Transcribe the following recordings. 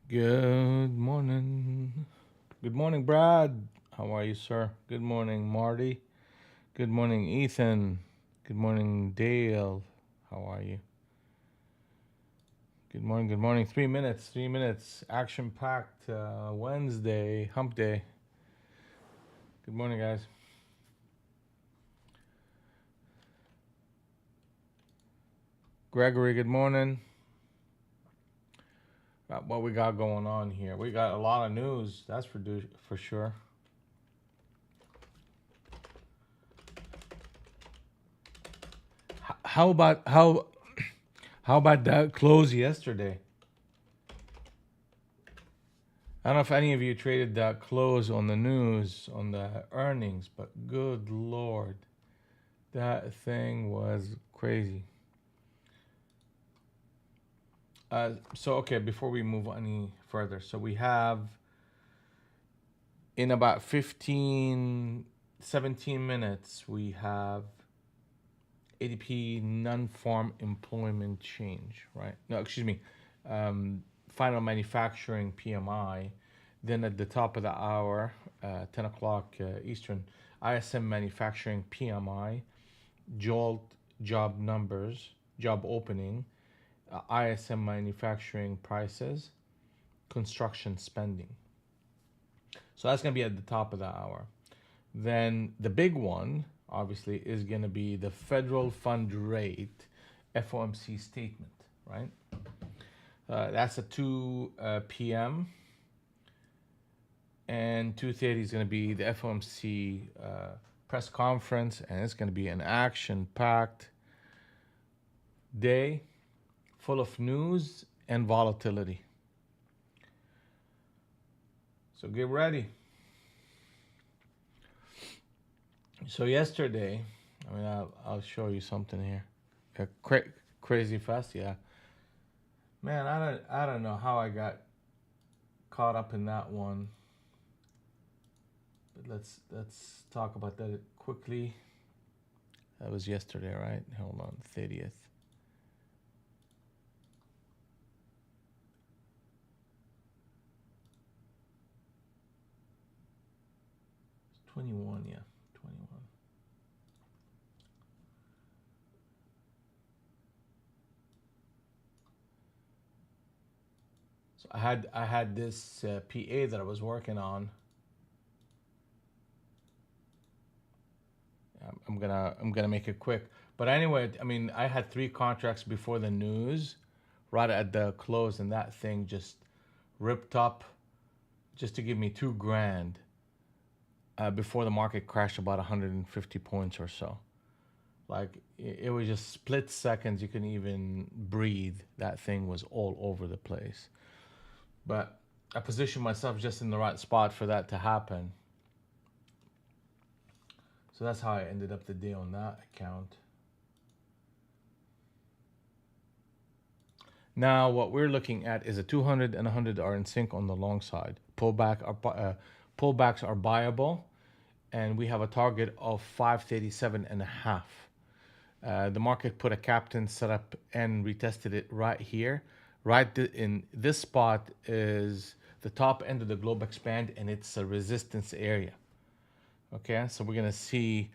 Good morning. Good morning, Brad. How are you, sir? Good morning, Marty. Good morning, Ethan. Good morning, Dale. How are you? Good morning, good morning. 3 minutes, 3 minutes. Action packed Wednesday, hump day. Good morning, guys. Gregory, good morning. What we got going on here? We got a lot of news, that's for sure. How about how about that close yesterday? I don't know if any of you traded that close on the news on the earnings, but good lord, that thing was crazy. So okay, before we move any further, so we have in about 15, 17 minutes, we have ADP non-farm employment change, right? No, excuse me, final manufacturing PMI. Then at the top of the hour, 10 o'clock Eastern, ISM manufacturing PMI, JOLT job numbers, job opening, ISM manufacturing prices, construction spending. So that's going to be at the top of the hour. Then the big one, obviously, is going to be the federal fund rate FOMC statement, right? That's at 2 p.m. And 2:30 is going to be the FOMC press conference, and it's going to be an action-packed day full of news and volatility. So get ready. So yesterday, I'll show you something here. Crazy fast, yeah. Man, I don't know how I got caught up in that one. But let's talk about that quickly. That was yesterday, right? Hold on, 30th. 21, yeah, 21. So I had this PA that I was working on. I'm gonna make it quick. But anyway, I mean, I had three contracts before the news, right at the close, and that thing just ripped up, just to give me 2 grand before the market crashed about 150 points or so. Like it was just split seconds. You couldn't even breathe. That thing was all over the place. But I positioned myself just in the right spot for that to happen. So that's how I ended up the day on that account. Now, what we're looking at is a 200 and 100 are in sync on the long side. Pullbacks are buyable, and we have a target of 537 and a half. The market put a captain setup and retested it right here. Right in this spot is the top end of the globe expand, and it's a resistance area. Okay, so we're gonna see.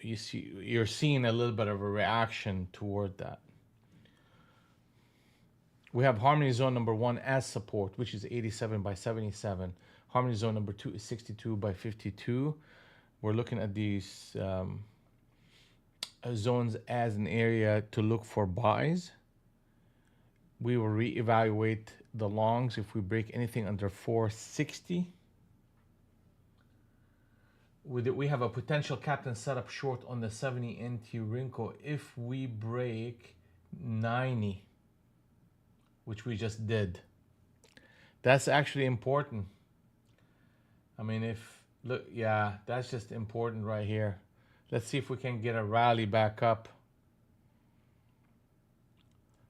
You're seeing a little bit of a reaction toward that. We have Harmony Zone number 1 as support, which is 87 by 77. Harmony Zone number 2 is 62 by 52. We're looking at these zones as an area to look for buys. We will reevaluate the longs if we break anything under 460. We have a potential captain setup short on the 70 NT Rinko if we break 90, which we just did. That's actually important. I mean, look, yeah, that's just important right here. Let's see if we can get a rally back up.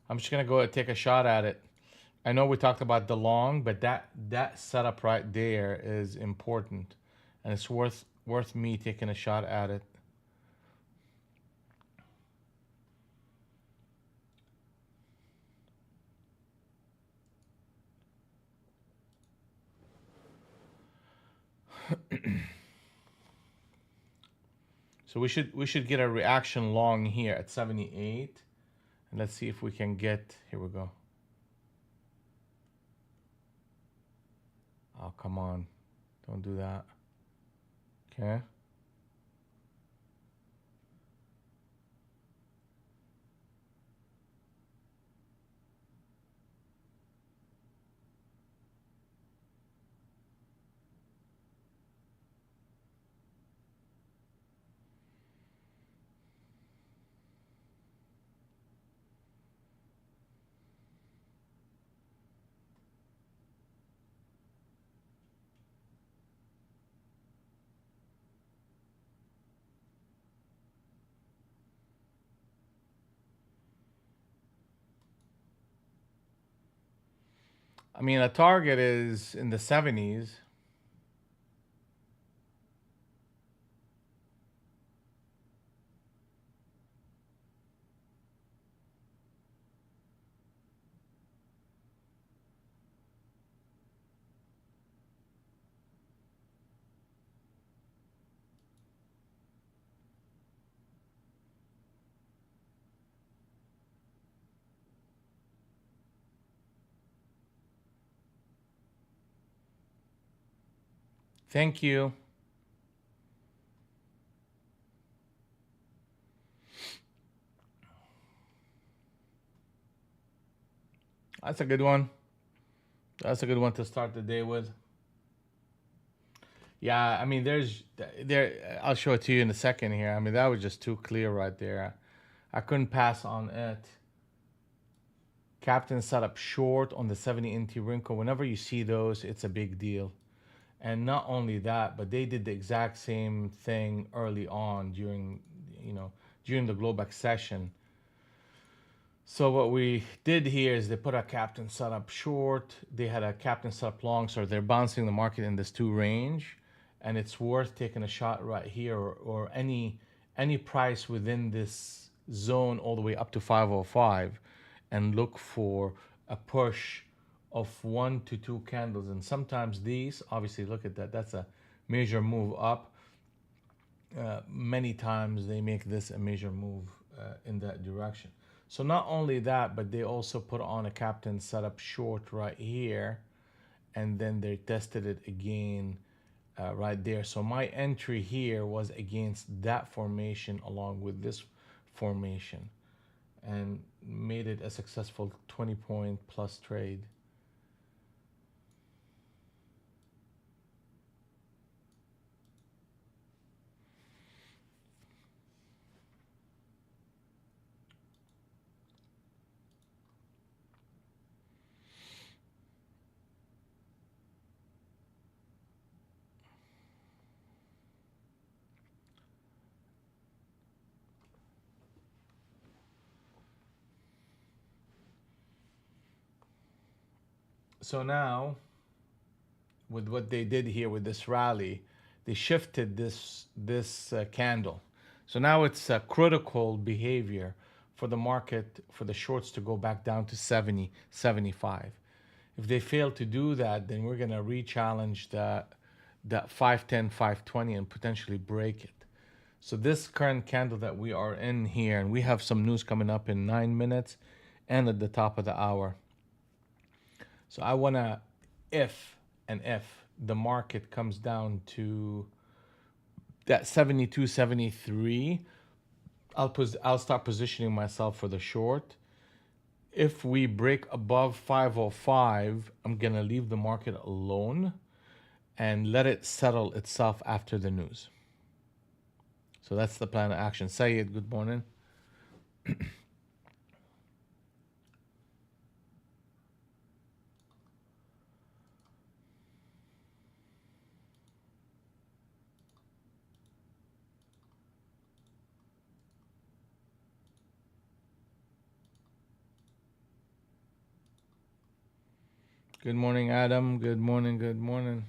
I'm just gonna go and take a shot at it. I know we talked about the long, but that setup right there is important, and it's worth me taking a shot at it. So we should get a reaction long here at 78. And let's see if we can get, here we go. Oh, come on. Don't do that. Okay. I mean, a target is in the 70s. Thank you. That's a good one. That's a good one to start the day with. Yeah, I mean, there. I'll show it to you in a second here. I mean, that was just too clear right there. I couldn't pass on it. Captain set up short on the 70 NT wrinkle. Whenever you see those, it's a big deal. And not only that, but they did the exact same thing early on during the Globex session. So what we did here is they put a captain setup short. They had a captain setup long, so they're bouncing the market in this two range, and it's worth taking a shot right here, or any price within this zone all the way up to 505, and look for a push of 1 to 2 candles. And sometimes these, obviously, look at that. That's a major move up. Many times they make this a major move in that direction. So not only that, but they also put on a captain setup short right here, and then they tested it again right there. So my entry here was against that formation along with this formation, and made it a successful 20-point plus trade. So now, with what they did here with this rally, they shifted this candle. So now it's a critical behavior for the market, for the shorts to go back down to 70, 75. If they fail to do that, then we're going to re-challenge that 510, 520 and potentially break it. So this current candle that we are in here, and we have some news coming up in 9 minutes and at the top of the hour. So I want to, if the market comes down to that 72, 73, I'll start positioning myself for the short. If we break above 505, I'm going to leave the market alone and let it settle itself after the news. So that's the plan of action. Sayed, good morning. Good morning, Adam. Good morning. Good morning.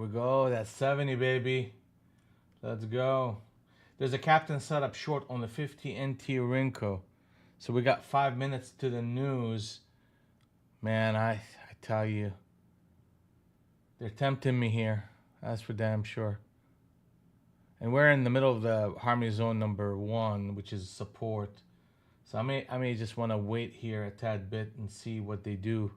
we go. That's 70, baby. Let's go. There's a captain set up short on the 50 NT Rinco. So we got 5 minutes to the news. Man, I tell you, they're tempting me here. That's for damn sure. And we're in the middle of the harmony zone number 1, which is support. So I may just want to wait here a tad bit and see what they do.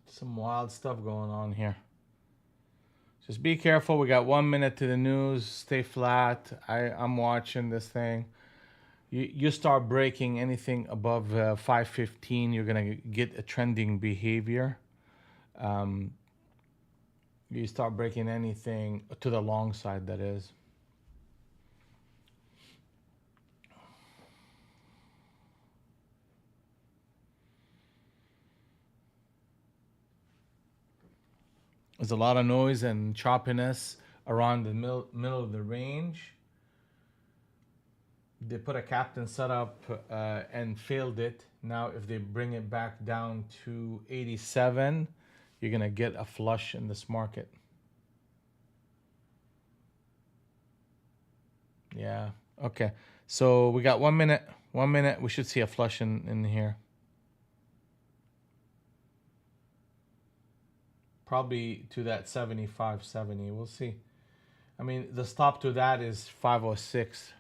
Some wild stuff going on here. Just be careful. We got 1 minute to the news. Stay flat. I'm watching this thing. You start breaking anything above 515, you're gonna get a trending behavior. You start breaking anything to the long side, that is. There's a lot of noise and choppiness around the middle of the range. They put a captain setup and failed it. Now, if they bring it back down to 87, you're gonna get a flush in this market. Yeah. Okay. So we got 1 minute. 1 minute. We should see a flush in here. Probably to that 75.70. We'll see. I mean, the stop to that is 506.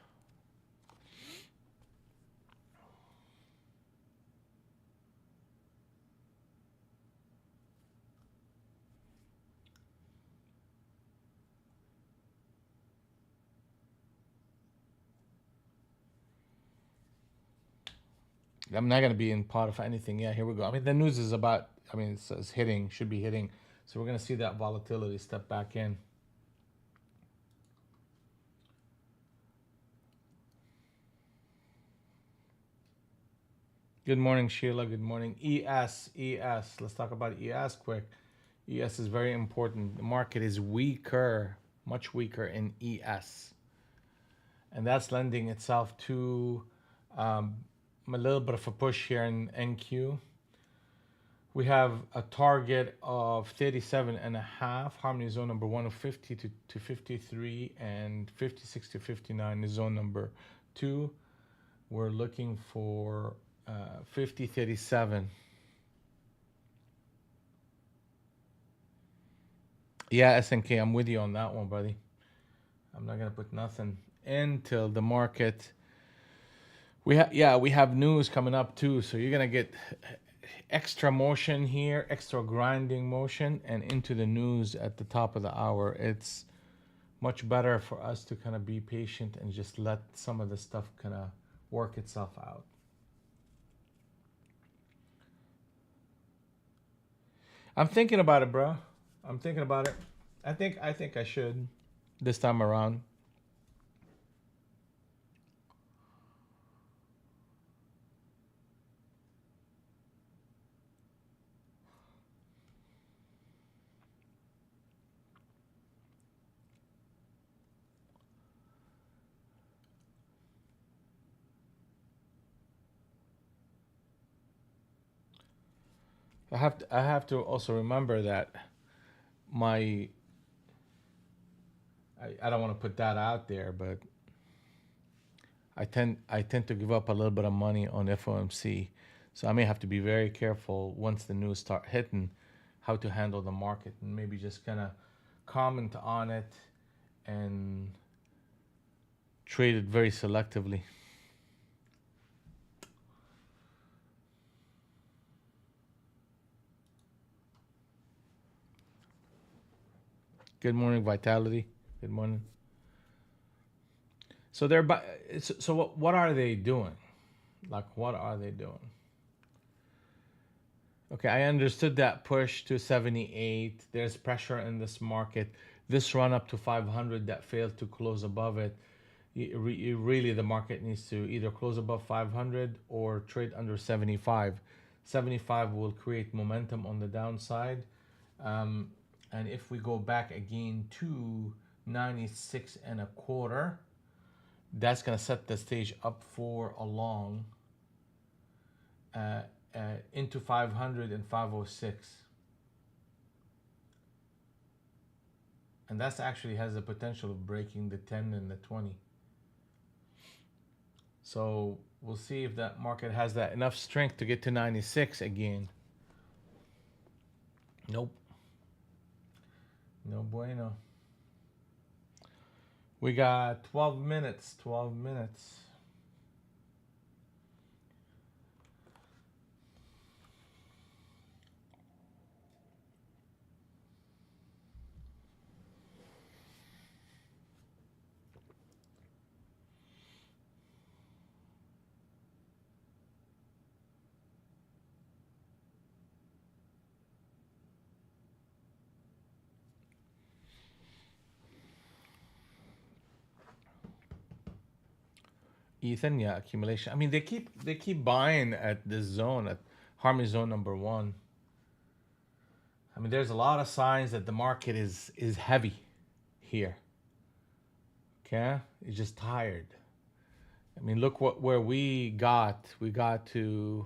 I'm not gonna be in part of anything. Yeah, here we go. I mean, the news is about. I mean, it's hitting, should be hitting. So we're gonna see that volatility step back in. Good morning, Sheila. Good morning, ES. ES. Let's talk about ES quick. ES is very important. The market is weaker, much weaker in ES, and that's lending itself to a little bit of a push here in NQ. We have a target of 37 and a half. Harmony zone number 1 of 50 to 53, and 56 to 59 is zone number 2. We're looking for 50.37. Yeah, S&K, I'm with you on that one, buddy. I'm not gonna put nothing until the market. We have news coming up too, so you're gonna get extra motion here, extra grinding motion, and into the news at the top of the hour. It's much better for us to kind of be patient and just let some of the stuff kind of work itself out. I'm thinking about it, bro. I'm thinking about it. I think I should this time around. I have to also remember that my I don't want to put that out there, but I tend to give up a little bit of money on FOMC, so I may have to be very careful once the news start hitting, how to handle the market, and maybe just kind of comment on it and trade it very selectively. Good morning, Vitality. Good morning. So they're so what are they doing? Like, what are they doing? Okay, I understood that push to 78. There's pressure in this market. This run up to 500 that failed to close above it. Really, the market needs to either close above 500 or trade under 75. 75 will create momentum on the downside. And if we go back again to 96 and a quarter, that's going to set the stage up for a long uh, into 500 and 506. And that's actually has the potential of breaking the 10 and the 20. So we'll see if that market has that enough strength to get to 96 again. Nope. No bueno. We got 12 minutes. 12 minutes. Ethan, yeah, accumulation. I mean, they keep buying at this zone, at Harmony zone number 1. I mean, there's a lot of signs that the market is heavy here. Okay, it's just tired. I mean, look where we got. We got to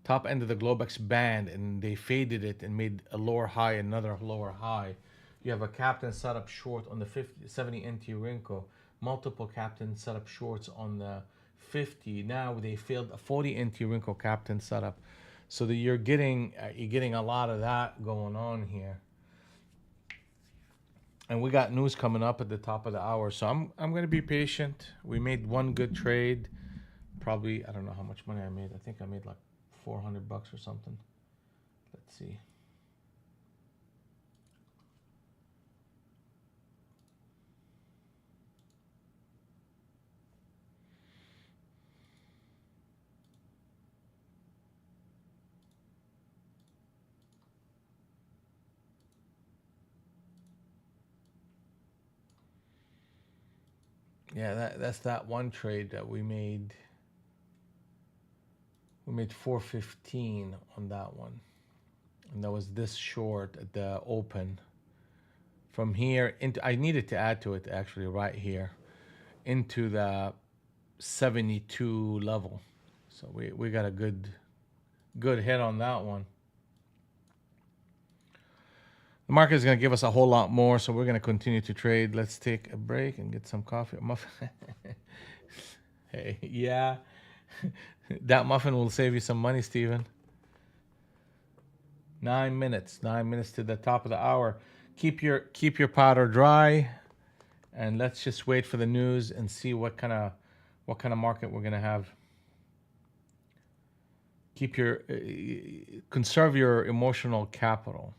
top end of the Globex band, and they faded it and made a lower high, another lower high. You have a captain set up short on the 70 NT Rinko, multiple captains set up shorts on the 50. Now they failed a 40 NT Rinko captain setup, so that you're getting a lot of that going on here. and we got news coming up at the top of the hour. So I'm gonna be patient. We made one good trade. Probably I don't know how much money I made. I think I made like $400 or something. Let's see. Yeah, that's that one trade that we made. We made 415 on that one, and that was this short at the open. From here into, I needed to add to it actually right here into the 72 level. So we got a good hit on that one. The market is going to give us a whole lot more, so we're going to continue to trade. Let's take a break and get some coffee. Muffin. Hey, yeah, that muffin will save you some money, Steven. 9 minutes. 9 minutes to the top of the hour. Keep your powder dry, and let's just wait for the news and see what kind of market we're gonna have. Keep your conserve your emotional capital.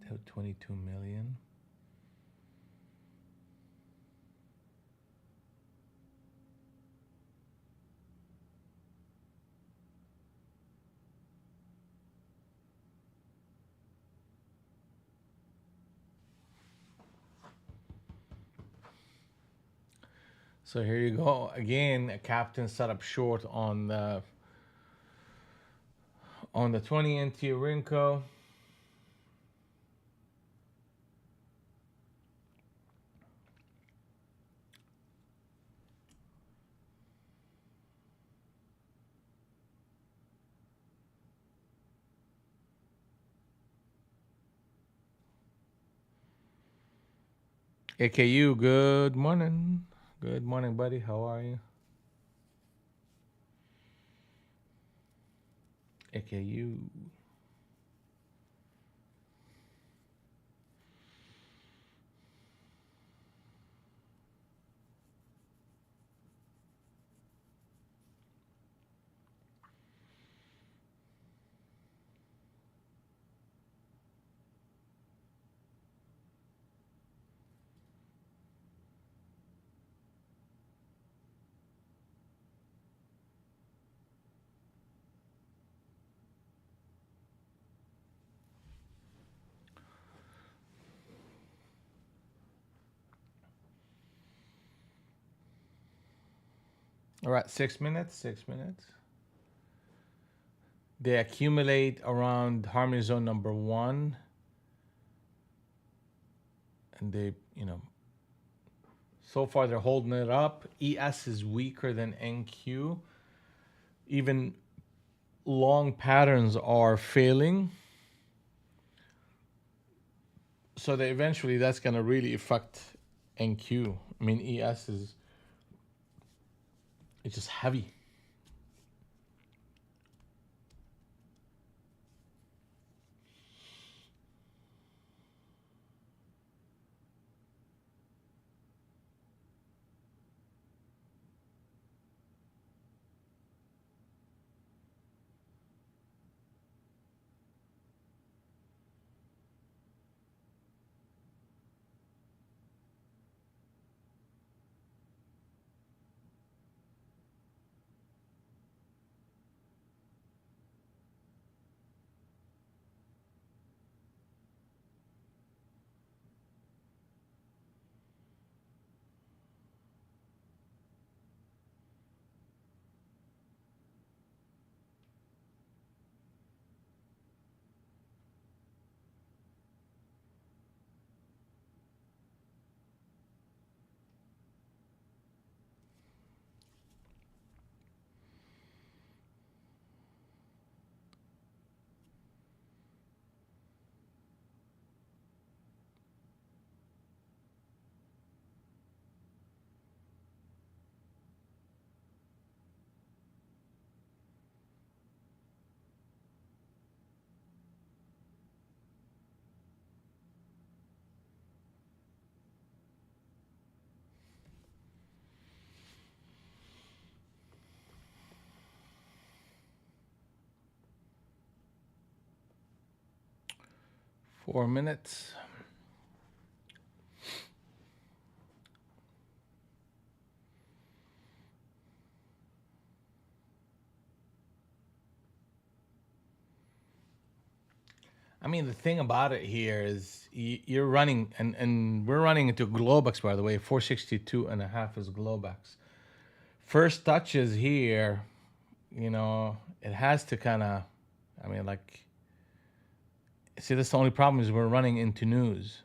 About 22 million. So here you go again. A captain set up short on the 20 NT Rinco. AKU, good morning. Good morning, buddy. How are you? AKU. All right, 6 minutes. 6 minutes. They accumulate around harmony zone number one, and so far they're holding it up. ES is weaker than NQ. Even long patterns are failing. So eventually that's going to really affect NQ. I mean, ES is it's just heavy. 4 minutes. I mean, the thing about it here is you're running, and we're running into Globex, by the way. 462.5 is Globex. First touches here, it has to kind of, I mean, like, see, that's the only problem is we're running into news.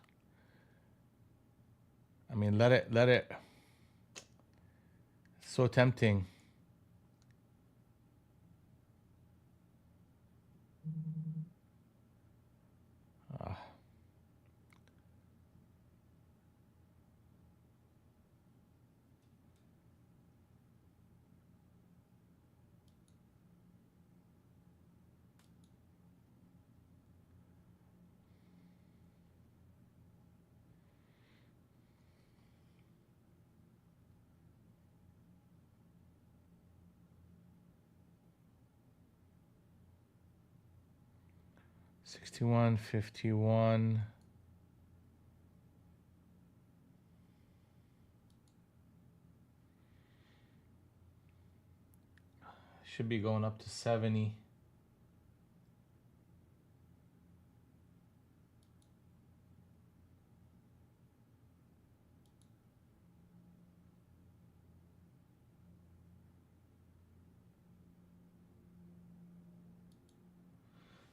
I mean, let it. It's so tempting. Uh, 61.51. Should be going up to 70.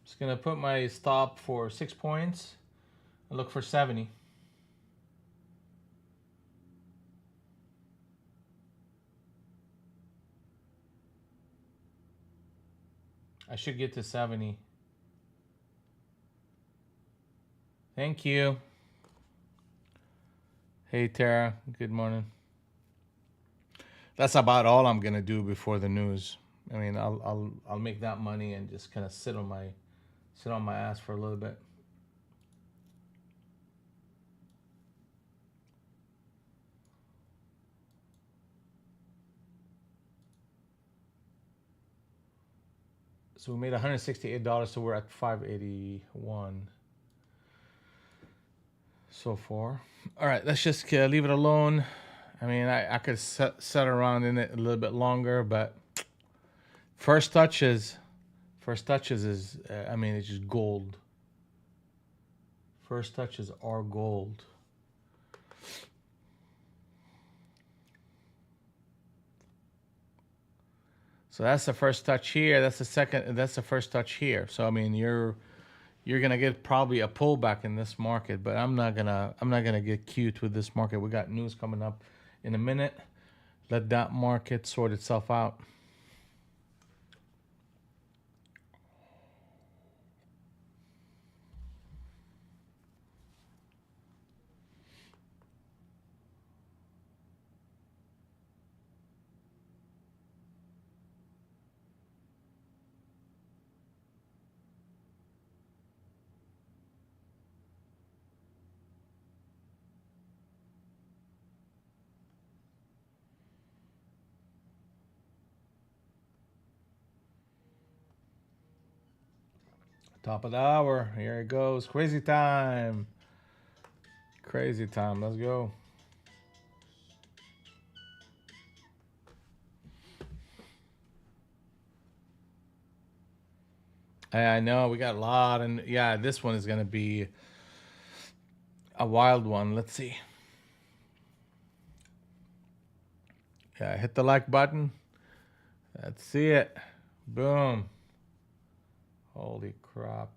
Just gonna put my stop for 6 points and look for 70. I should get to 70. Thank you. Hey Tara, good morning. That's about all I'm gonna do before the news. I mean, I'll make that money and just kind of sit on my ass for a little bit. So we made $168, so we're at 581 so far. All right, let's just leave it alone. I mean, I could set around in it a little bit longer, but first touches is, I mean, it's just gold. First touches are gold. So that's the first touch here. That's the second. That's the first touch here. So I mean, you're gonna get probably a pullback in this market, but I'm not gonna get cute with this market. We got news coming up in a minute. Let that market sort itself out. Top of the hour. Here it goes. Crazy time. Crazy time. Let's go. I know we got a lot, and yeah, this one is gonna be a wild one. Let's see. Yeah, hit the like button. Let's see it. Boom. Holy crap.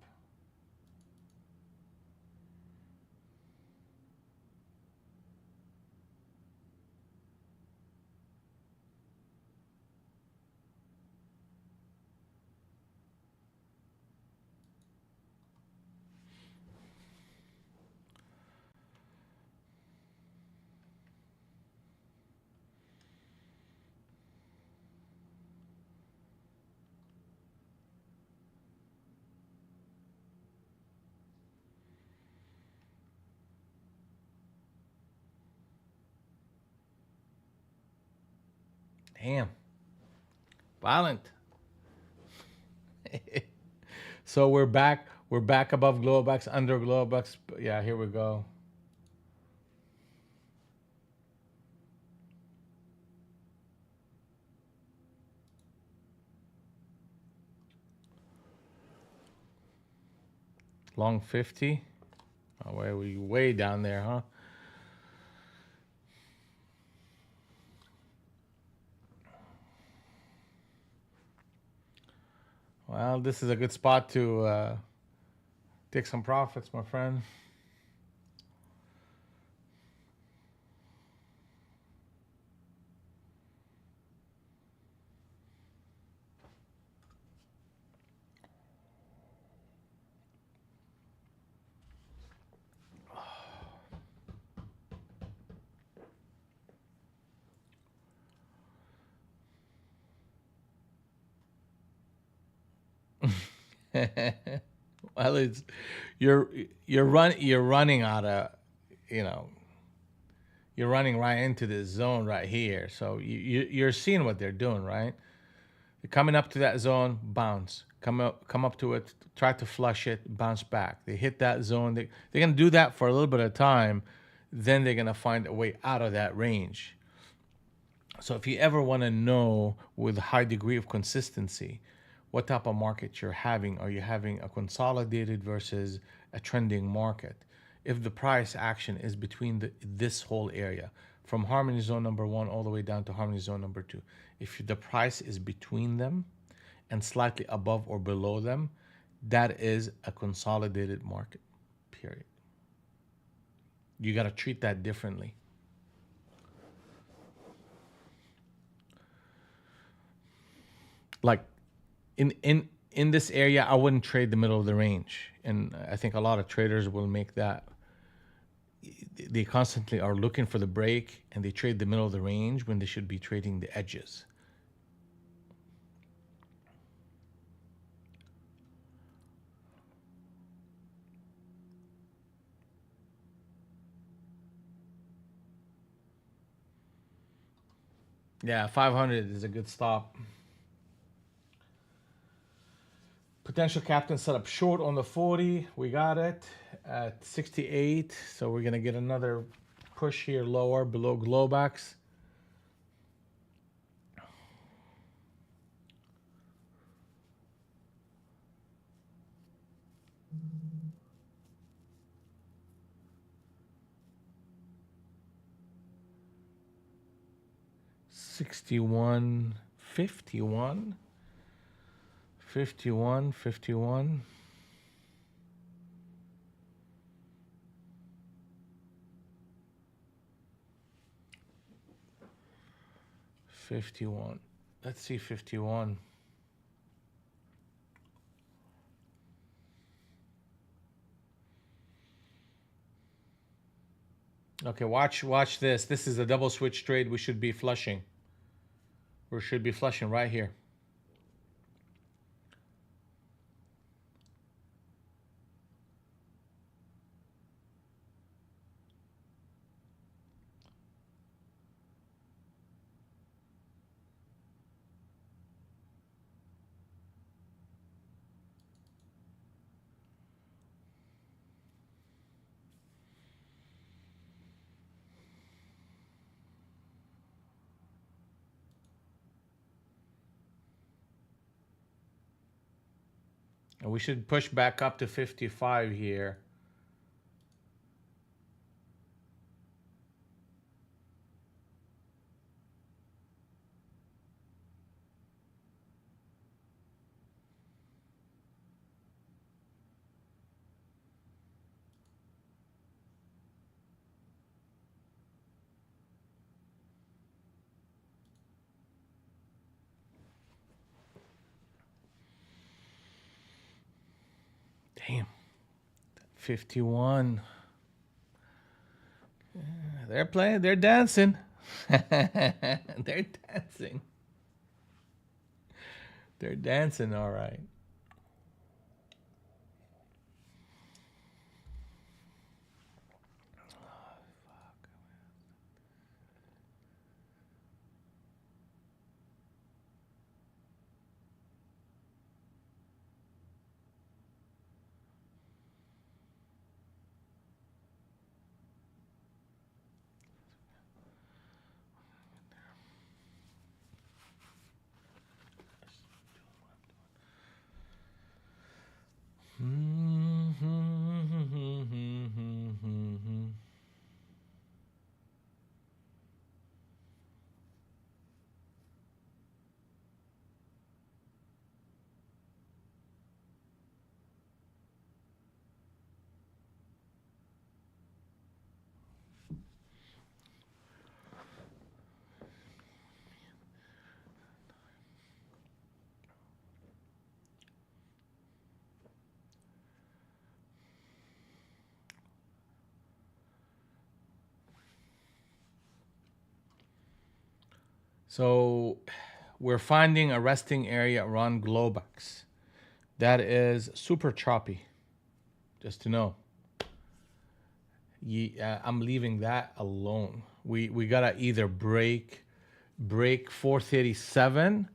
Damn. Violent. So we're back. We're back above Globex, under Globex. Yeah, here we go. Long 50. Oh, where we way down there, huh? Well, this is a good spot to take some profits, my friend. Well, it's you're you're running out of, you know, you're running right into this zone right here. So you're seeing what they're doing, right? They're coming up to that zone, bounce. Come up to it, try to flush it, bounce back. They hit that zone. They're gonna do that for a little bit of time, then they're gonna find a way out of that range. So if you ever want to know with a high degree of consistency what type of market you're having, are you having a consolidated versus a trending market? If the price action is between this whole area, from harmony zone number one all the way down to harmony zone number two, if the price is between them and slightly above or below them, that is a consolidated market, period. You got to treat that differently. Like in this area, I wouldn't trade the middle of the range, and I think a lot of traders will make that. They constantly are looking for the break, and they trade the middle of the range when they should be trading the edges. Yeah, 500 is a good stop. Potential captain set up short on the 40. We got it at 68. So we're going to get another push here lower below Globex. $61.51. 51, 51, 51. 51. Let's see 51. Okay, watch this. This is a double switch trade. We should be flushing. We should be flushing right here. And we should push back up to 55 here. Damn. 51. They're playing, they're dancing. They're dancing. They're dancing, all right. So we're finding a resting area around Globex. That is super choppy, just to know. I'm leaving that alone. We gotta either break 437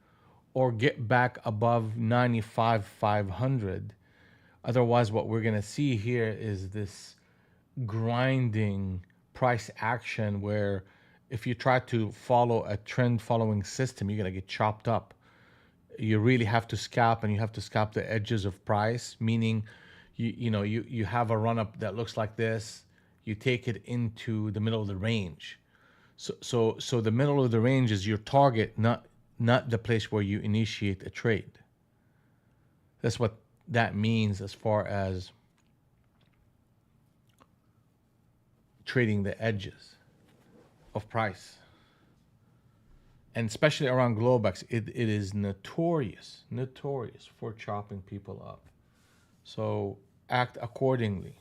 or get back above 95,500. Otherwise, what we're gonna see here is this grinding price action where if you try to follow a trend following system, you're gonna get chopped up. You really have to scalp, and you have to scalp the edges of price, meaning you have a run up that looks like this, you take it into the middle of the range. So the middle of the range is your target, not the place where you initiate a trade. That's what that means as far as trading the edges of price. And especially around Globex, it is notorious for chopping people up. So act accordingly.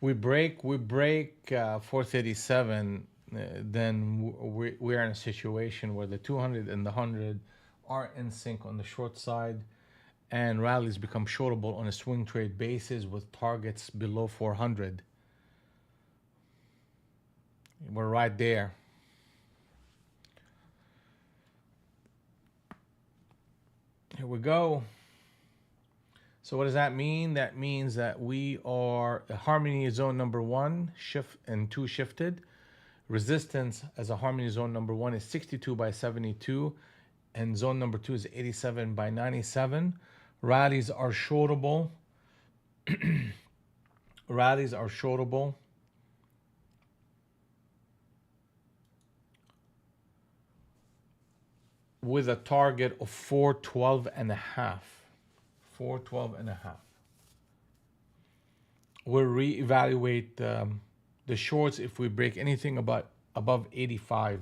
We break 437, then we're in a situation where the 200 and the 100 are in sync on the short side, and rallies become shortable on a swing trade basis with targets below 400. We're right there. Here we go. So what does that mean? That means that we are a harmony zone number one, shift and two shifted. Resistance as a harmony zone number one is 62 by 72, and zone number two is 87 by 97. Rallies are shortable. Rallies are shortable. With a target of 412 and a half. 412 and a half. We'll reevaluate the shorts if we break anything above 85.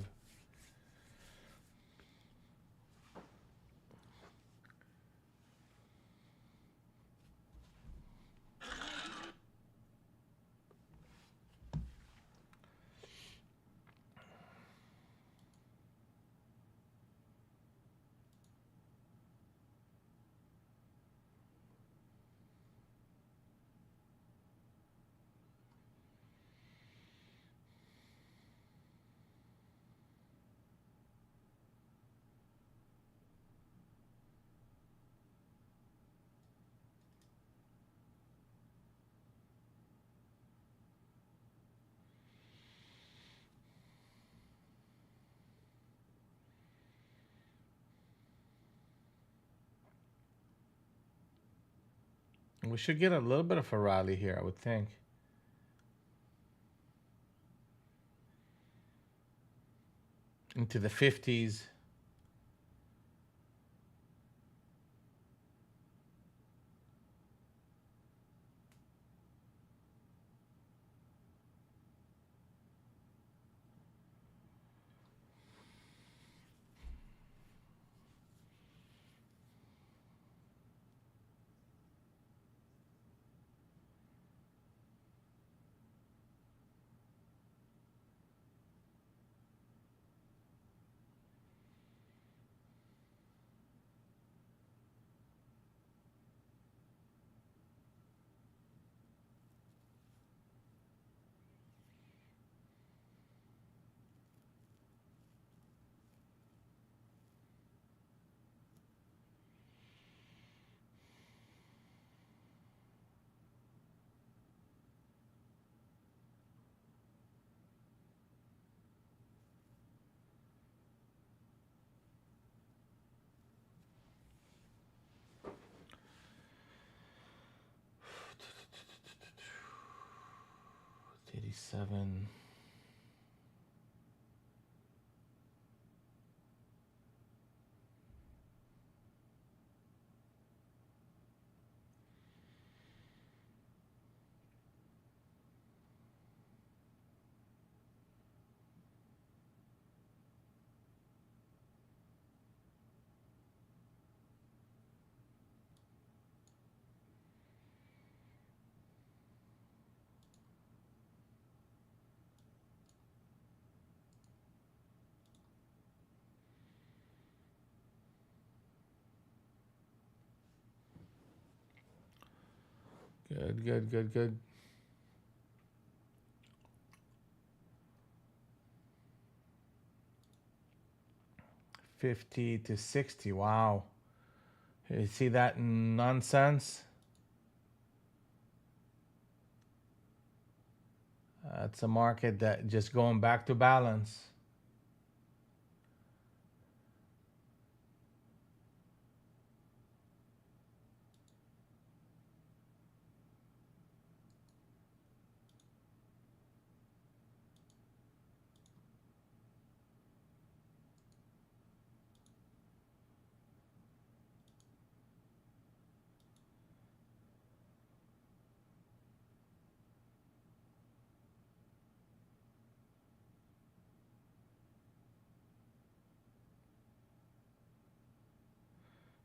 We should get a little bit of a rally here, I would think. Into the 50s. 37. Good, good, good, good. 50 to 60. Wow. You see that nonsense? It's a market that just going back to balance.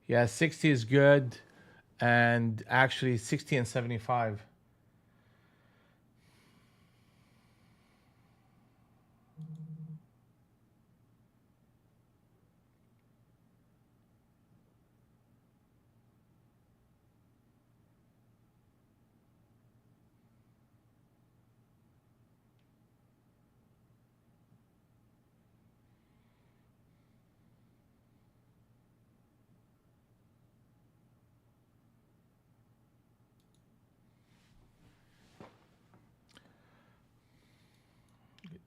Yeah, 60 is good. And actually 60 and 75.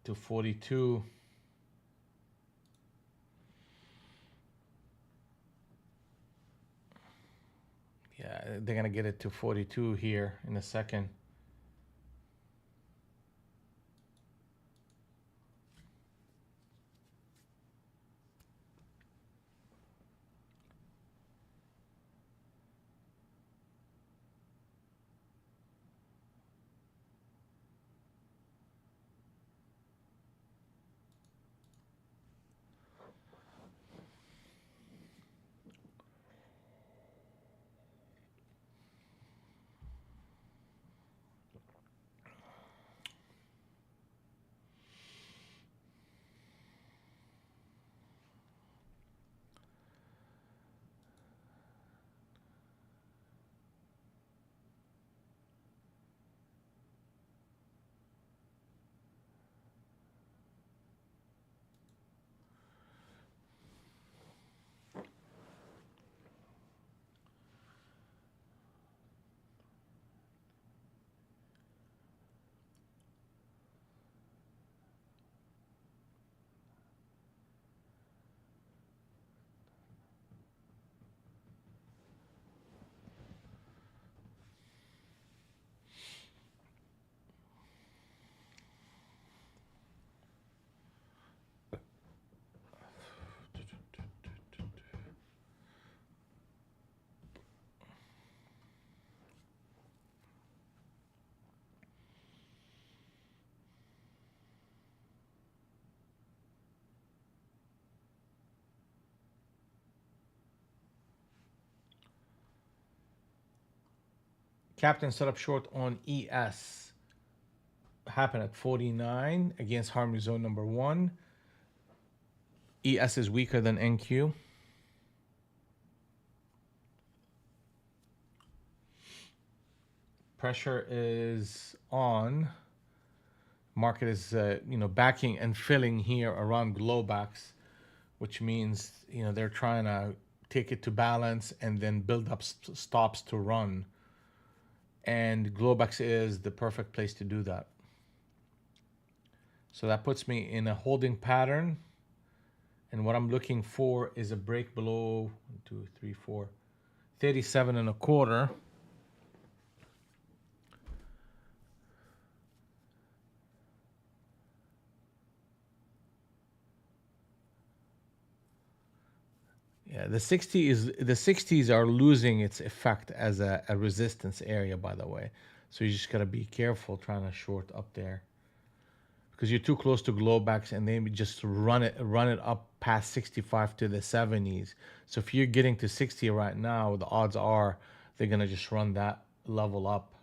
To 42. Yeah, they're gonna get it to 42 here in a second. Captain set up short on ES. Happened at 49 against Harmony Zone number 1. ES is weaker than NQ. Pressure is on. Market is backing and filling here around Globax, which means they're trying to take it to balance and then build up stops to run. And Globax is the perfect place to do that. So that puts me in a holding pattern. And what I'm looking for is a break below 1, 2, 3, 4, 37 and a quarter. Yeah, the 60s are losing its effect as a resistance area, by the way. So you just gotta be careful trying to short up there because you're too close to glowbacks, and they just run it up past 65 to the 70s. So if you're getting to 60 right now, the odds are they're gonna just run that level up.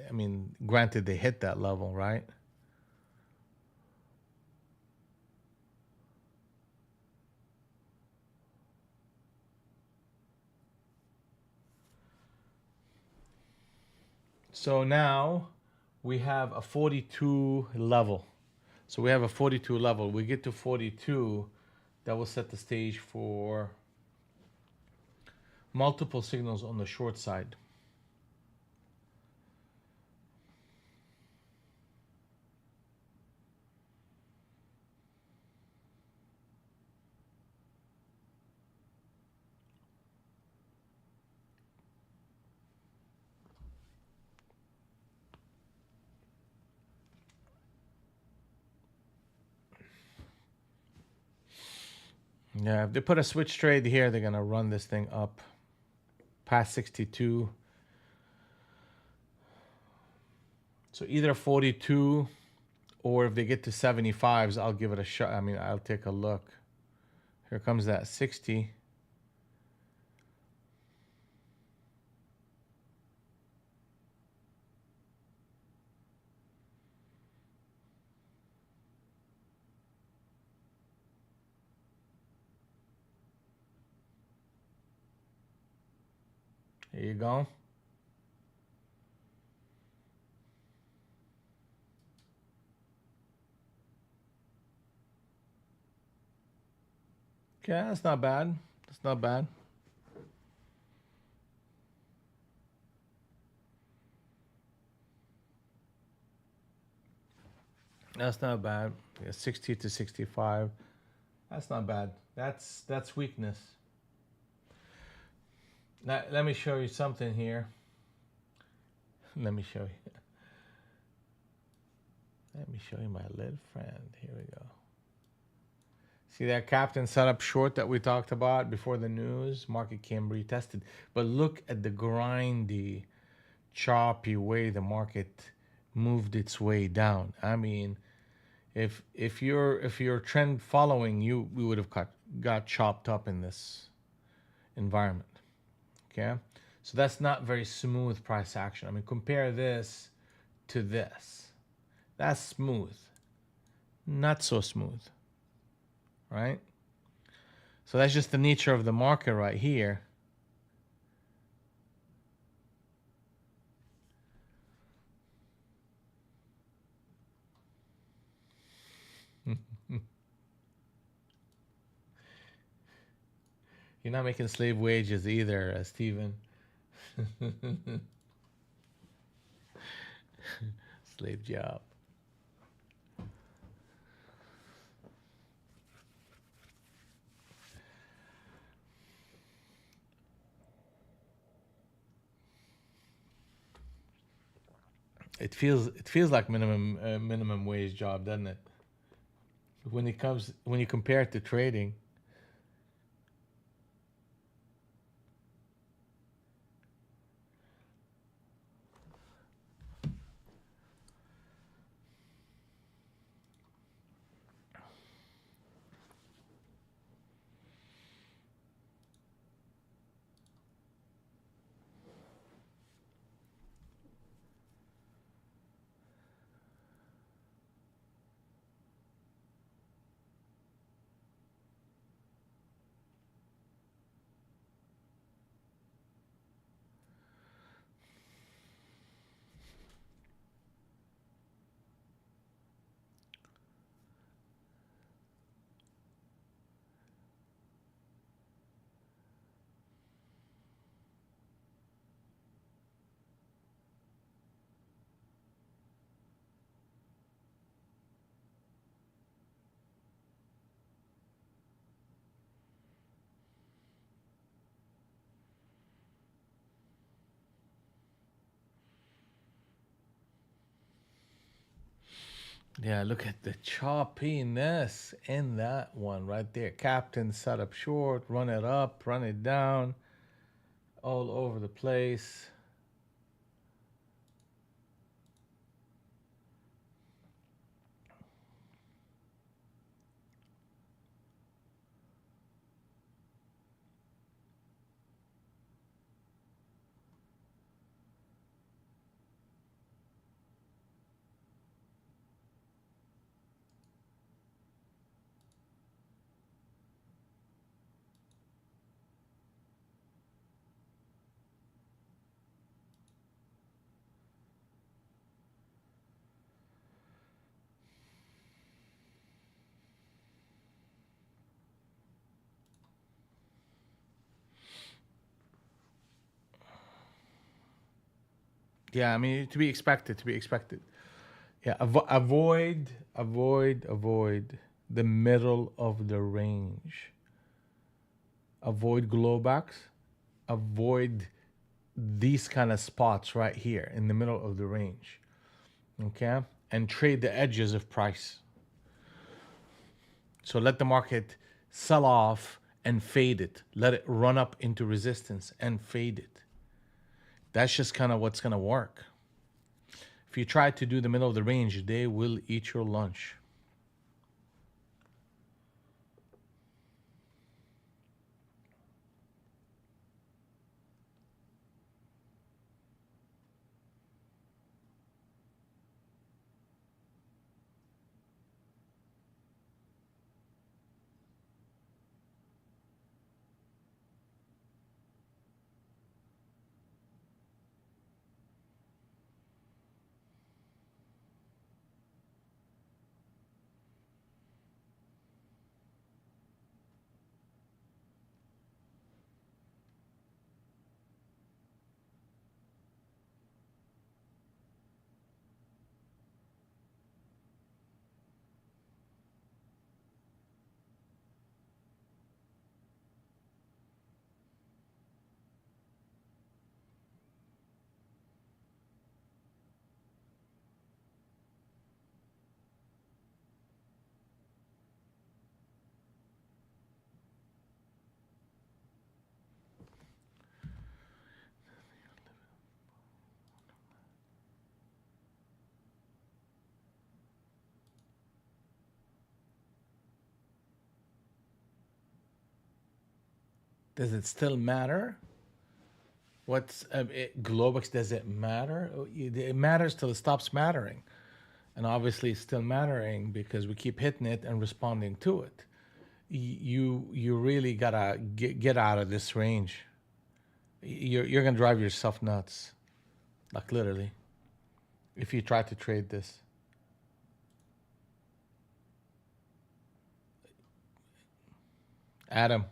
I mean, granted, they hit that level, right? So now we have a 42 level. So we have a 42 level. We get to 42, that will set the stage for multiple signals on the short side. Yeah, if they put a switch trade here, they're gonna run this thing up past 62. So either 42, or if they get to 75s, I'll give it a shot. I mean, I'll take a look. Here comes that 60. Here you go. Okay, that's not bad. That's not bad. That's not bad. Yeah, 60 to 65. That's not bad. That's weakness. Now, let me show you something here. Let me show you. Let me show you my little friend. Here we go. See that captain setup short that we talked about before the news? Market came retested. But look at the grindy, choppy way the market moved its way down. I mean, if you're trend following, we would have got chopped up in this environment. Okay? So that's not very smooth price action. I mean, compare this to this. That's smooth. Not so smooth. Right? So that's just the nature of the market right here. You're not making slave wages either, Stephen. Slave job. It feels like minimum wage job, doesn't it? When you compare it to trading. Yeah, look at the choppiness in that one right there. Captain set up short, run it up, run it down, all over the place. Yeah, I mean, to be expected, to be expected. Yeah, avoid the middle of the range. Avoid glowbacks. Avoid these kind of spots right here in the middle of the range. Okay? And trade the edges of price. So let the market sell off and fade it. Let it run up into resistance and fade it. That's just kind of what's going to work. If you try to do the middle of the range, they will eat your lunch. Does it still matter? What's Globex? Does it matter? It matters till it stops mattering, and obviously it's still mattering because we keep hitting it and responding to it. You really gotta get out of this range. You're gonna drive yourself nuts, like literally, if you try to trade this. Adam,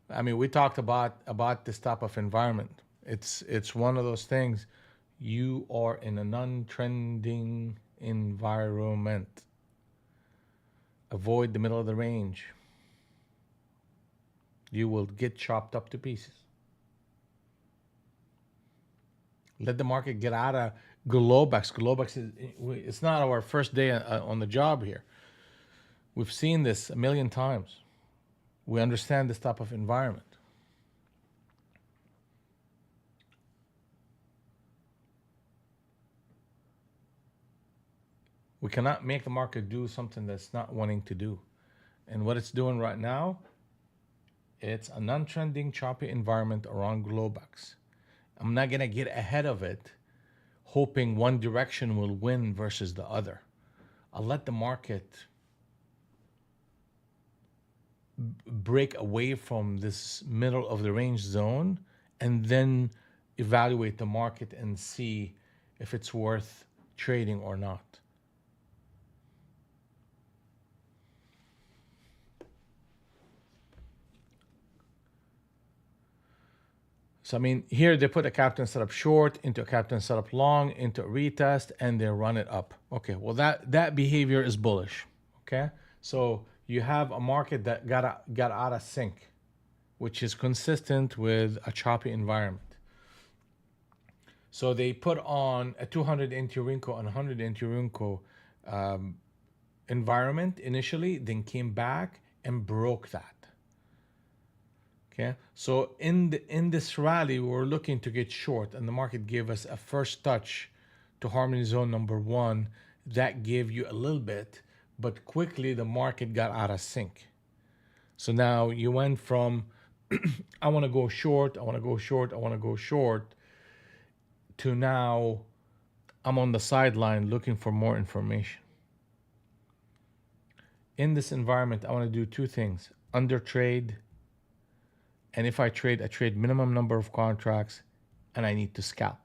I mean, we talked about this type of environment. It's one of those things. You are in a non-trending environment. Avoid the middle of the range. You will get chopped up to pieces. Let the market get out of Globex. Globex is it's not our first day on the job here. We've seen this a million times. We understand this type of environment. We cannot make the market do something that's not wanting to do. And what it's doing right now, it's a non-trending choppy environment around Globex. I'm not gonna get ahead of it hoping one direction will win versus the other. I'll let the market break away from this middle of the range zone and then evaluate the market and see if it's worth trading or not. So I mean, here they put a captain setup short into a captain setup long into a retest, and they run it up. Okay, well that behavior is bullish. Okay, so you have a market that got out of sync, which is consistent with a choppy environment. So they put on a 200 into Rinko and 100 into Rinko environment initially, then came back and broke that. Okay, so in this rally, we were looking to get short, and the market gave us a first touch to harmony zone number one. That gave you a little bit, but quickly the market got out of sync. So now you went from I want to go short, I want to go short, I want to go short, to now I'm on the sideline looking for more information. In this environment, I want to do two things: under trade, and if I trade minimum number of contracts, and I need to scalp.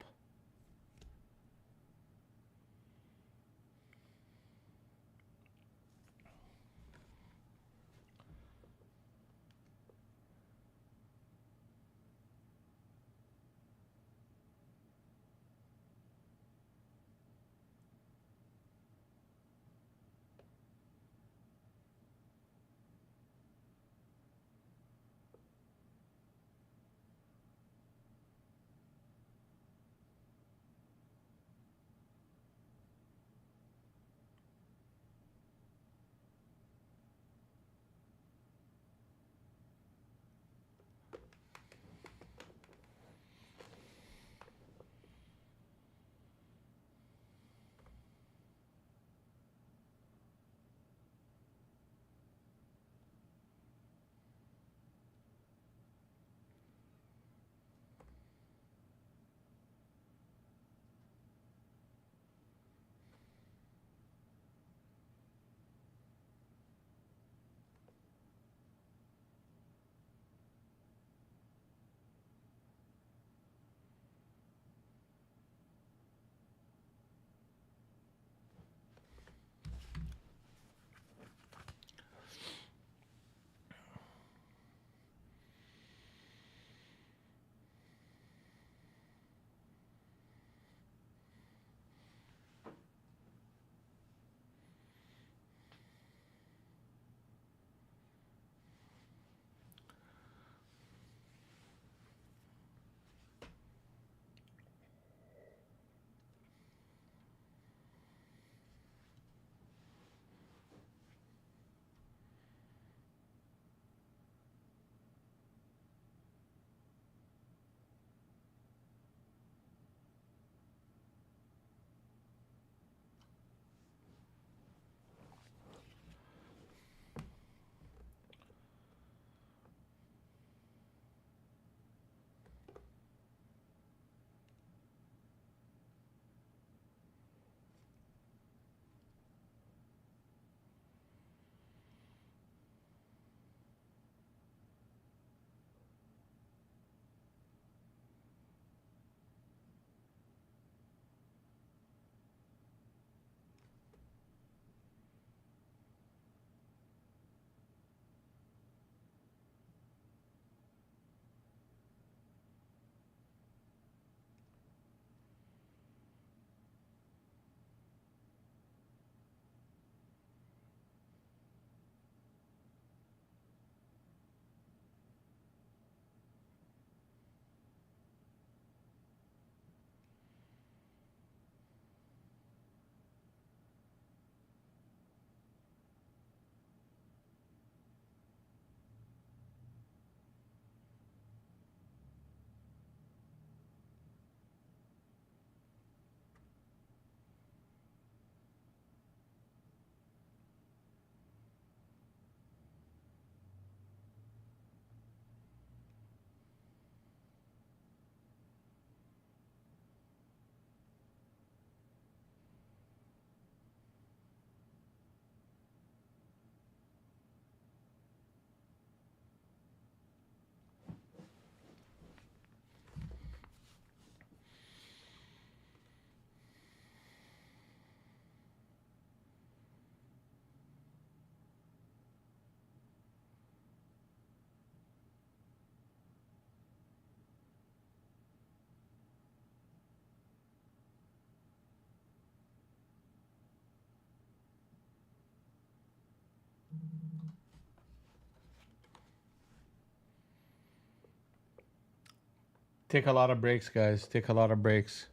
Take a lot of breaks, guys. Take a lot of breaks.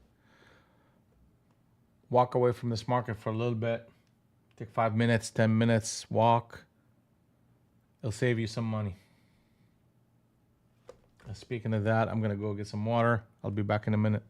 Walk away from this market for a little bit. Take 5 minutes, 10 minutes, walk. It'll save you some money. Speaking of that, I'm gonna go get some water. I'll be back in a minute.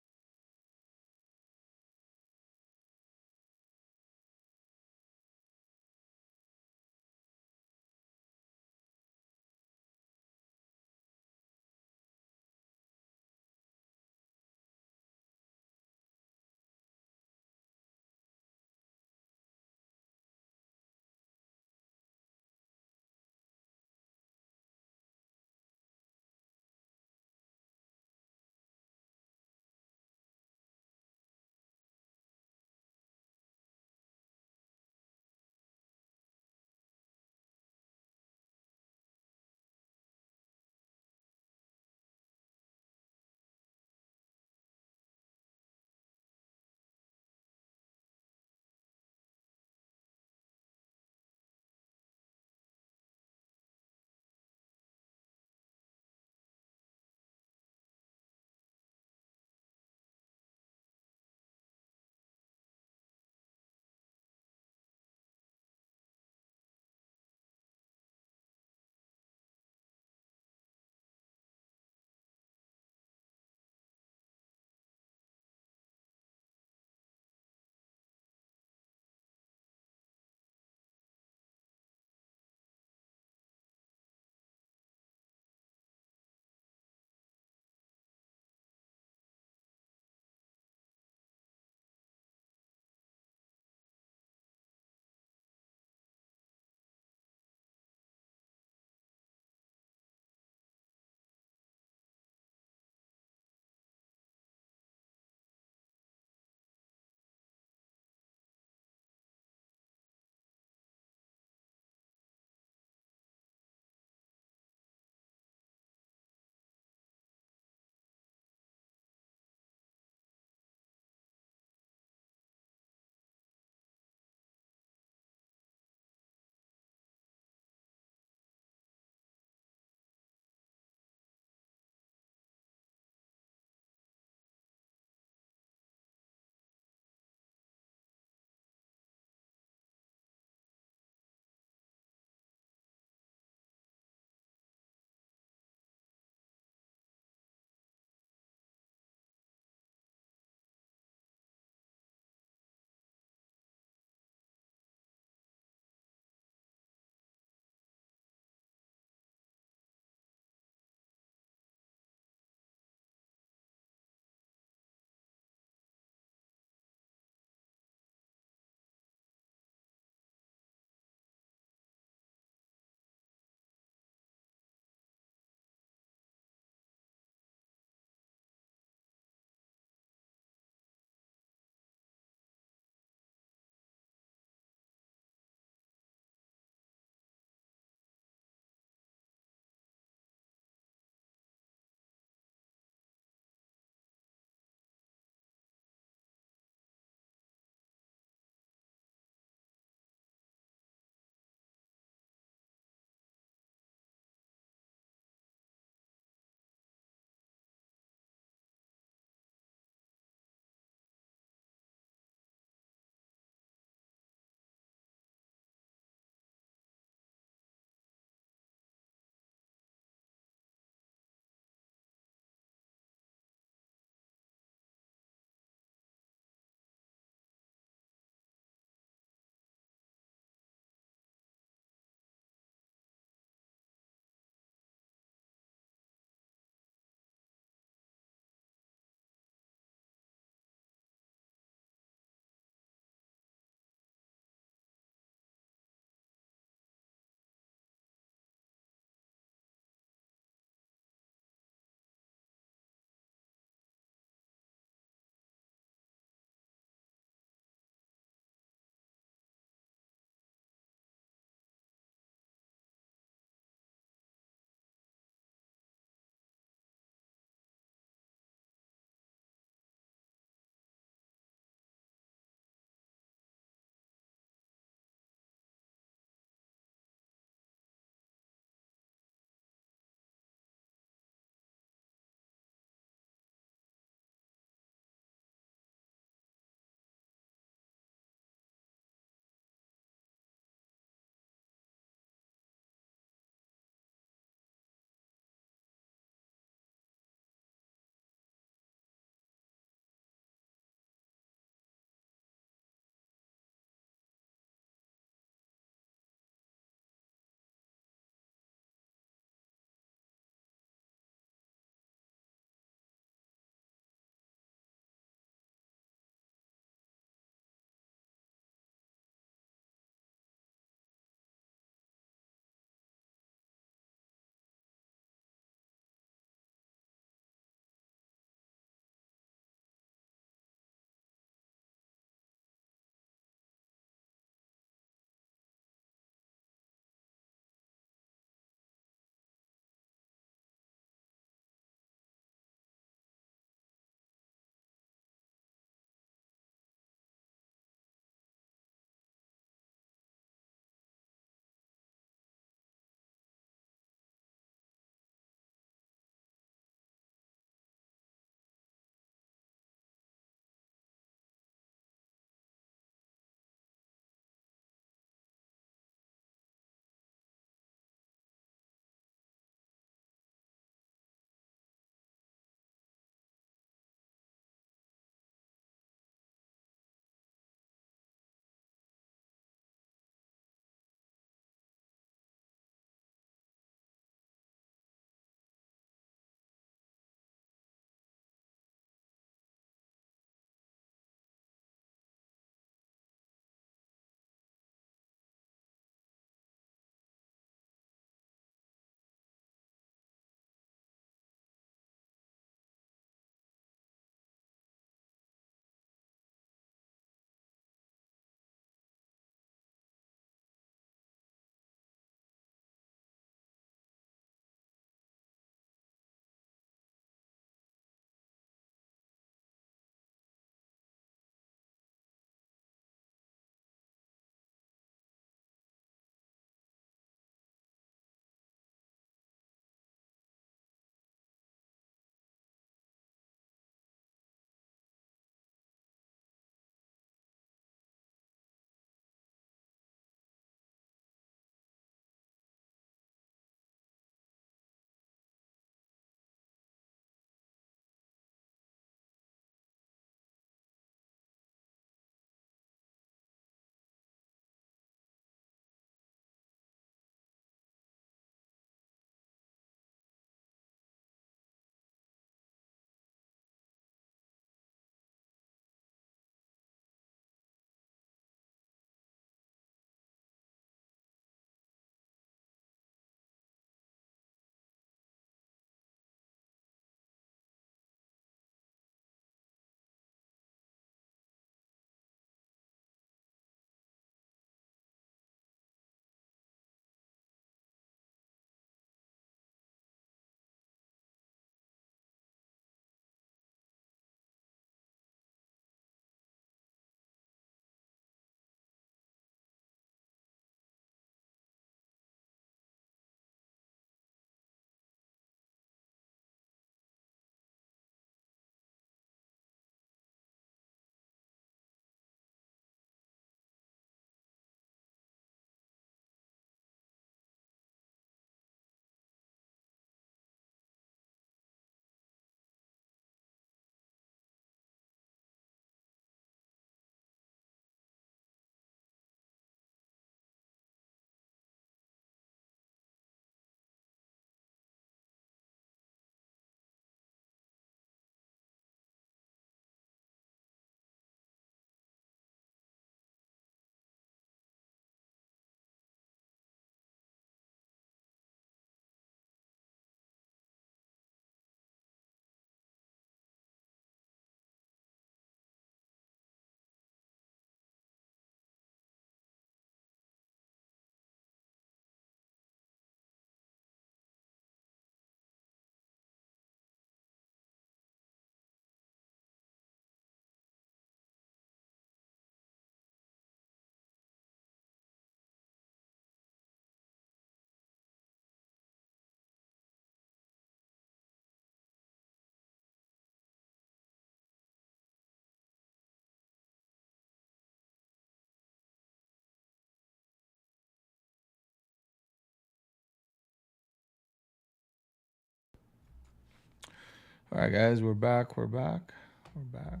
All right, guys, we're back. We're back. We're back.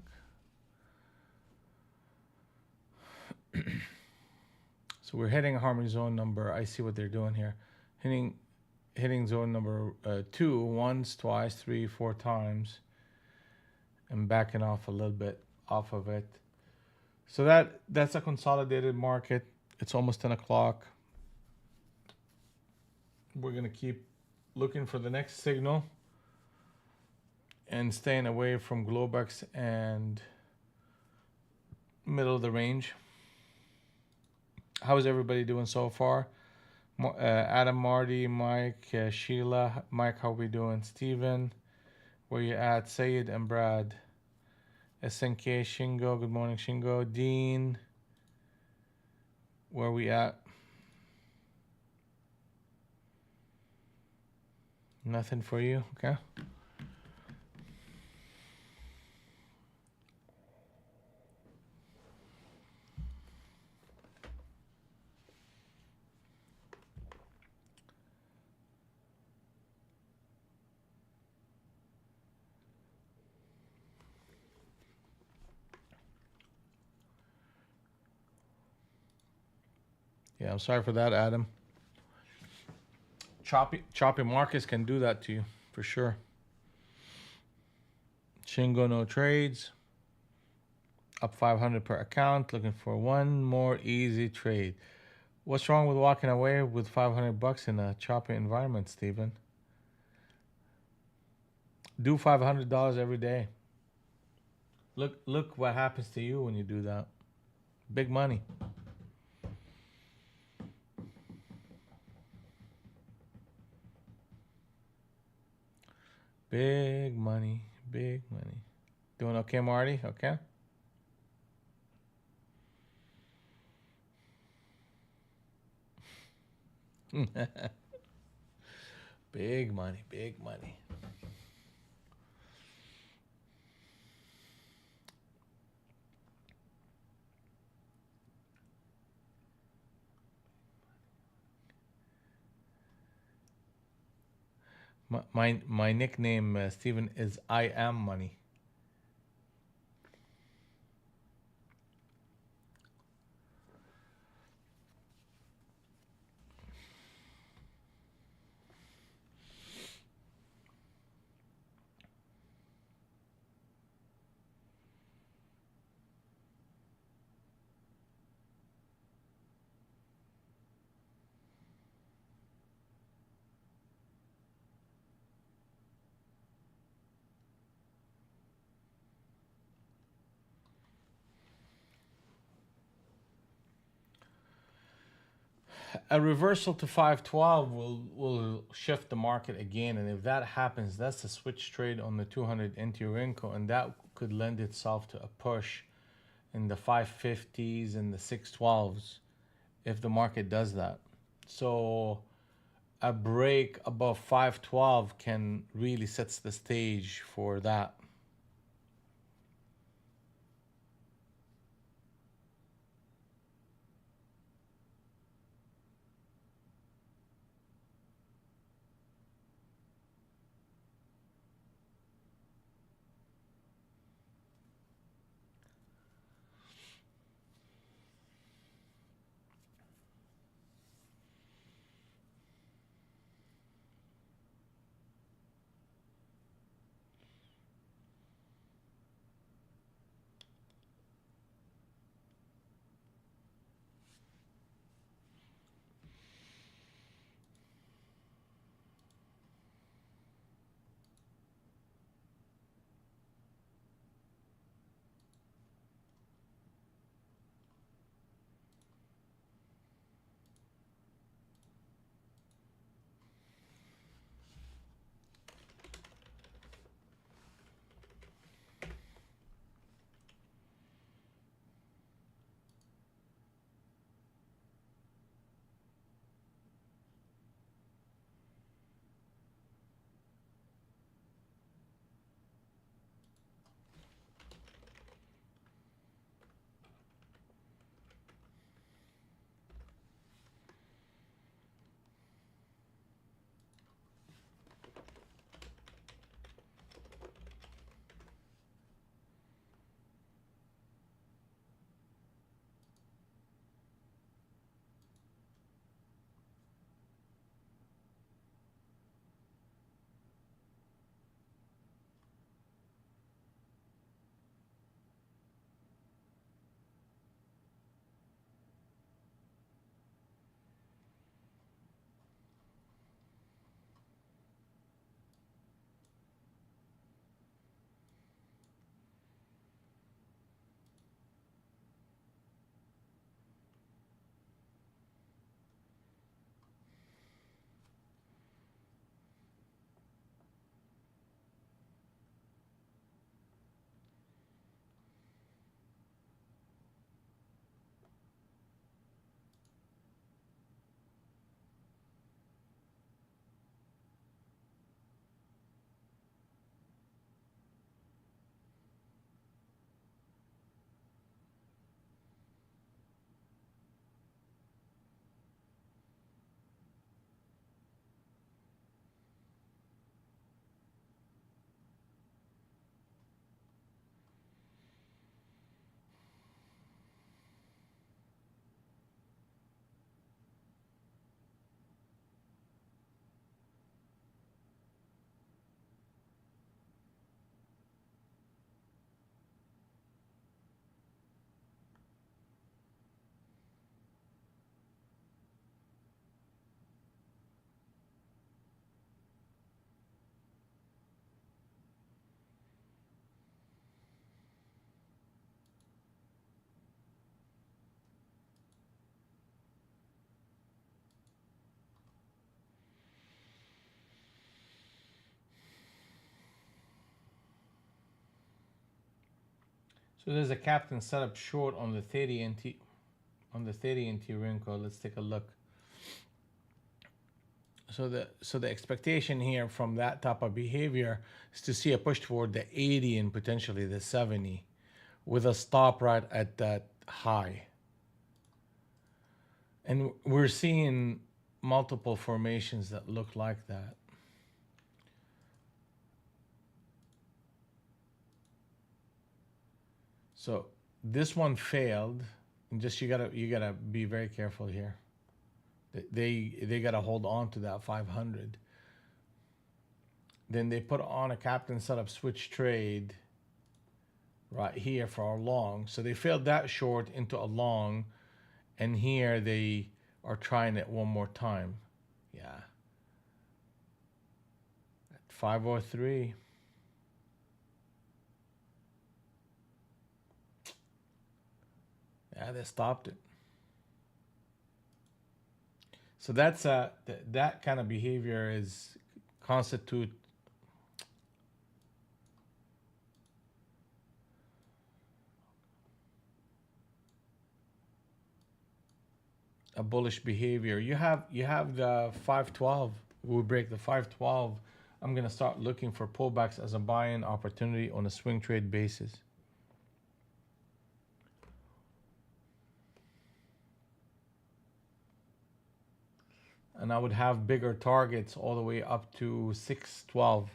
So we're hitting harmony zone number. I see what they're doing here. Hitting zone number 2 once, twice, 3, 4 times, and backing off a little bit off of it. So that's a consolidated market. It's almost 10 o'clock. We're gonna keep looking for the next signal and staying away from Globex and middle of the range. How is everybody doing so far? Adam, Marty, Mike, Sheila, Mike, how we doing? Steven, where you at? Sayed and Brad. SNK, Shingo, good morning, Shingo. Dean, where we at? Nothing for you, okay? Yeah, I'm sorry for that, Adam. Choppy markets can do that to you, for sure. Shingo, no trades. Up 500 per account. Looking for one more easy trade. What's wrong with walking away with 500 bucks in a choppy environment, Steven? Do $500 every day. Look what happens to you when you do that. Big money. Big money. Big money. Doing okay, Marty? Okay. Big money. Big money. My nickname, Steven, is I am money. A reversal to 512 will shift the market again, and if that happens, that's a switch trade on the 200 into Rinko, and that could lend itself to a push in the 550s and the 612s if the market does that. So a break above 512 can really sets the stage for that. So there's a captain set up short on the 30 NT on the 30 NT Renko. Let's take a look. So the expectation here from that type of behavior is to see a push toward the 80 and potentially the 70 with a stop right at that high. And we're seeing multiple formations that look like that. So this one failed, and just you gotta be very careful here. They gotta hold on to that 500. Then they put on a captain setup switch trade right here for a long. So they failed that short into a long, and here they are trying it one more time. Yeah. At 503. Yeah, they stopped it. So that's that kind of behavior is constitute a bullish behavior. You have the 512. We break the 512. I'm gonna start looking for pullbacks as a buy-in opportunity on a swing trade basis. And I would have bigger targets all the way up to 612.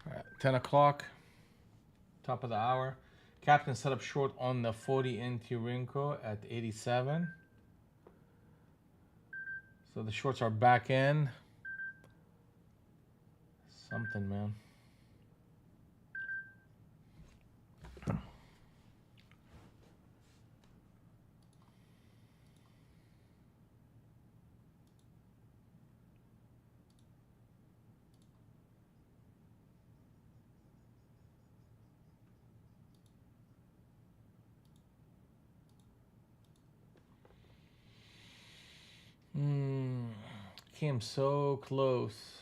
All right, 10 o'clock, top of the hour. Captain set up short on the 40 NT Rinko at 87. So the shorts are back in. Something, man. Came so close.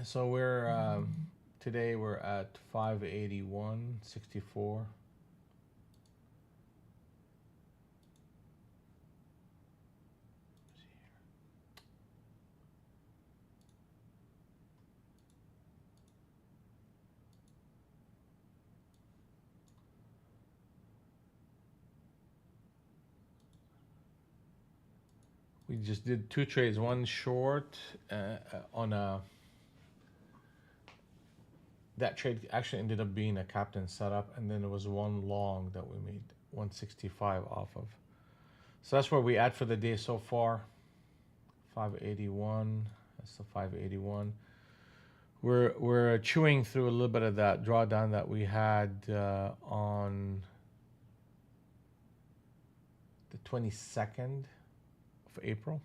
So we're today we're at 581.64. We just did two trades, one short on a, that trade actually ended up being a captain setup, and then there was one long that we made 165 off of. So that's where we at for the day so far. 581. That's the 581. We're chewing through a little bit of that drawdown that we had on the 22nd of April.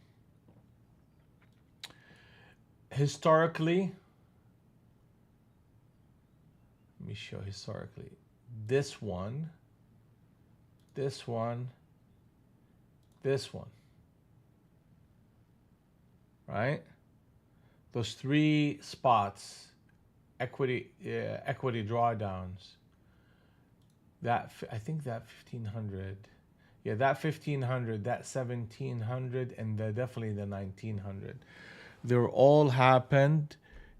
Historically, let me show historically. This one, this one, this one, right? Those three spots, equity drawdowns. That I think that 1500, yeah, that 1500, that 1700, and definitely the 1900. They're all happened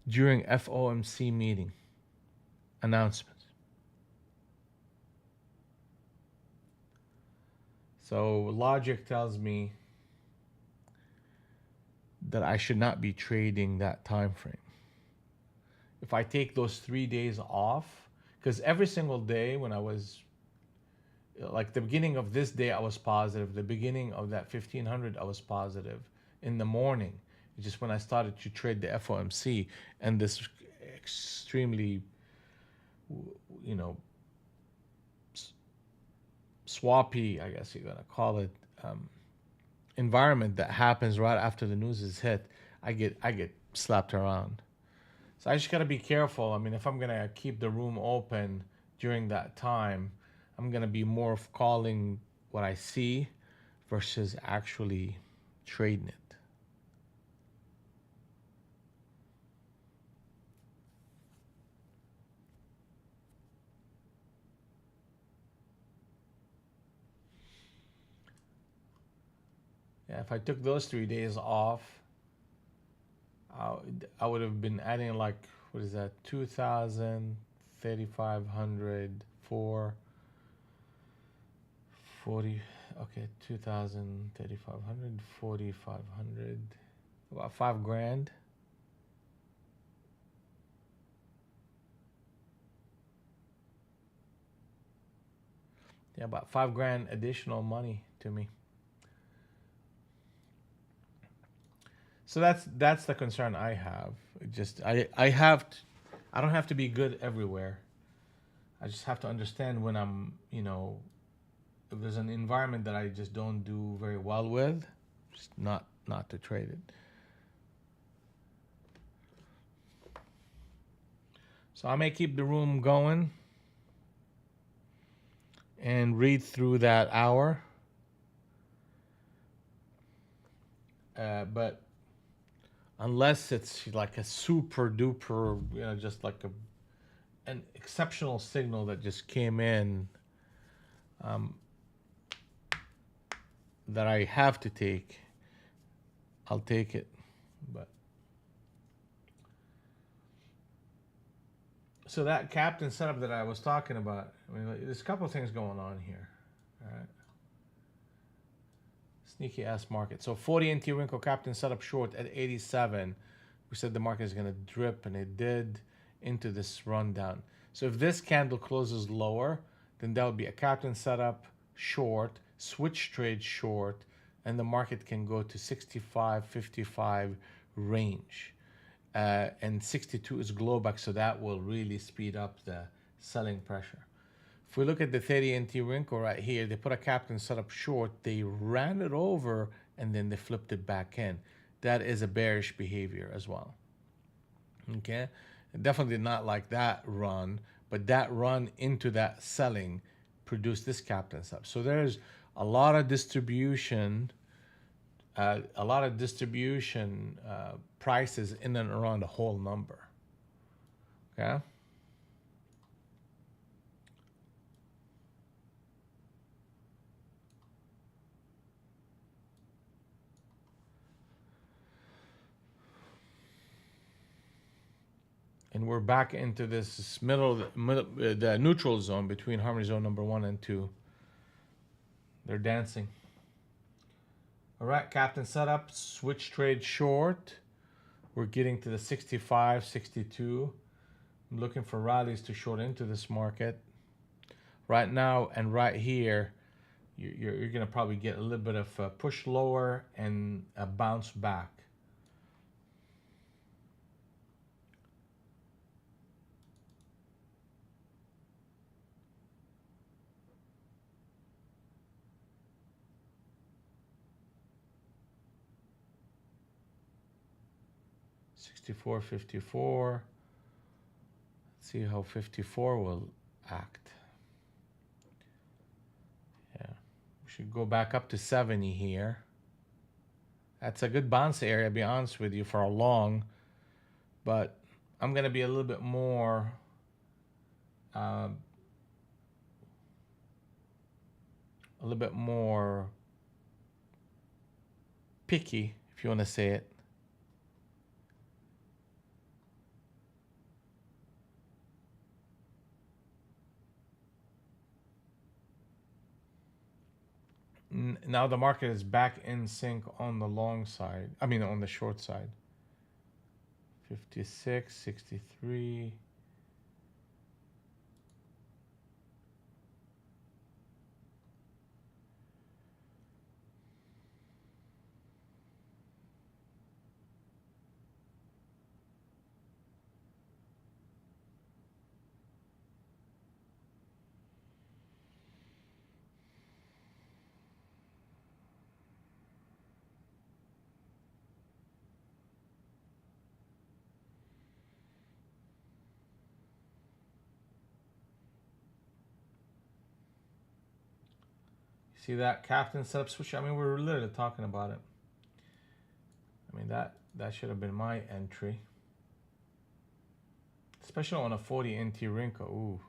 during FOMC meeting announcements. So logic tells me that I should not be trading that time frame. If I take those 3 days off, because every single day when I was, like the beginning of this day I was positive, the beginning of that 1500 I was positive in the morning. It's just when I started to trade the FOMC and this extremely, you know, swappy, I guess you're gonna call it, environment that happens right after the news is hit, I get slapped around. So I just gotta be careful. I mean, if I'm gonna keep the room open during that time, I'm gonna be more of calling what I see versus actually trading it. Yeah, if I took those 3 days off, I would have been adding like, what is that, 2,000, 3,500, 40, okay, 2,000, 3,500, 4,500, about 5 grand. Yeah, about 5 grand additional money to me. So that's the concern I have. Just I don't have to be good everywhere. I just have to understand when I'm, you know, if there's an environment that I just don't do very well with, just not to trade it. So I may keep the room going and read through that hour. But unless it's like a super duper, you know, just like an exceptional signal that just came in, that I have to take, I'll take it. But so that captain setup that I was talking about, I mean, there's a couple of things going on here. All right. Sneaky ass market. So 40 NT wrinkle captain setup short at 87. We said the market is going to drip, and it did into this rundown. So if this candle closes lower, then that would be a captain setup short, switch trade short, and the market can go to 65, 55 range. And 62 is glowback, so that will really speed up the selling pressure. If we look at the 30 NT wrinkle right here, they put a captain setup short, they ran it over, and then they flipped it back in. That is a bearish behavior as well. Okay, definitely not like that run, but that run into that selling produced this captain setup. So there's a lot of distribution, prices in and around the whole number. Okay. And we're back into this the neutral zone between harmony zone number 1 and 2. They're dancing. All right, captain setup, switch trade short. We're getting to the 65, 62. I'm looking for rallies to short into this market. Right now and right here, you're going to probably get a little bit of a push lower and a bounce back. $64.54. Let's see how 54 will act. Yeah, we should go back up to 70 here. That's a good bounce area, to be honest with you, for a long. But I'm going to be a little bit more picky, if you want to say it. Now the market is back in sync on the long side. I mean, on the short side. 56, 63. See that captain setup switch? I mean, we're literally talking about it. I mean, that should have been my entry. Especially on a 40 NT Rinko. Ooh.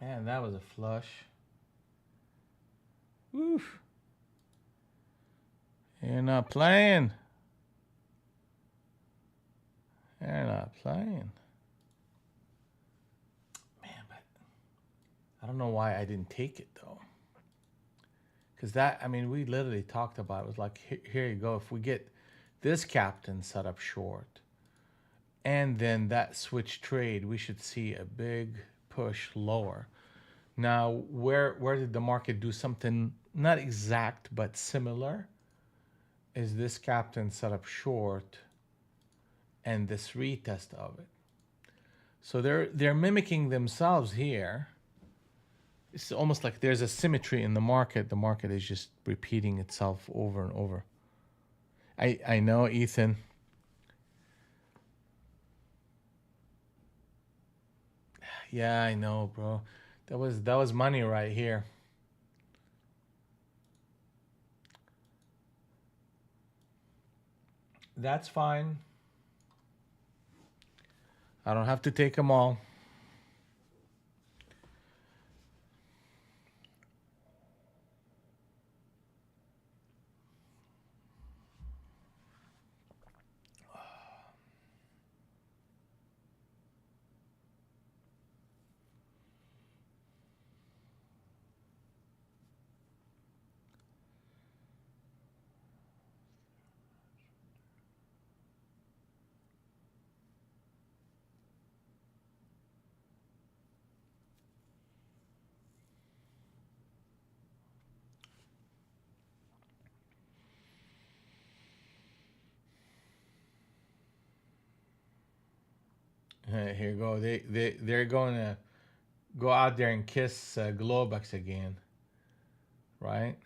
Man, that was a flush. Oof. You're not playing. You're not playing. Man, but I don't know why I didn't take it though. Because that, I mean, we literally talked about it. It was like, here you go. If we get this captain set up short and then that switch trade, we should see a big push lower. Now, where did the market do something not exact but similar? Is this captain set up short and this retest of it? So they're mimicking themselves here. It's almost like there's a symmetry in the market. The market is just repeating itself over and over. I know, Ethan. Yeah, I know, bro. That was money right here. That's fine. I don't have to take them all. Here you go. They're going to go out there and kiss Globex again, right?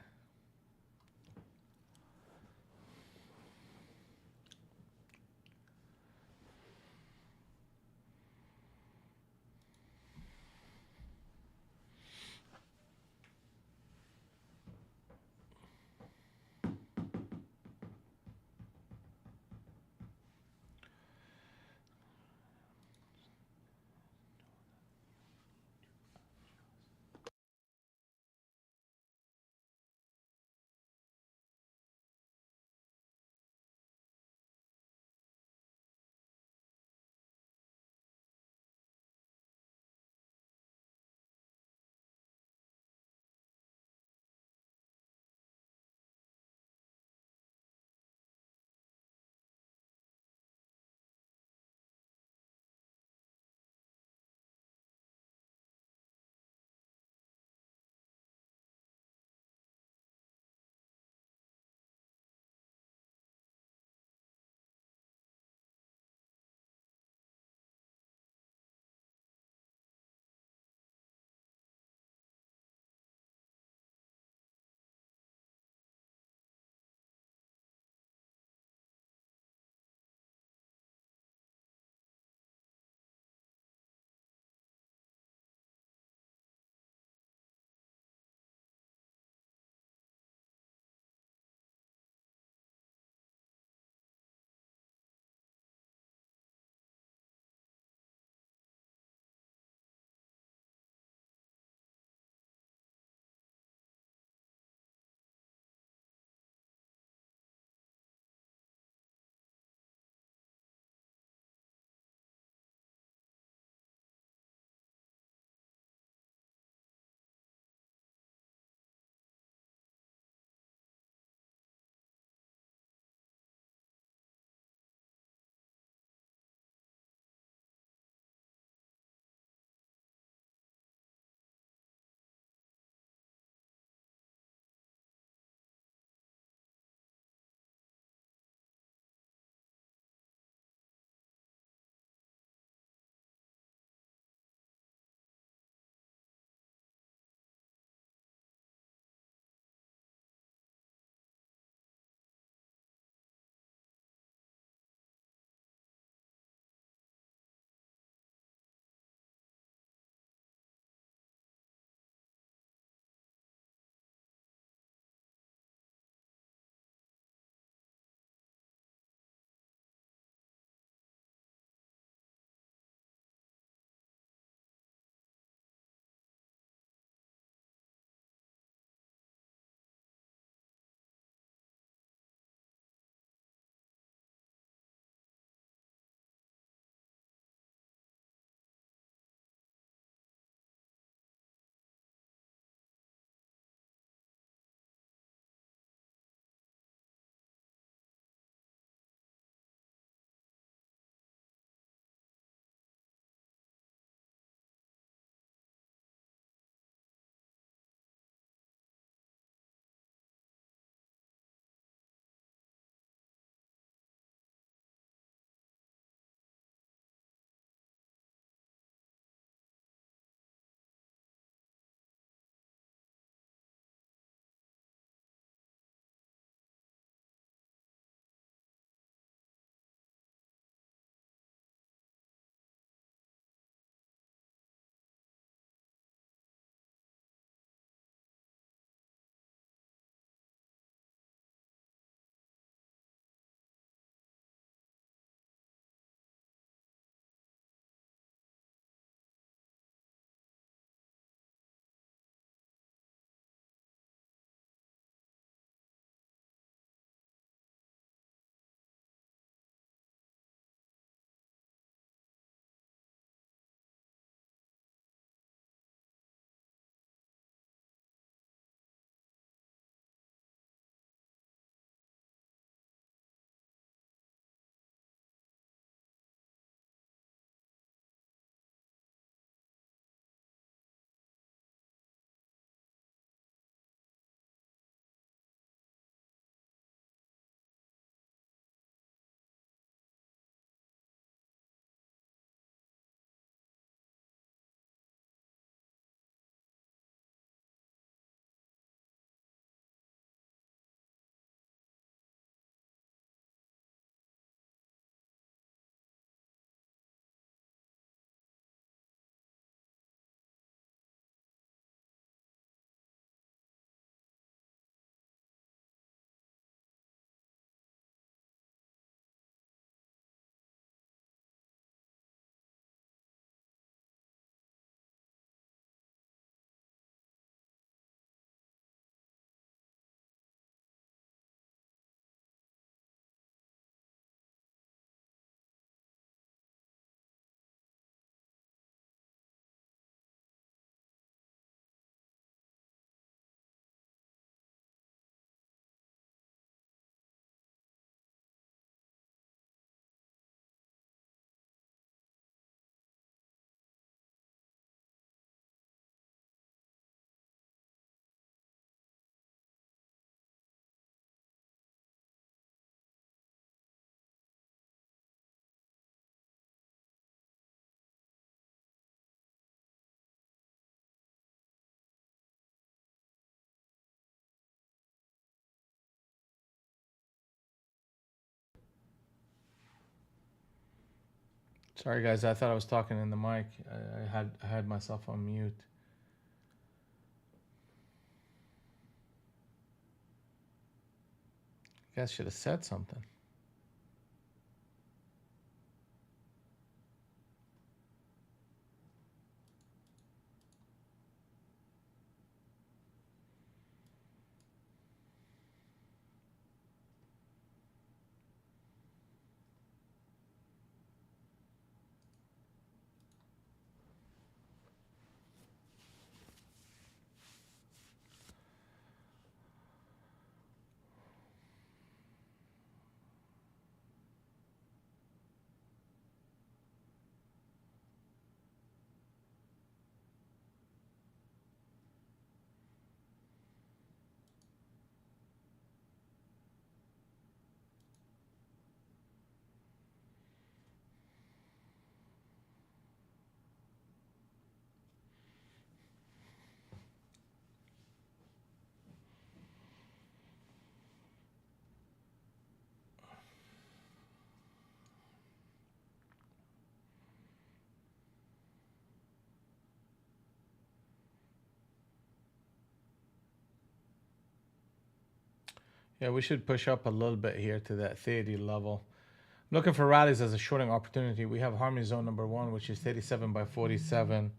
Sorry, guys. I thought I was talking in the mic. I had myself on mute. You guys should have said something. Yeah, we should push up a little bit here to that 30 level. I'm looking for rallies as a shorting opportunity. We have harmony zone number 1, which is 37 by 47.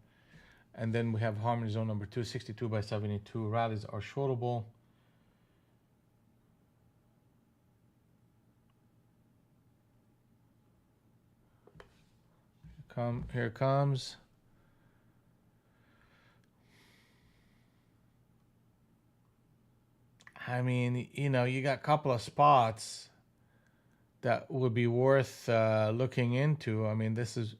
And then we have harmony zone number 2, 62 by 72. Rallies are shortable. Here it comes. I mean, you got a couple of spots that would be worth looking into. I mean, this is...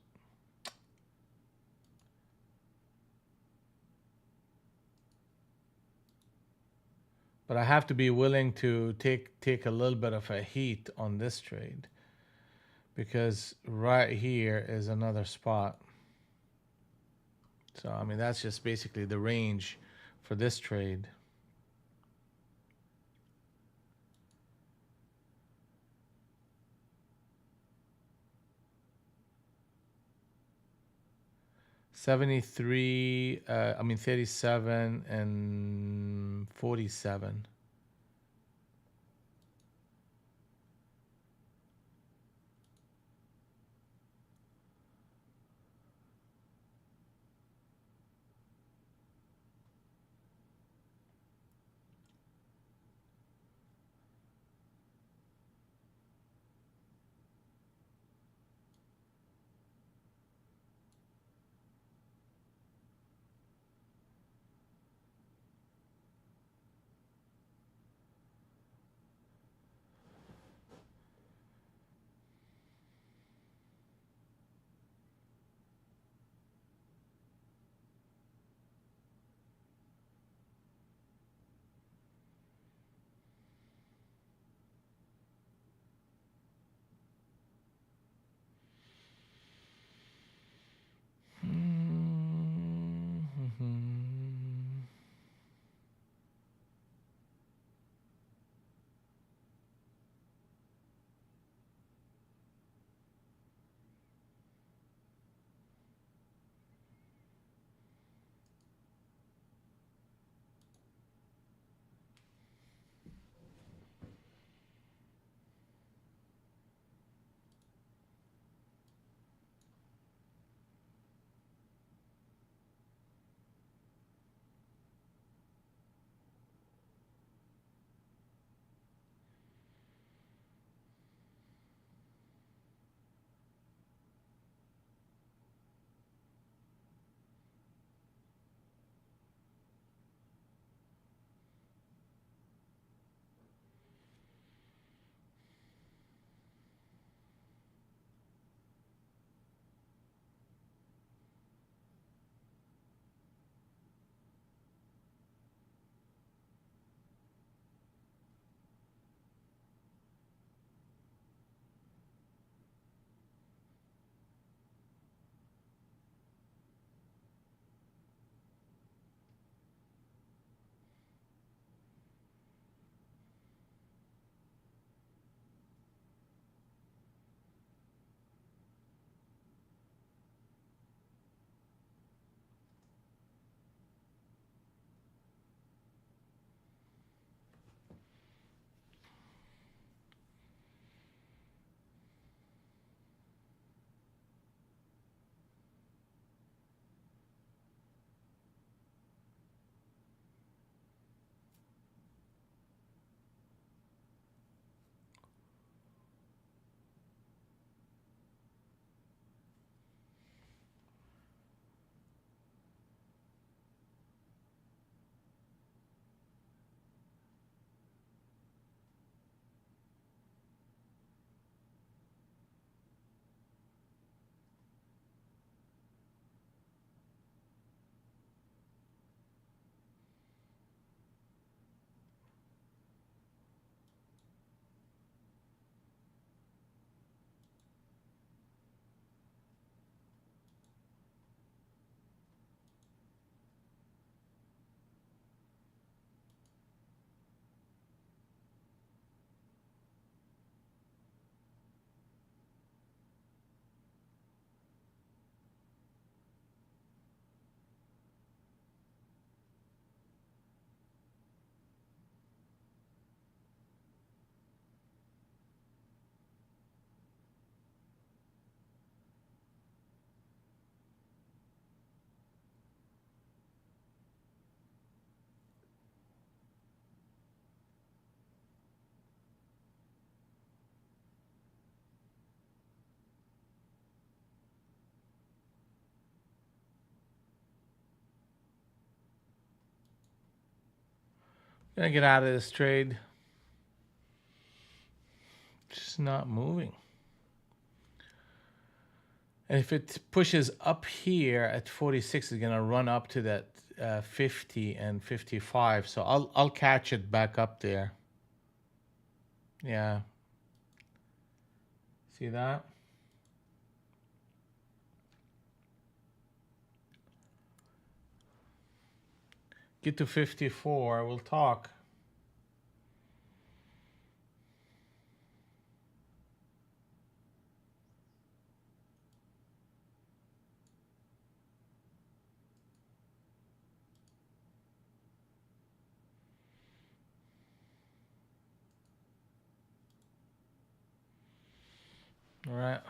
But I have to be willing to take a little bit of a heat on this trade, because right here is another spot. So, I mean, that's just basically the range for this trade. $73, 37 and 47. Gonna get out of this trade. Just not moving. And if it pushes up here at 46, it's gonna run up to that 50 and 55. So I'll catch it back up there. Yeah. See that? Get to 54. We'll talk. All right.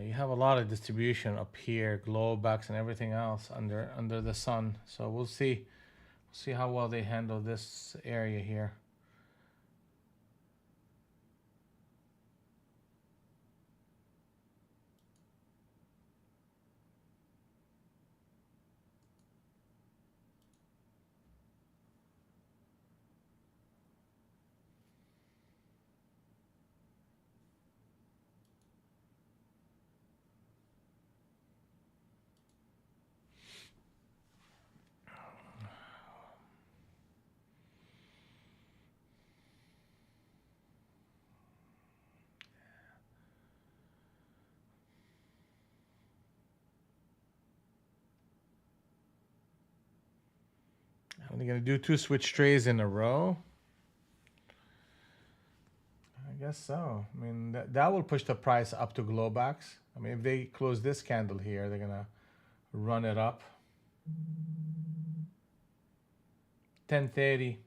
You have a lot of distribution up here, Globex and everything else under the sun. So we'll see how well they handle this area here. Are they gonna do two switch trades in a row? I guess so. I mean, that will push the price up to Globex. I mean, if they close this candle here, they're gonna run it up. 1030.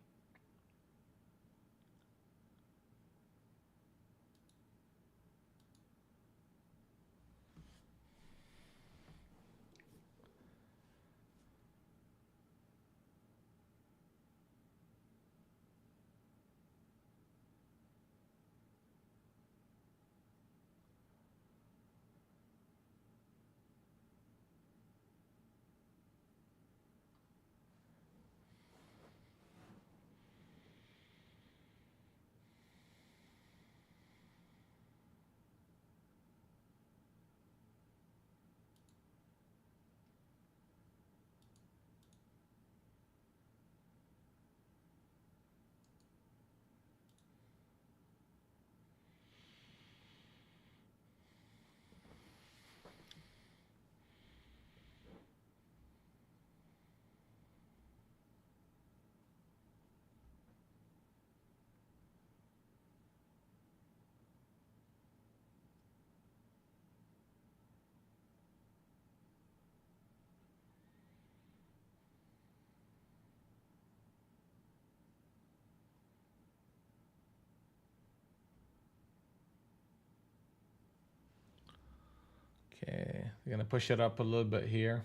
Okay, they're gonna push it up a little bit here.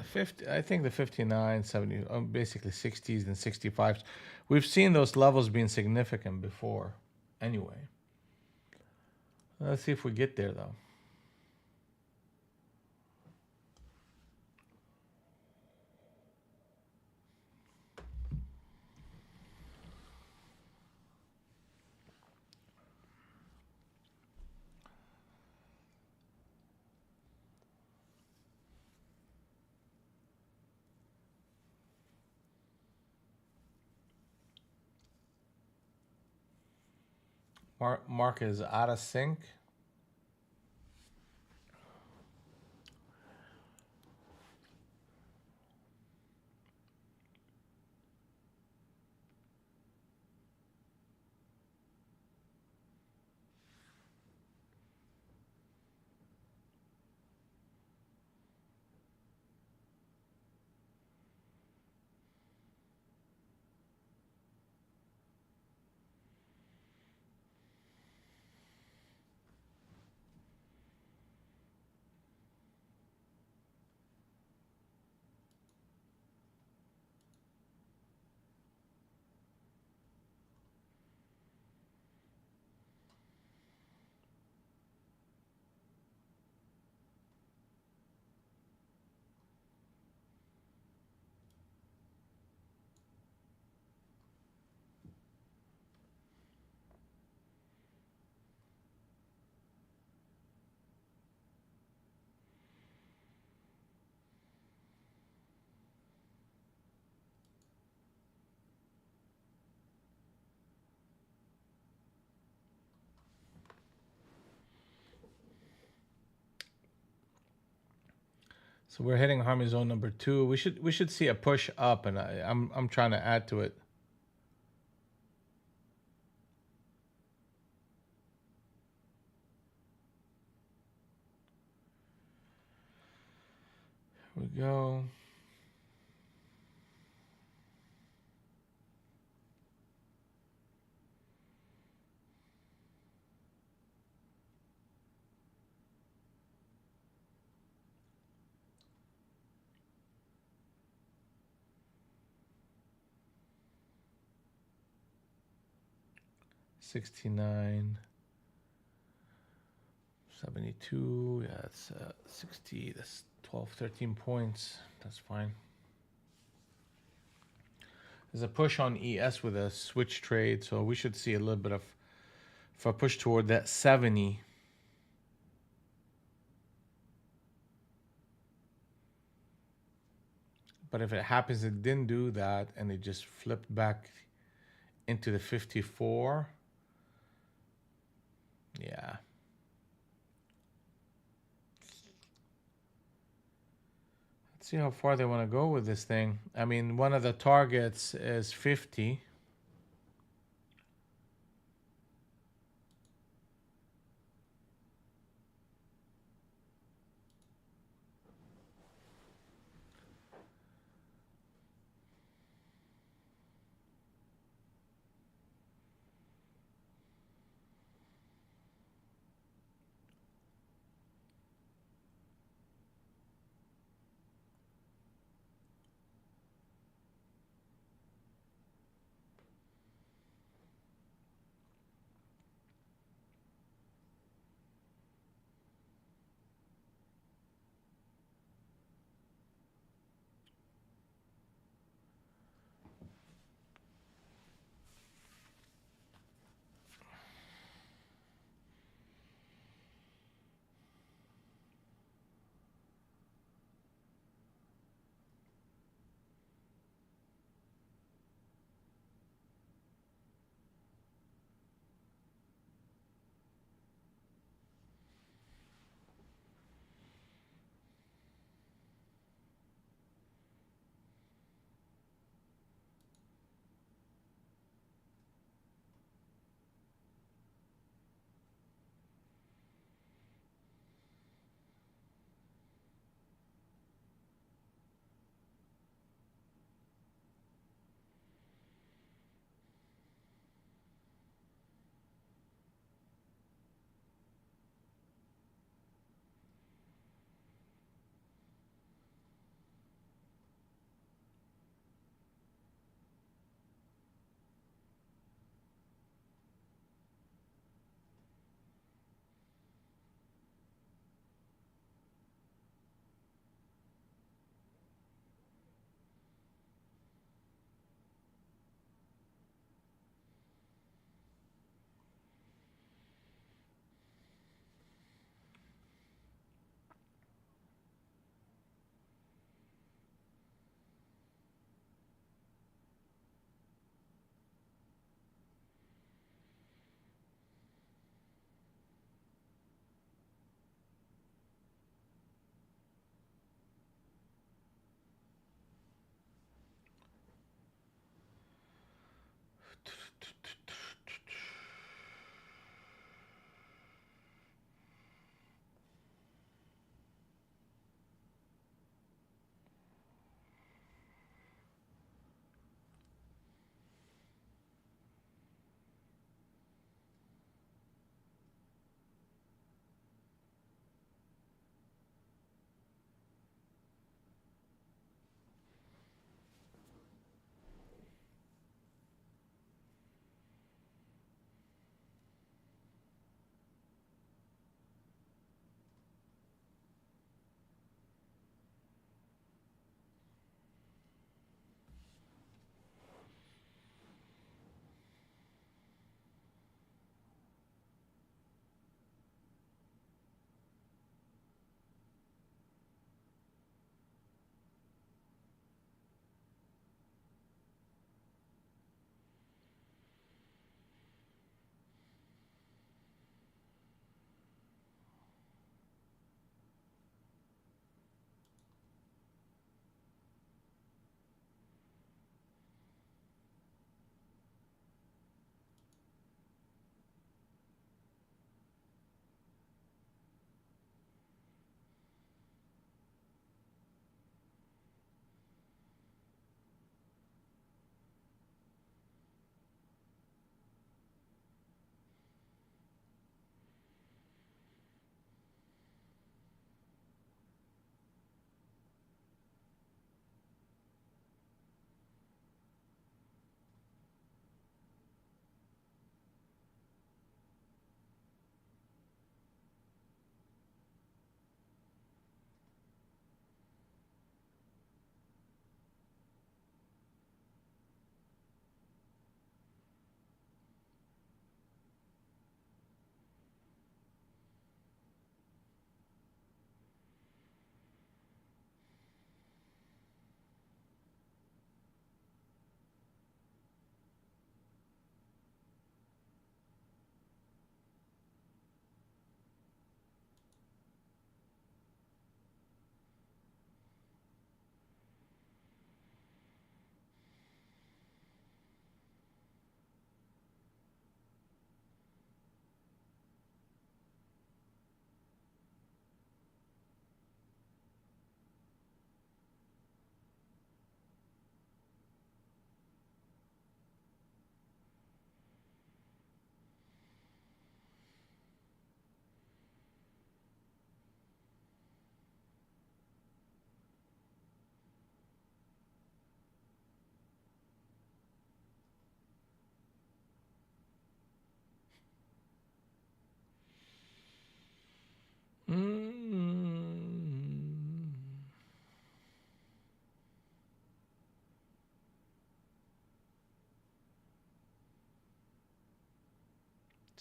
50, I think the 59, 70, basically 60s and 65s. We've seen those levels being significant before anyway. Let's see if we get there though. Market is out of sync. So we're hitting harmony zone number 2. We should see a push up, and I'm trying to add to it. Here we go. $69.72. Yeah, that's 60. That's 12, 13 points. That's fine. There's a push on ES with a switch trade, so we should see a little bit of a push toward that 70. But if it happens it didn't do that and it just flipped back into the 54, yeah. Let's see how far they want to go with this thing. I mean, one of the targets is 50.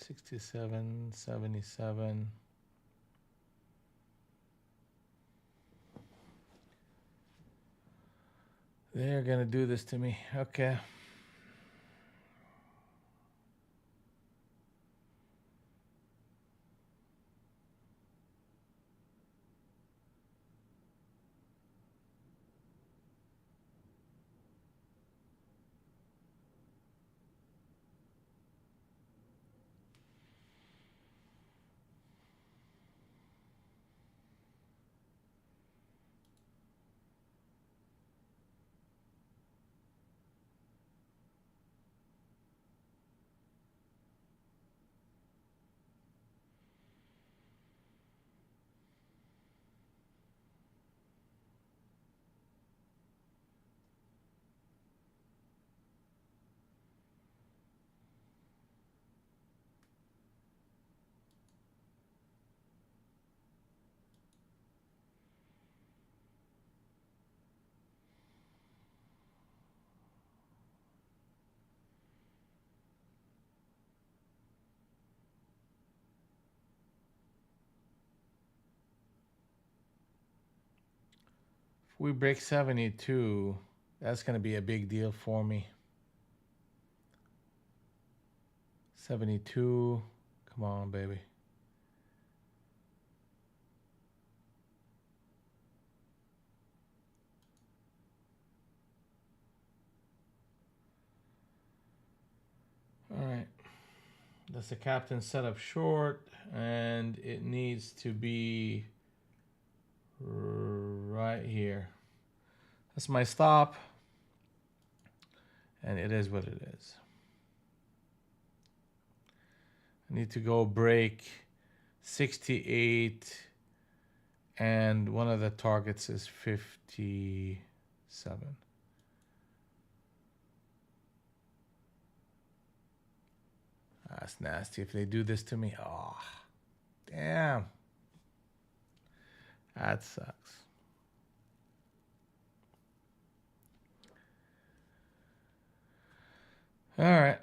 67, 77. They're gonna do this to me. Okay. If we break 72, that's gonna be a big deal for me. 72. Come on, baby. All right. That's the captain set up short, and it needs to be right here. That's my stop, and it is what it is. I need to go break 68, and one of the targets is 57. That's nasty. If they do this to me, oh, damn. That sucks. All right.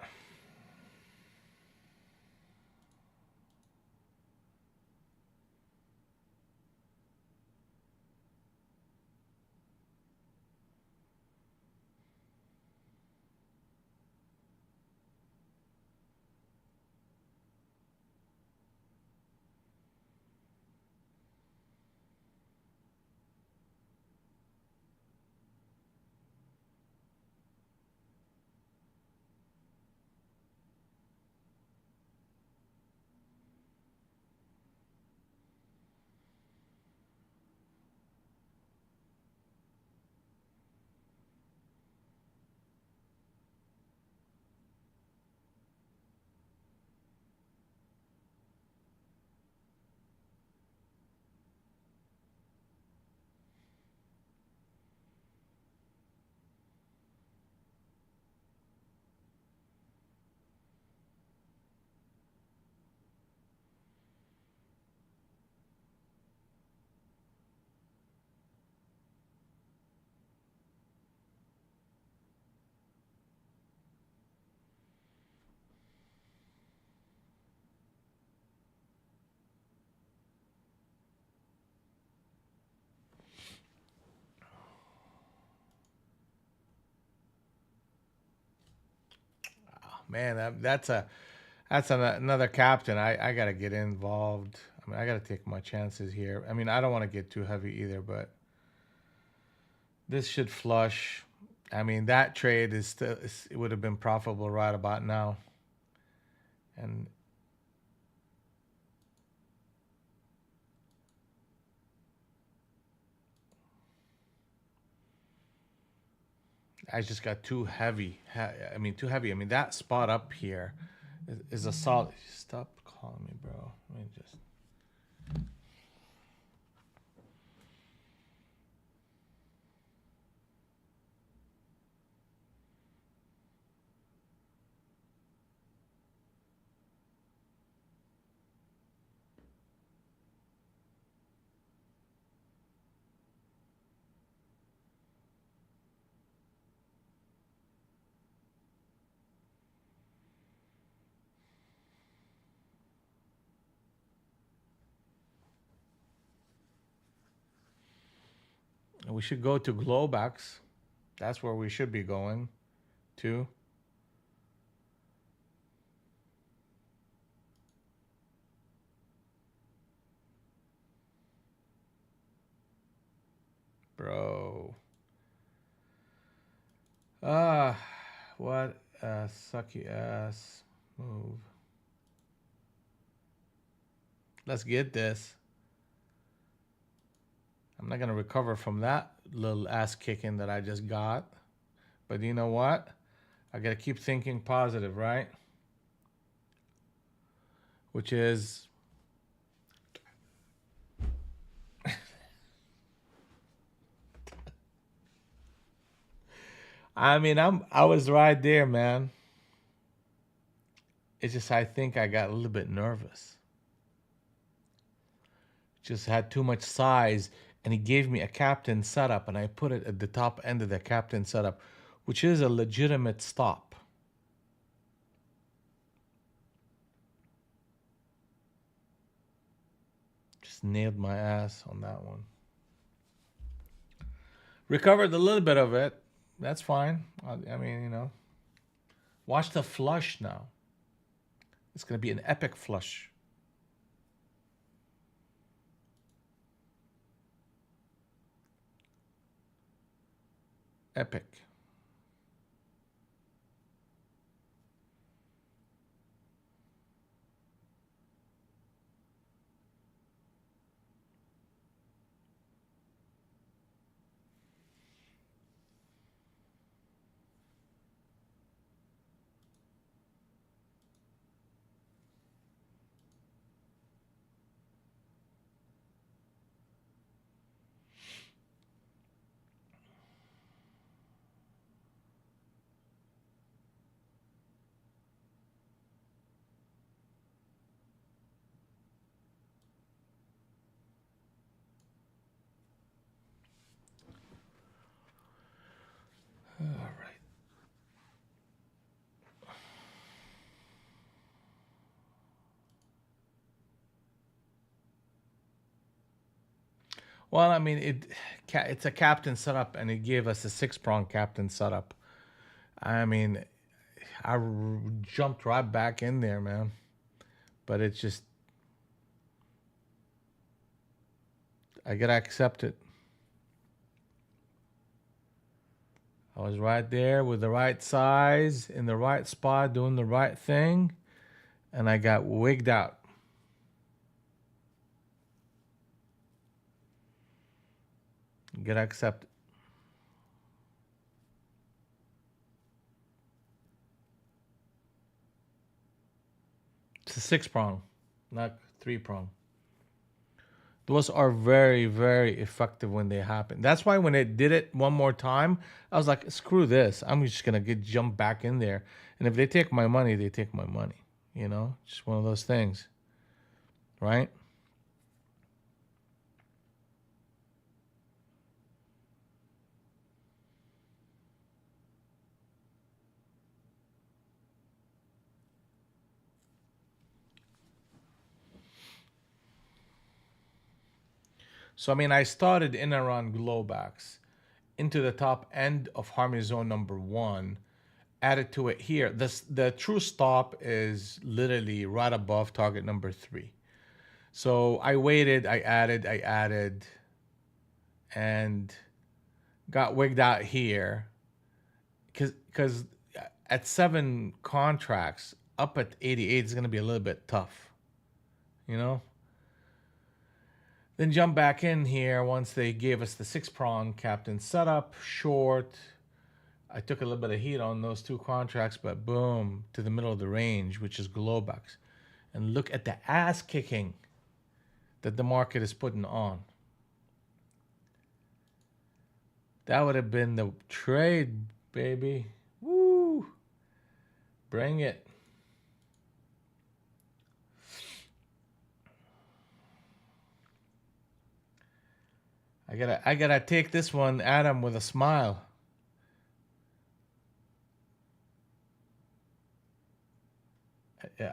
Man, that's another captain. I gotta get involved. I mean, I gotta take my chances here. I mean, I don't want to get too heavy either, but this should flush. I mean, that trade is still, it would have been profitable right about now. And I just got too heavy. I mean, too heavy. I mean, that spot up here is a solid. Stop calling me, bro. Let me just. We should go to Globex. That's where we should be going to. Bro. Ah, what a sucky ass move. Let's get this. I'm not going to recover from that little ass kicking that I just got. But you know what? I got to keep thinking positive, right? Which is I mean, I was right there, man. It's just I think I got a little bit nervous. Just had too much size, and he gave me a captain setup, and I put it at the top end of the captain setup, which is a legitimate stop. Just nailed my ass on that one. Recovered a little bit of it. That's fine. I mean, watch the flush now. It's going to be an epic flush. Epic. All right. Well, I mean, it's a captain setup, and it gave us a six-prong captain setup. I mean, jumped right back in there, man. But it's just, I gotta accept it. I was right there with the right size, in the right spot, doing the right thing, and I got wigged out. You gotta accept it. It's a six-prong, not three-prong. Those are very, very effective when they happen. That's why when it did it one more time, I was like, screw this. I'm just gonna get jumped back in there. And if they take my money, they take my money. Just one of those things, right? So I mean, I started in around Globex into the top end of Harmony Zone number one, added to it here. The true stop is literally right above target number three. So I waited, I added, and got wigged out here because at seven contracts up at 88 is going to be a little bit tough, you know. Then jump back in here once they gave us the six prong captain setup short. I took a little bit of heat on those two contracts, but boom, to the middle of the range, which is Globex. And look at the ass kicking that the market is putting on. That would have been the trade, baby. Woo! Bring it. I gotta take this one, Adam, with a smile.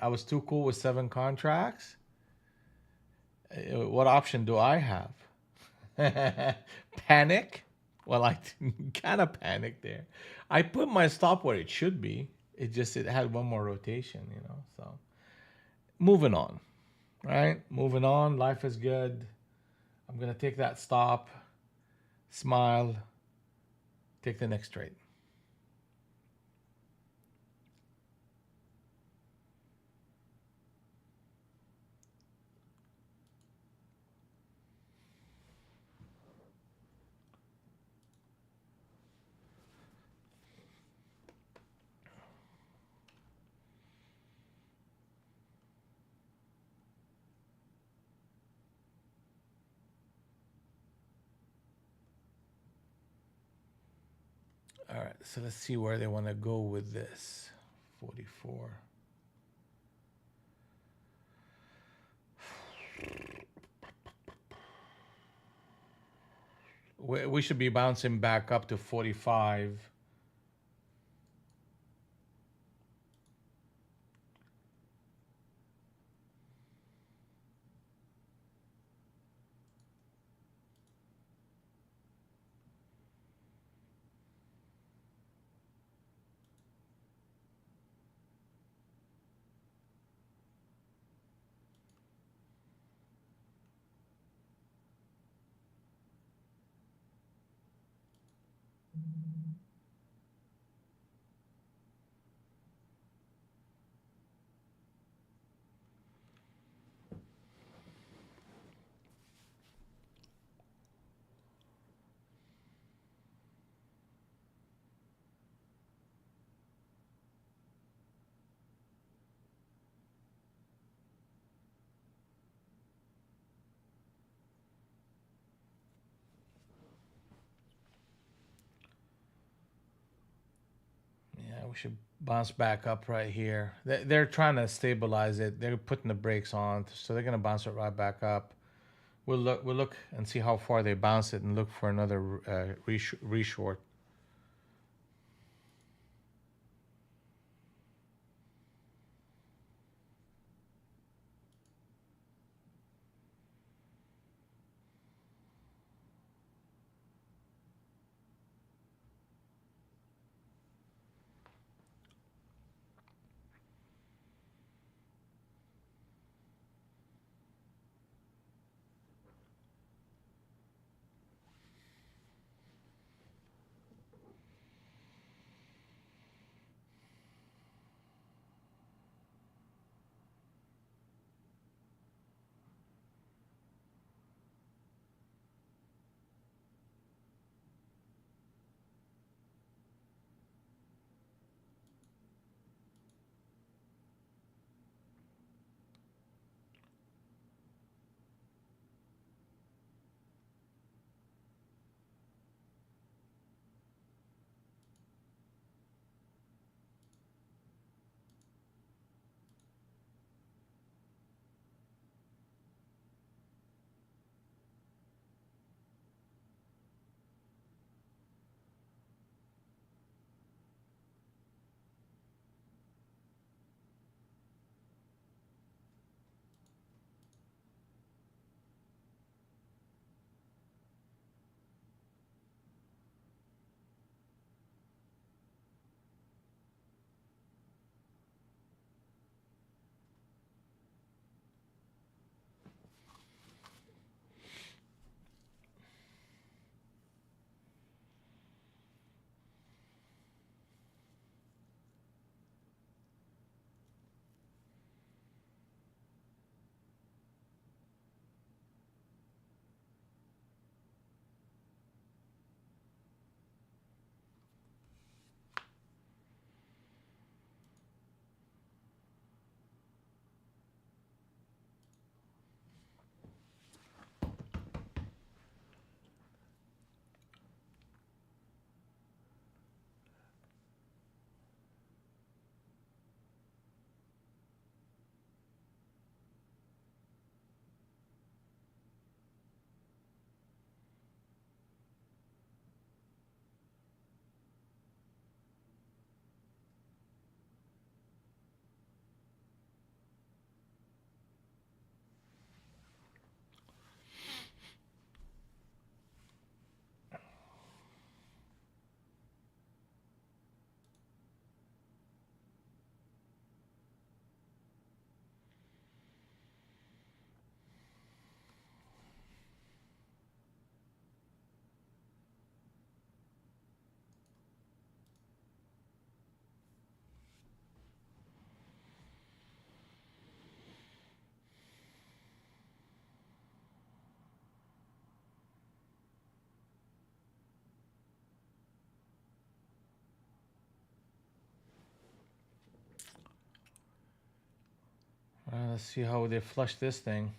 I was too cool with seven contracts. What option do I have? Panic? Well, I kind of panicked there. I put my stop where it should be. It had one more rotation, you know. So moving on, right? Moving on. Life is good. I'm gonna take that stop, smile, take the next trade. All right. So let's see where they want to go with this. 44. We should be bouncing back up to 45. Yeah, we should bounce back up right here. They're trying to stabilize it. They're putting the brakes on, so they're gonna bounce it right back up. We'll look and see how far they bounce it, and look for another reshort. Let's see how they flush this thing.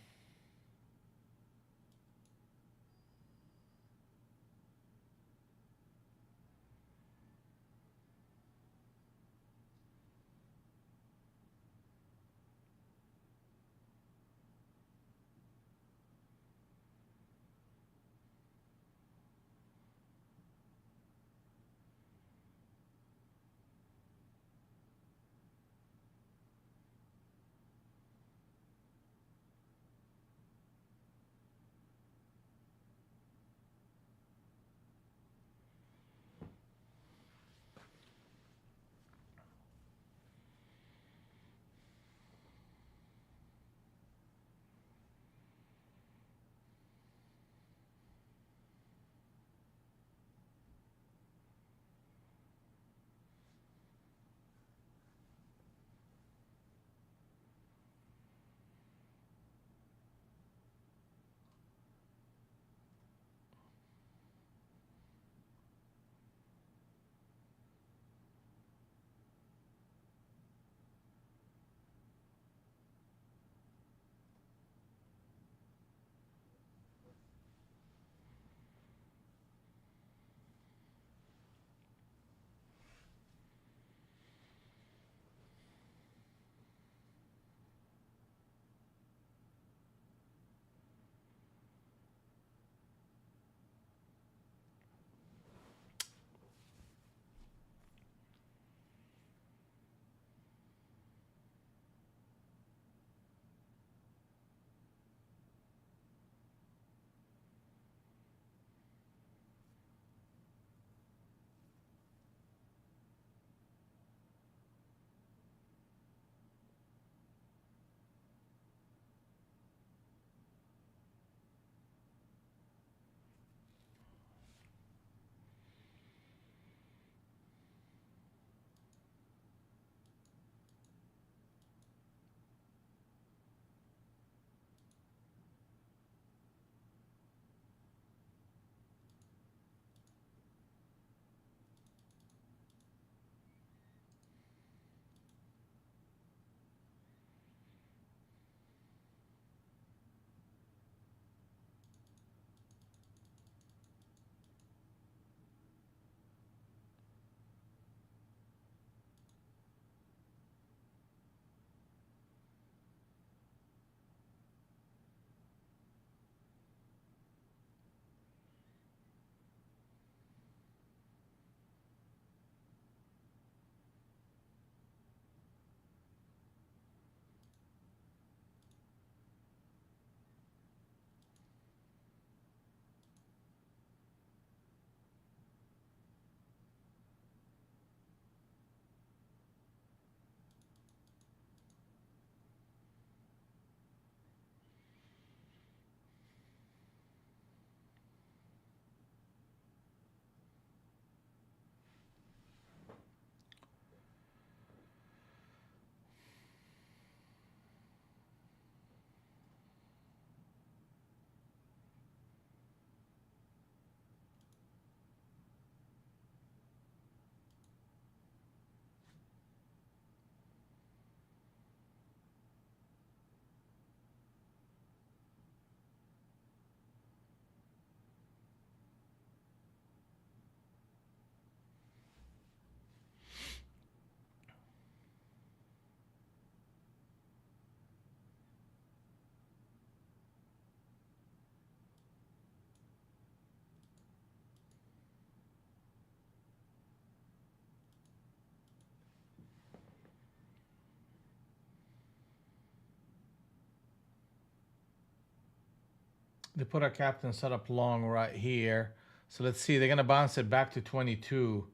They put our captain set up long right here. So let's see, they're gonna bounce it back to 22.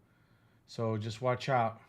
So just watch out.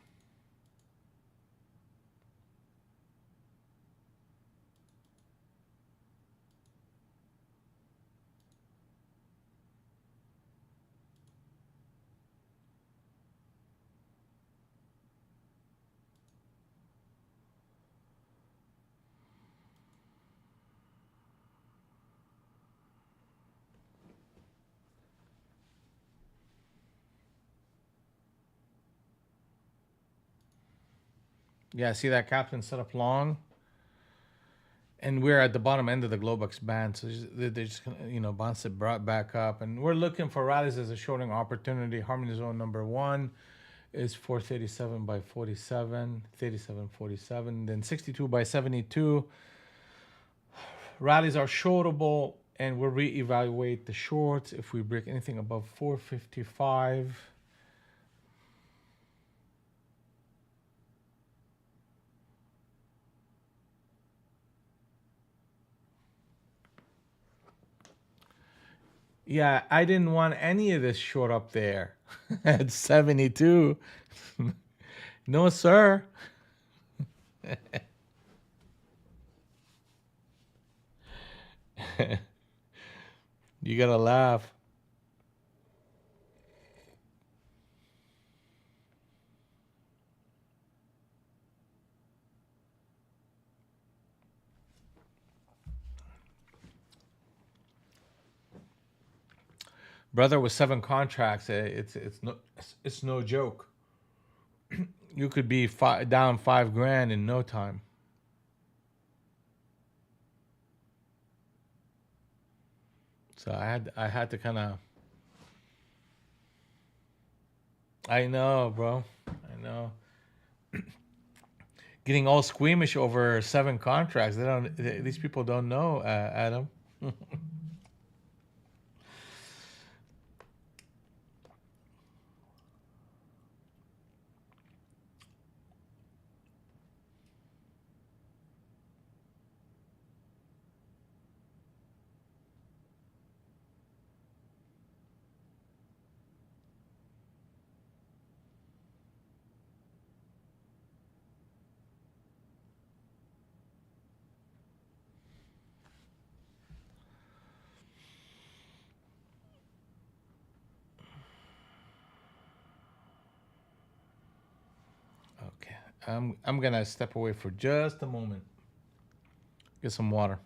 Yeah, see that captain set up long? and we're at the bottom end of the Globex band, so they're just gonna, bounce it brought back up, and we're looking for rallies as a shorting opportunity. Harmony zone number one is 437 by 47, 37.47, then 62 by 72. Rallies are shortable, and we'll reevaluate the shorts if we break anything above 455. Yeah, I didn't want any of this short up there at 72. No, sir. You gotta laugh. Brother, with seven contracts, it's no joke. You could be down 5 grand in no time. So I had to kind of. I know, bro. I know. Getting all squeamish over seven contracts. These people don't know, Adam. Okay. I'm gonna step away for just a moment. Get some water.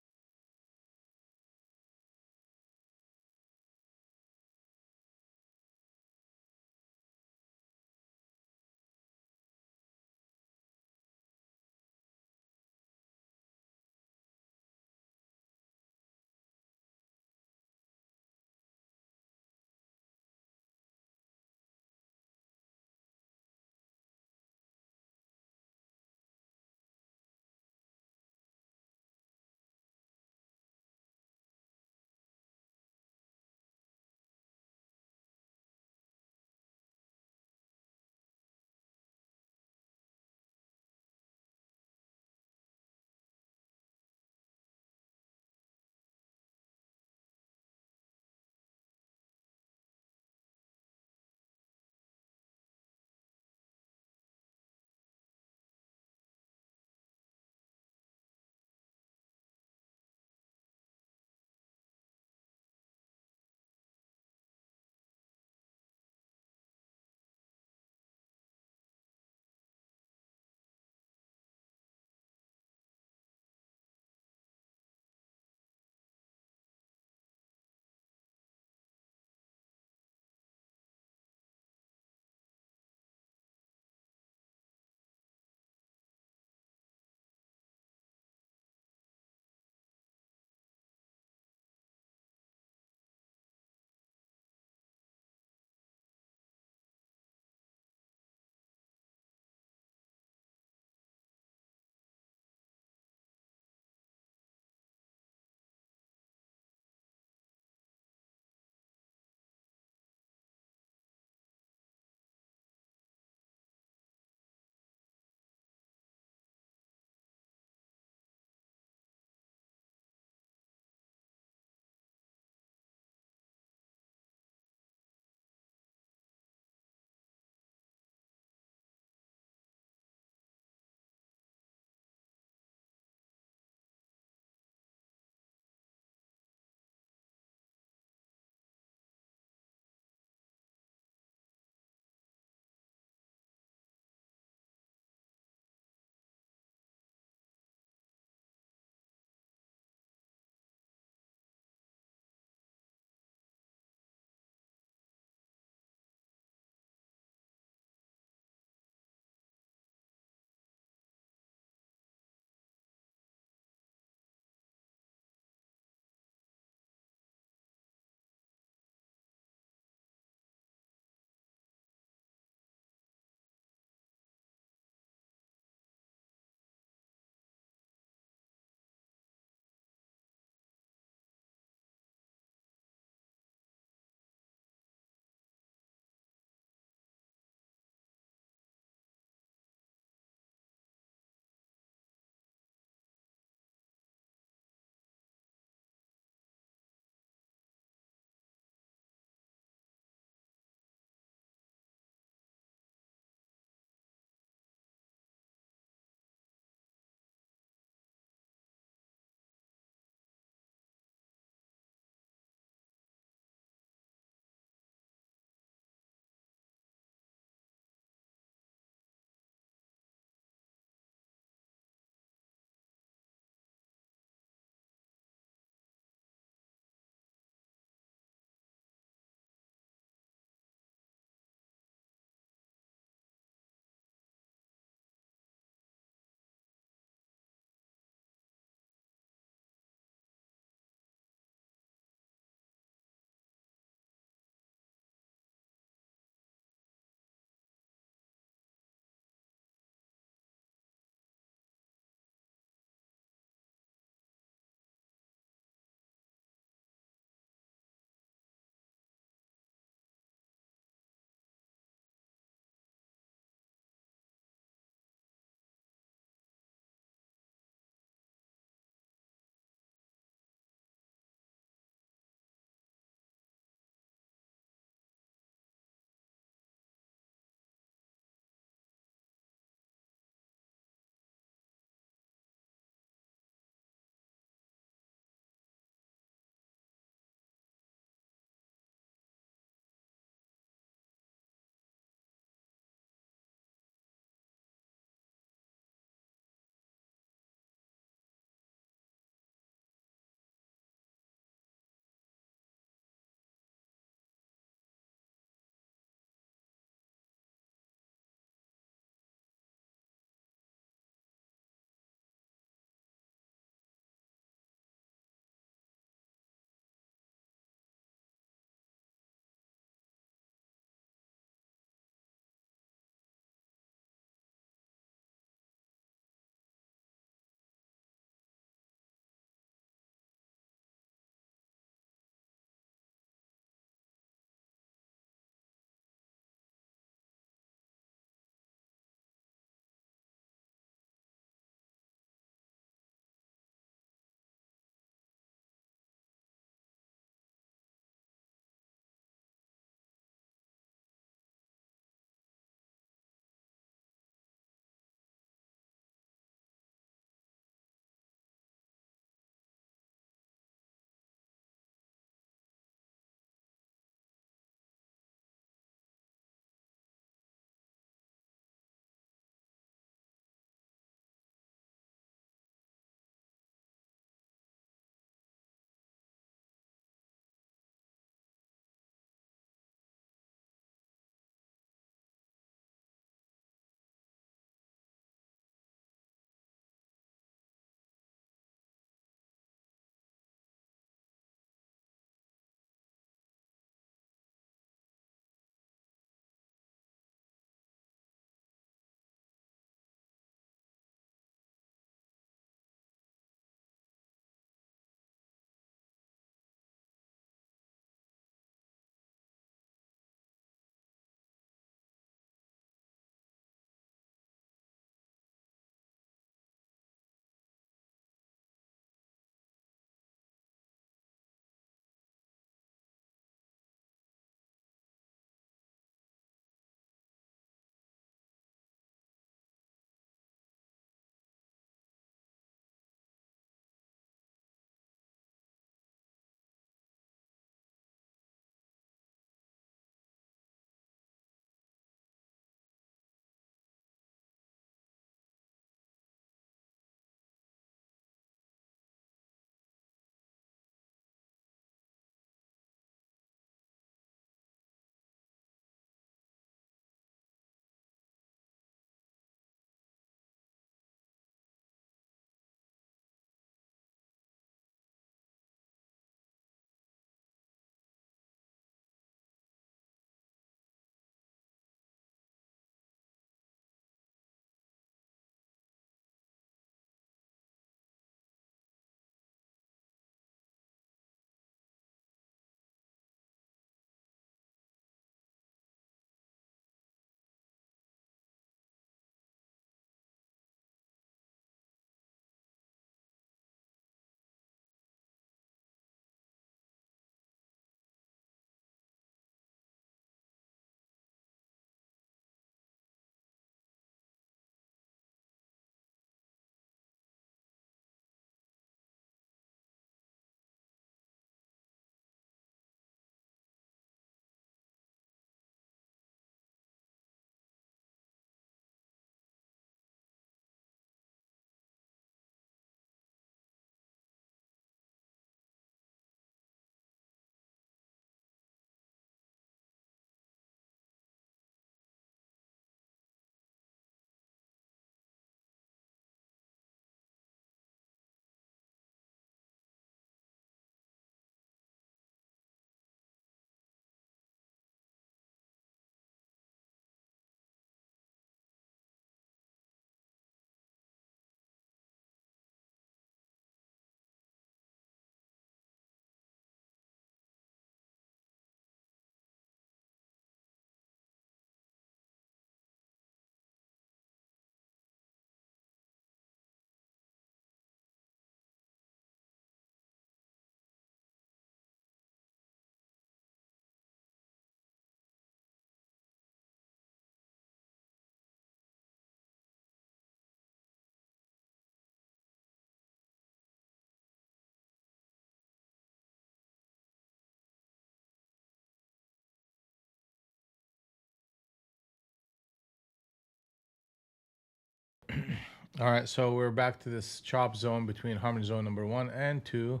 All right, so we're back to this chop zone between harmony zone number 1 and 2.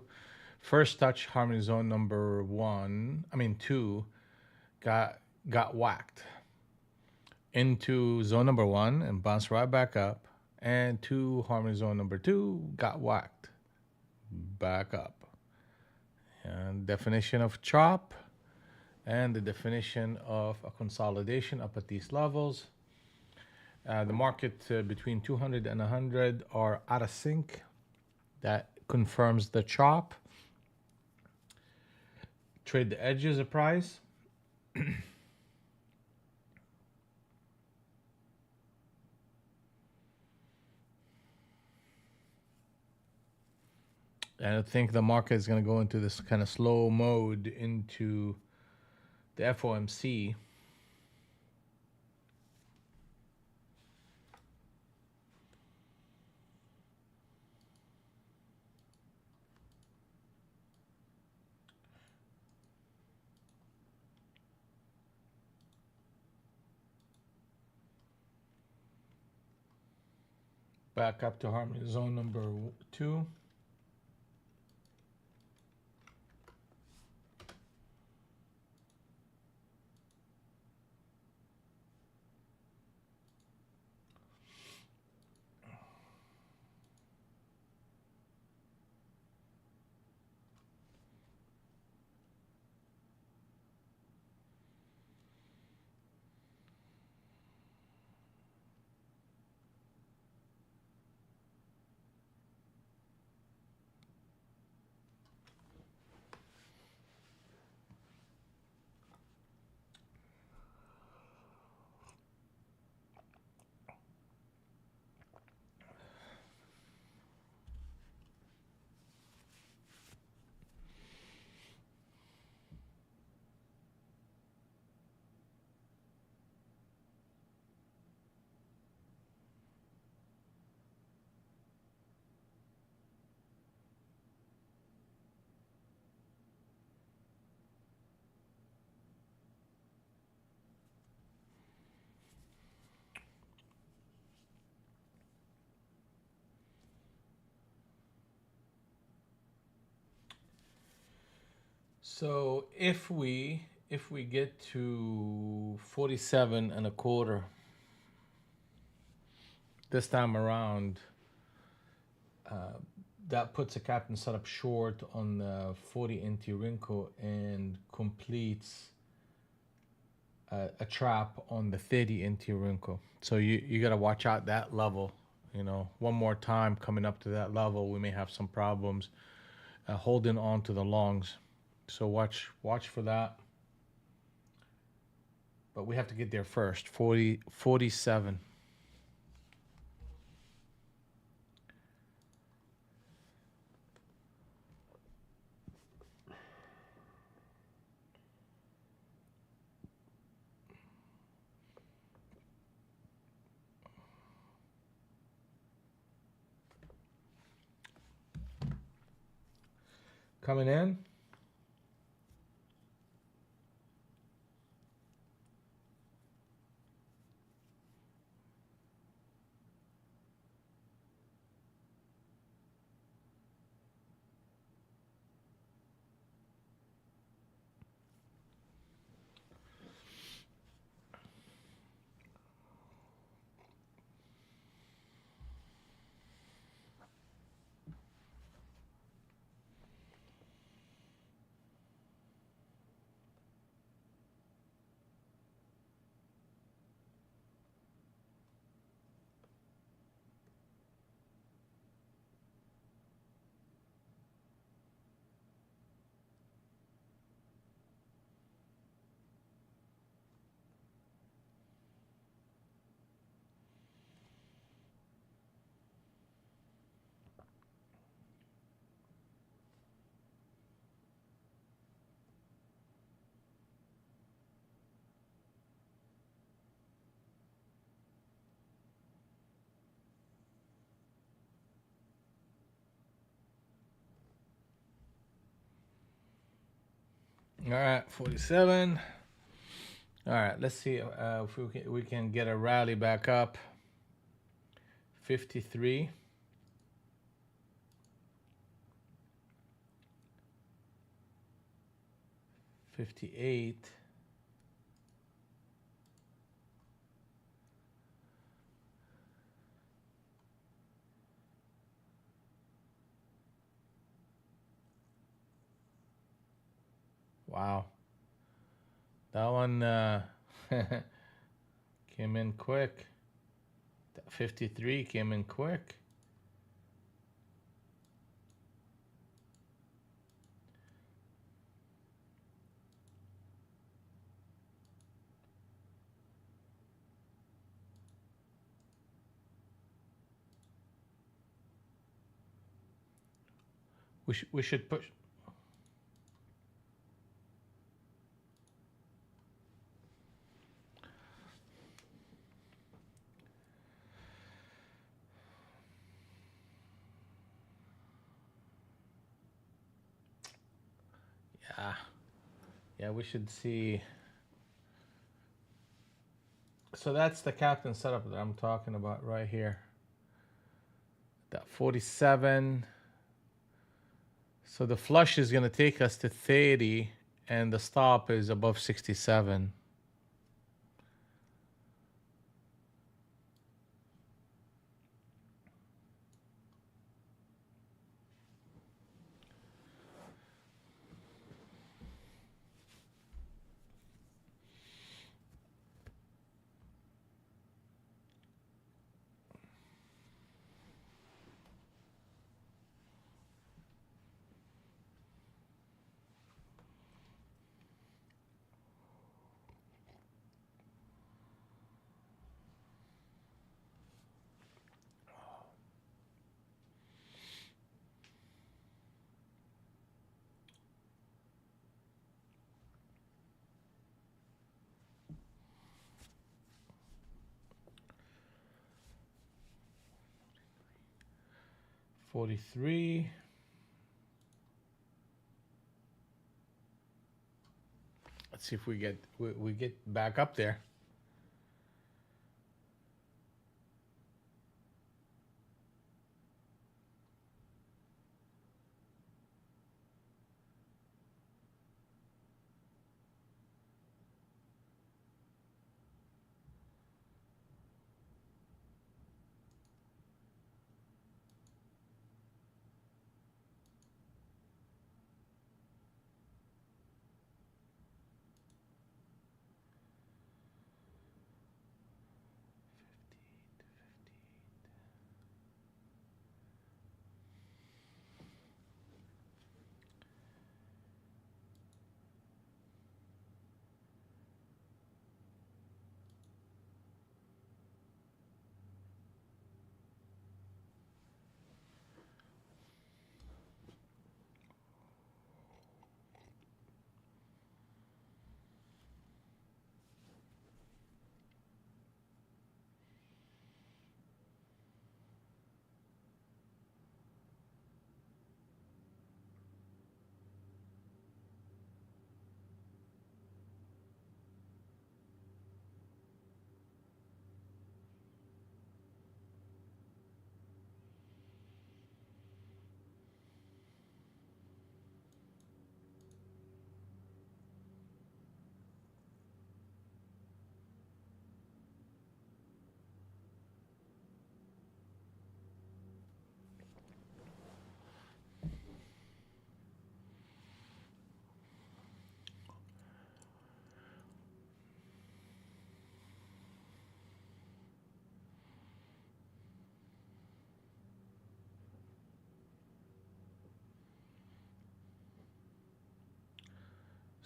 First touch harmony zone number 2 got whacked into zone number 1 and bounced right back up, and to harmony zone number 2 got whacked back up. And definition of chop and the definition of a consolidation up at these levels. The market between 200 and 100 are out of sync. That confirms the chop. Trade the edges of price. And I think the market is going to go into this kind of slow mode into the FOMC. Back up to harmony zone number 2. So if we get to 47 and a quarter this time around, that puts a captain setup short on the 40 NT Rinko and completes a trap on the 30 NT Rinko. So you got to watch out that level. One more time coming up to that level, we may have some problems holding on to the longs. So watch for that. But we have to get there first. 47. Coming in. All right, 47. All right, let's see if we can get a rally back up. 53. $58. Wow. That one came in quick. That 53 came in quick. We should push. Yeah. Yeah, we should see. So that's the captain setup that I'm talking about right here. That 47. So the flush is going to take us to 30, and the stop is above 67. $43. Let's see if we get back up there.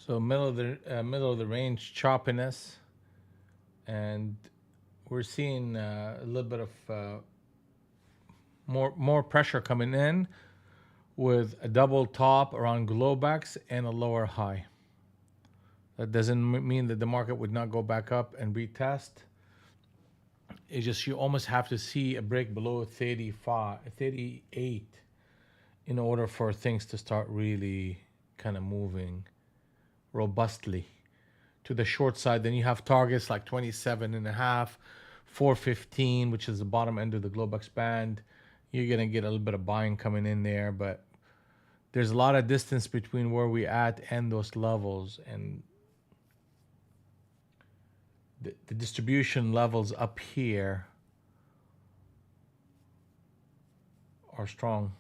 So middle of the range choppiness, and we're seeing a little bit of more pressure coming in with a double top around Globex and a lower high. That doesn't mean that the market would not go back up and retest. It's just you almost have to see a break below 35, 38 in order for things to start really kind of moving robustly to the short side. Then you have targets like 27 and a half 415, which is the bottom end of the Globex band. You're going to get a little bit of buying coming in there, but there's a lot of distance between where we at and those levels, and the distribution levels up here are strong.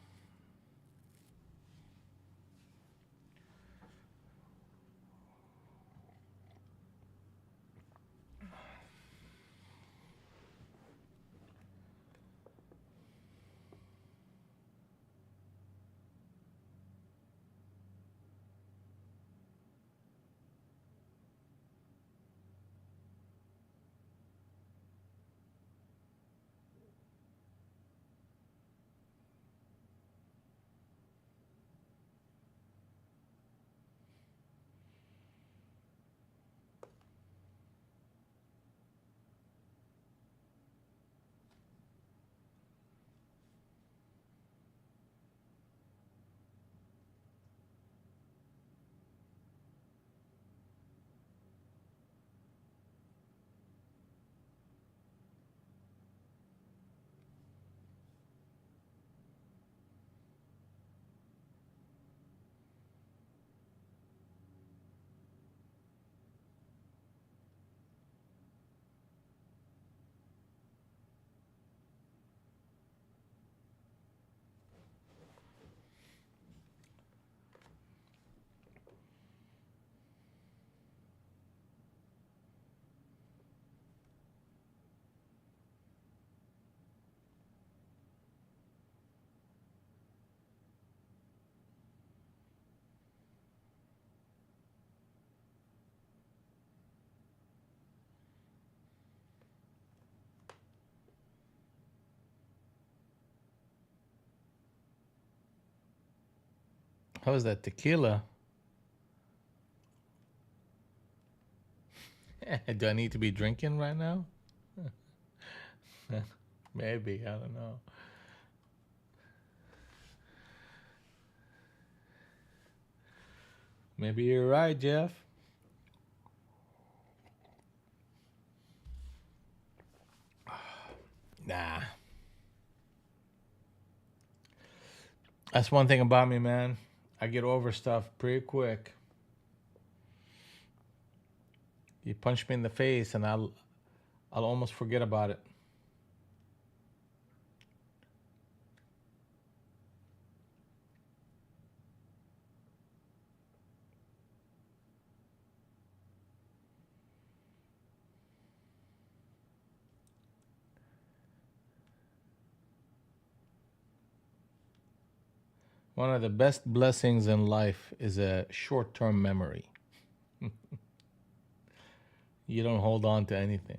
How is that tequila? Do I need to be drinking right now? Maybe, I don't know. Maybe you're right, Jeff. Nah. That's one thing about me, man. I get over stuff pretty quick. You punch me in the face and I'll almost forget about it. One of the best blessings in life is a short-term memory. You don't hold on to anything.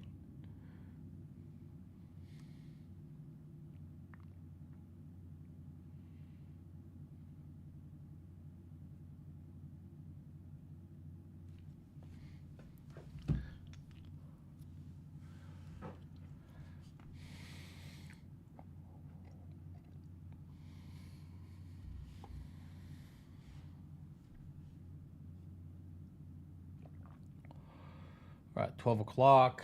All right, 12 o'clock.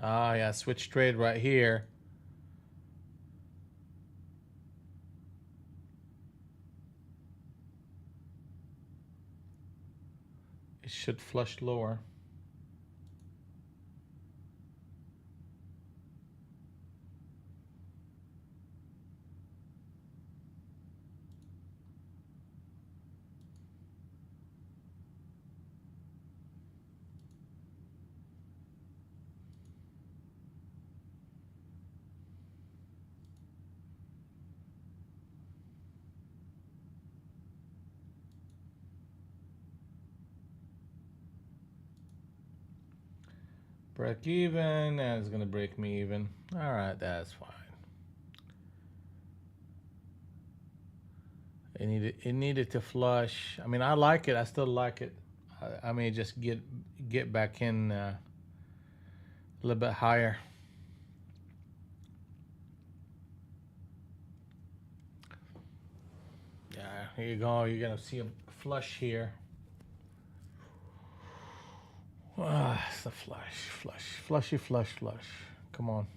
Ah, yeah, switch trade right here. It should flush lower. Break even, and it's gonna break me even. All right, that's fine. It needed to flush. I mean, I like it. I still like it. I may just get back in a little bit higher. Yeah, here you go. You're gonna see a flush here. Ah, it's the flush. Come on.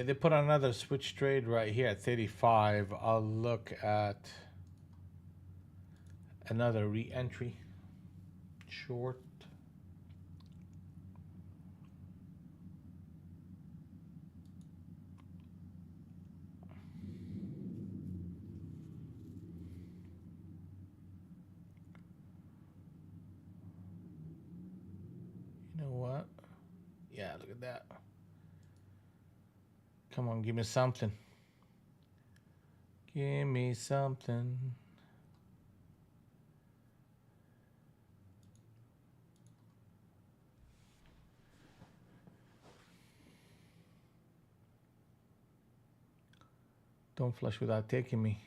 They put another switch trade right here at 35. I'll look at another re-entry short. You know what? Yeah, look at that. Come on, give me something. Give me something. Don't flush without taking me.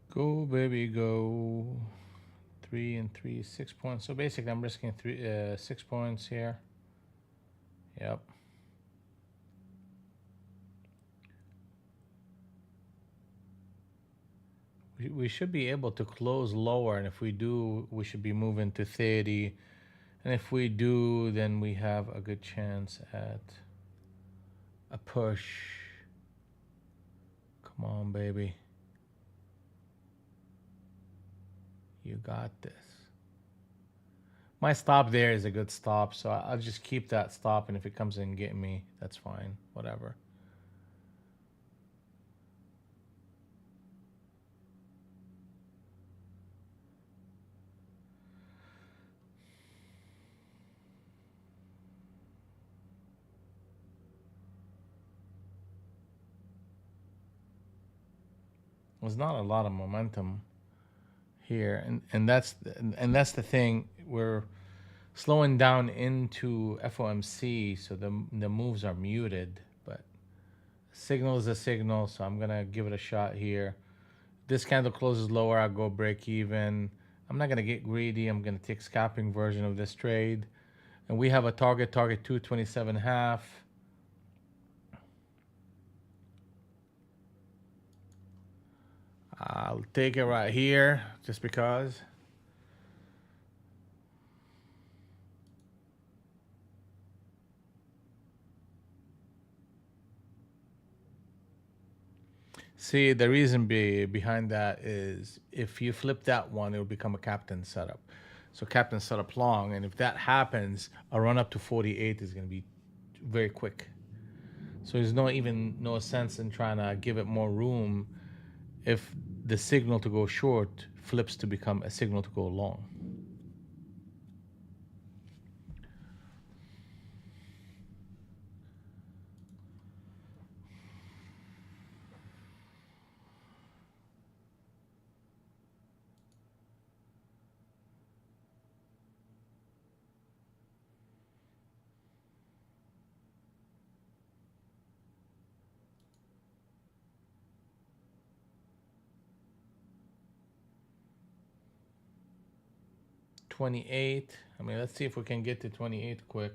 Go, baby, go. 3 and 3, 6 points. So basically, I'm risking 6 points here. Yep. We should be able to close lower, and if we do, we should be moving to 30. And if we do, then we have a good chance at a push. Come on, baby. You got this. My stop there is a good stop, so I'll just keep that stop, and if it comes in and get me, that's fine. Whatever. There's not a lot of momentum here, and that's the thing. We're slowing down into FOMC, so the moves are muted, but signal is a signal, so I'm gonna give it a shot here. This candle closes lower, I'll go break even. I'm not gonna get greedy. I'm gonna take scalping version of this trade, and we have a target 227.5. I'll take it right here just because. See, the reason behind that is if you flip that one, it will become a captain setup. So captain setup long, and if that happens, a run up to 48 is going to be very quick. So there's no sense in trying to give it more room if the signal to go short flips to become a signal to go long. $28. I mean, let's see if we can get to 28 quick.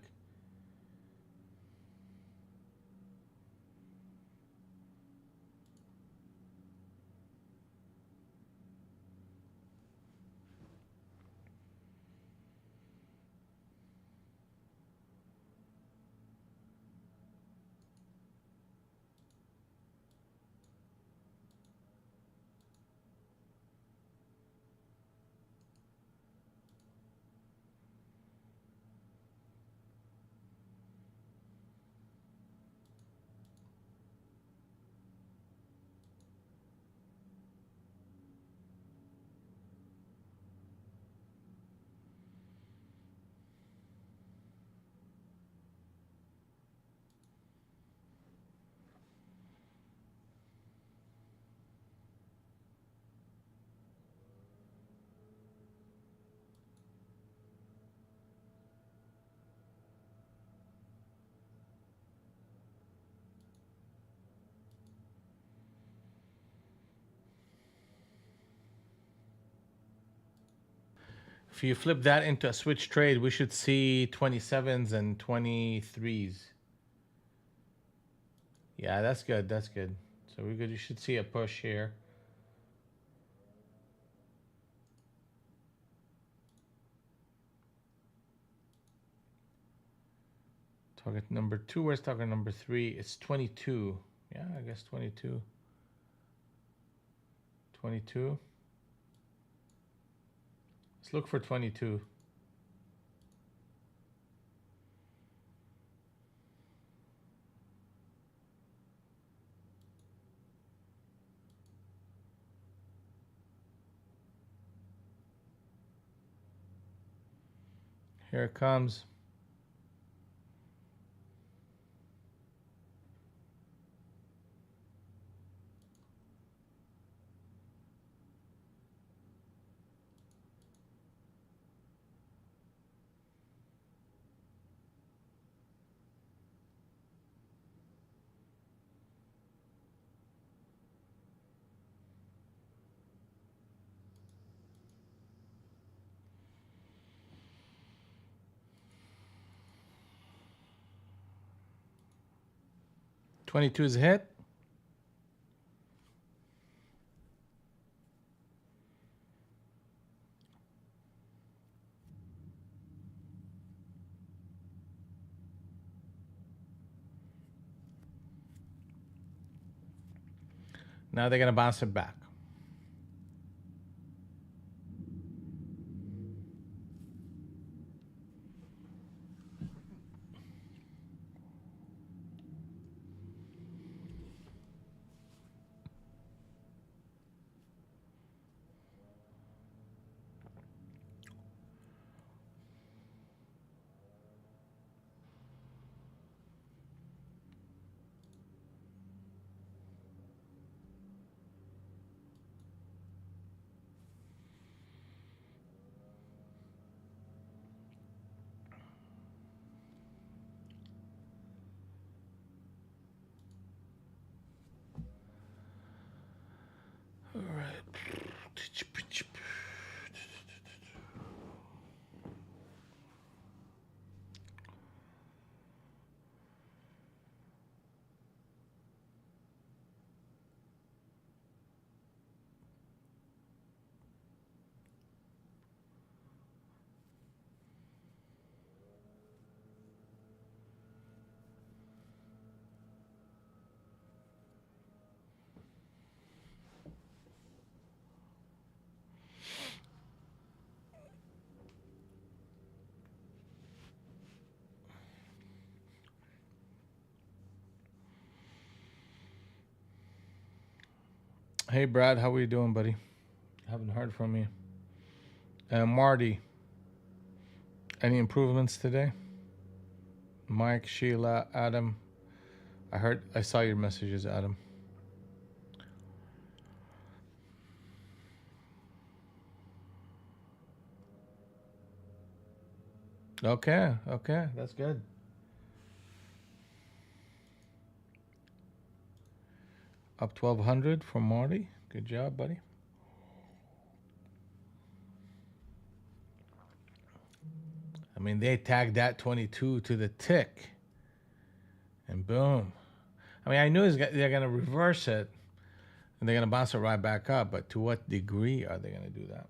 If you flip that into a switch trade, we should see 27s and 23s. Yeah, that's good. That's good. So we're good. You should see a push here. Target number 2. Where's target number 3? It's 22. Yeah, I guess 22. 22. Let's look for 22. Here it comes. Twenty-two is a hit. Now they're gonna bounce it back. Hey Brad, how are you doing, buddy? Haven't heard from you. Marty, any improvements today? Mike, Sheila, Adam. I saw your messages, Adam. Okay, okay, that's good. Up 1200 from Marty. Good job, buddy. I mean, they tagged that 22 to the tick, and boom. I mean, I knew they're going to reverse it, and they're going to bounce it right back up, but to what degree are they going to do that?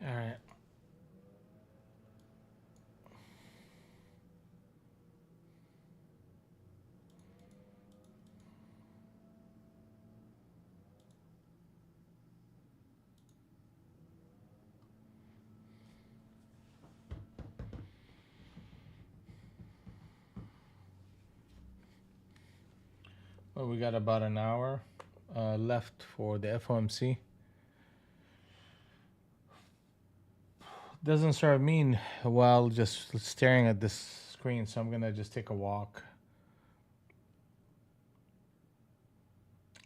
All right. Well, we got about an hour left for the FOMC. Doesn't serve me well just staring at this screen, so I'm gonna just take a walk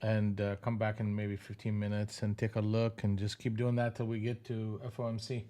and come back in maybe 15 minutes and take a look and just keep doing that till we get to FOMC.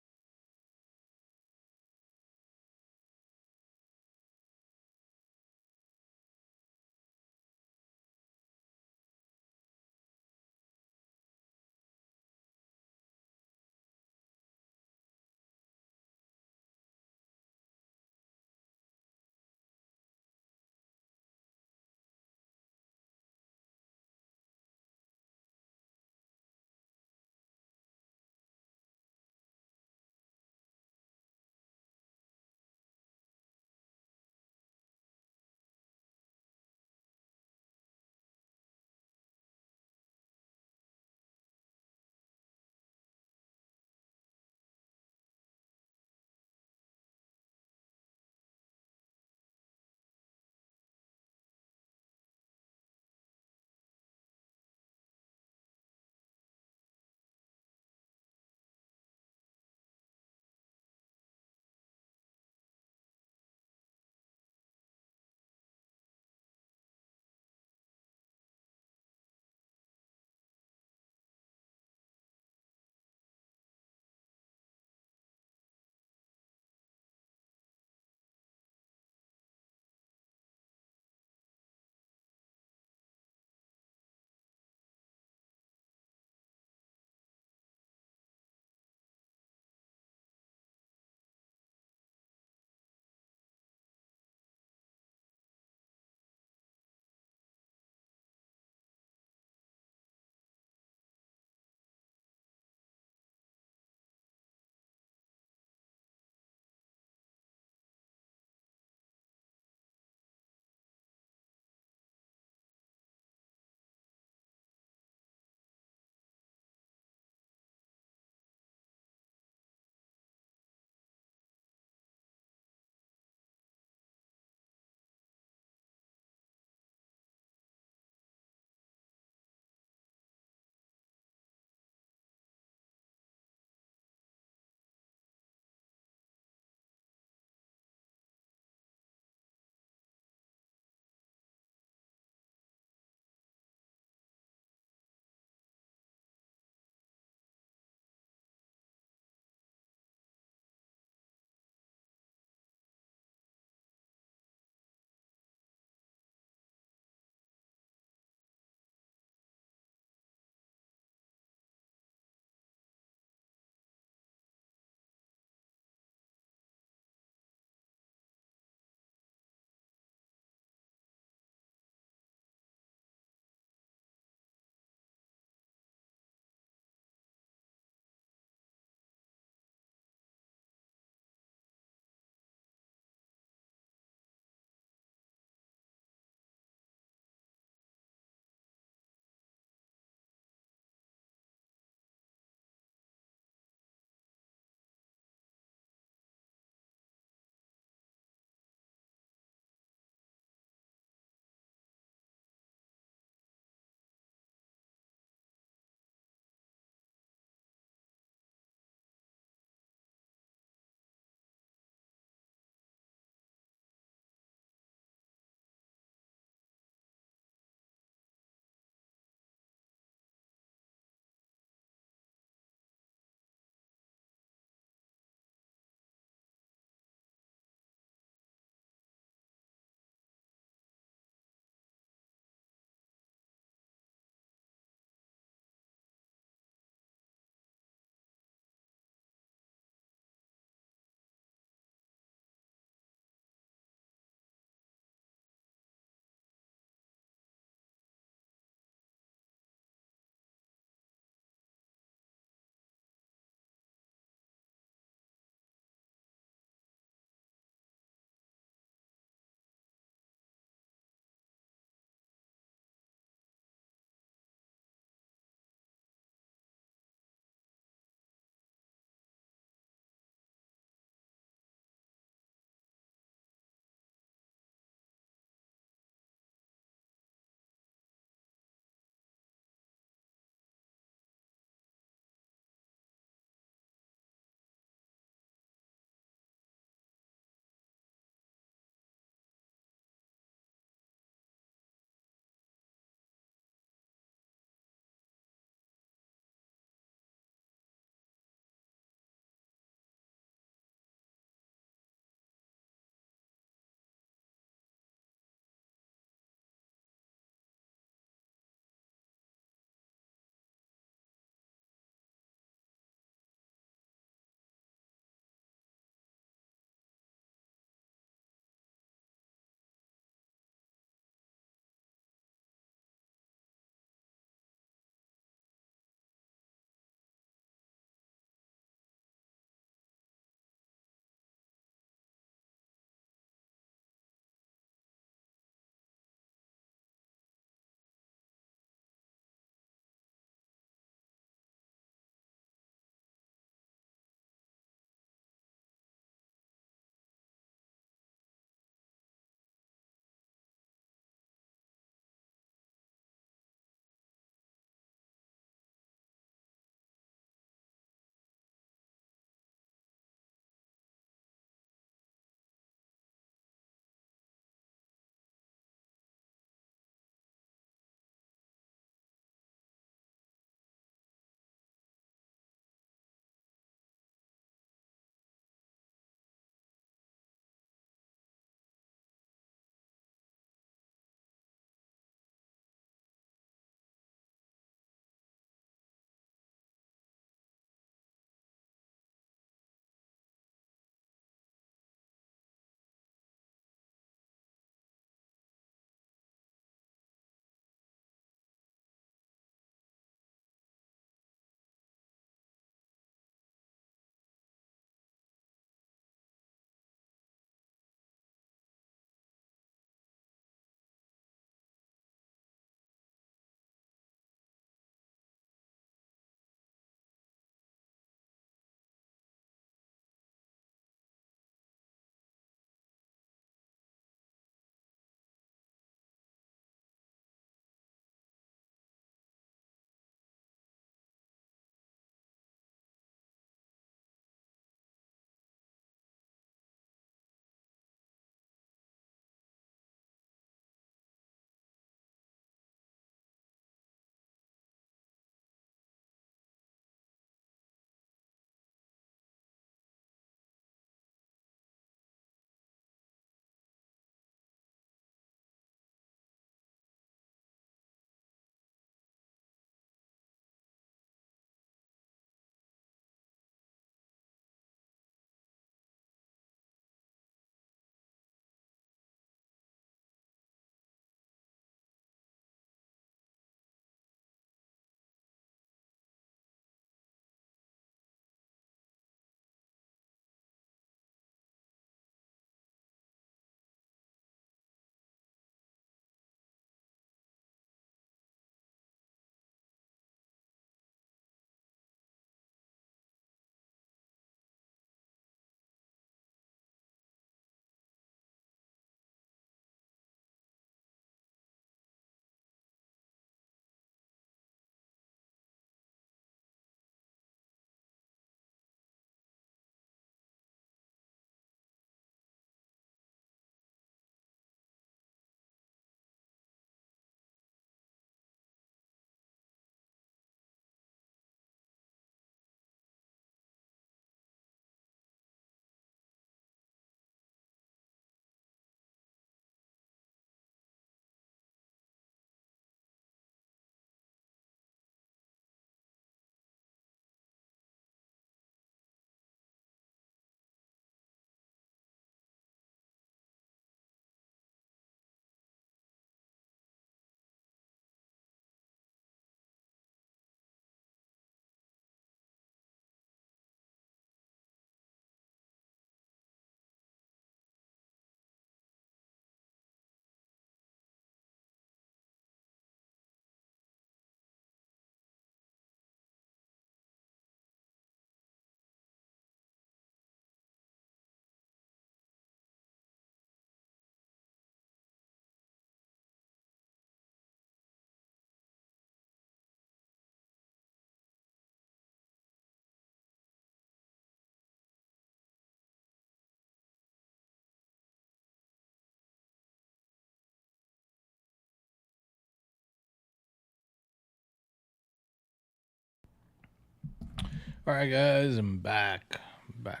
All right, guys, I'm back. Back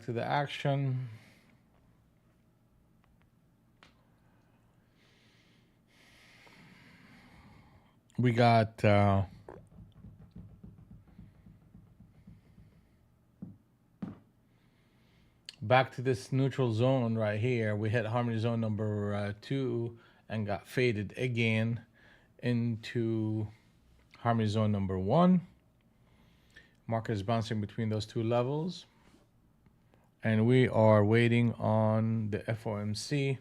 to the action. We got back to this neutral zone right here. We hit harmony zone number 2 and got faded again into harmony zone number 1. Market is bouncing between those two levels. And we are waiting on the FOMC.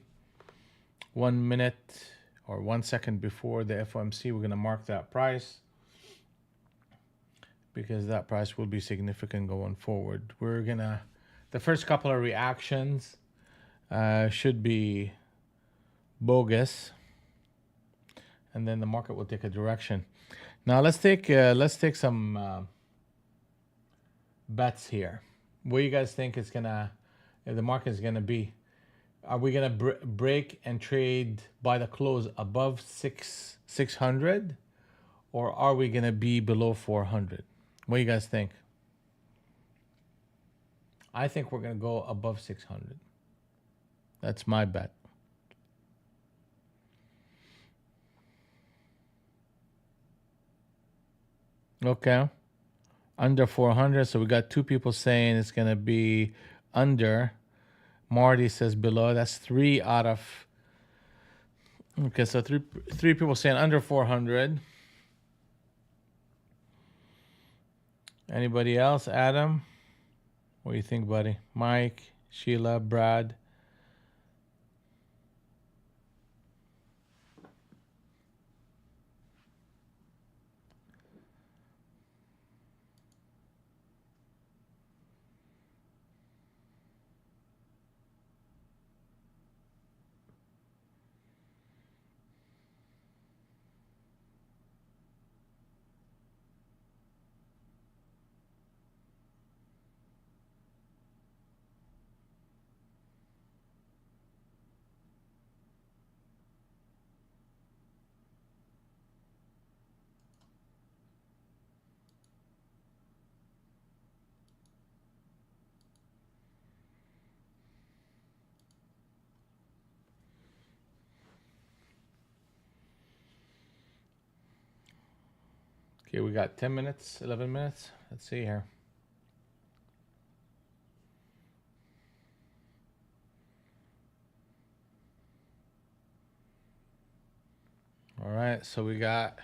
1 minute or 1 second before the FOMC, we're going to mark that price because that price will be significant going forward. We're going to, the first couple of reactions should be bogus, and then the market will take a direction. Now let's take some bets here. What do you guys think is gonna, if the market is gonna be? Are we gonna break and trade by the close above 600, or are we gonna be below 400? What do you guys think? I think we're gonna go above 600. That's my bet. Okay. Under 400. So we got two people saying it's going to be under. Marty says below. That's 3 out of. Okay, so three people saying under 400. Anybody else? Adam? What do you think, buddy? Mike, Sheila, Brad? Okay, we got 10 minutes, 11 minutes. Let's see here. All right, so we got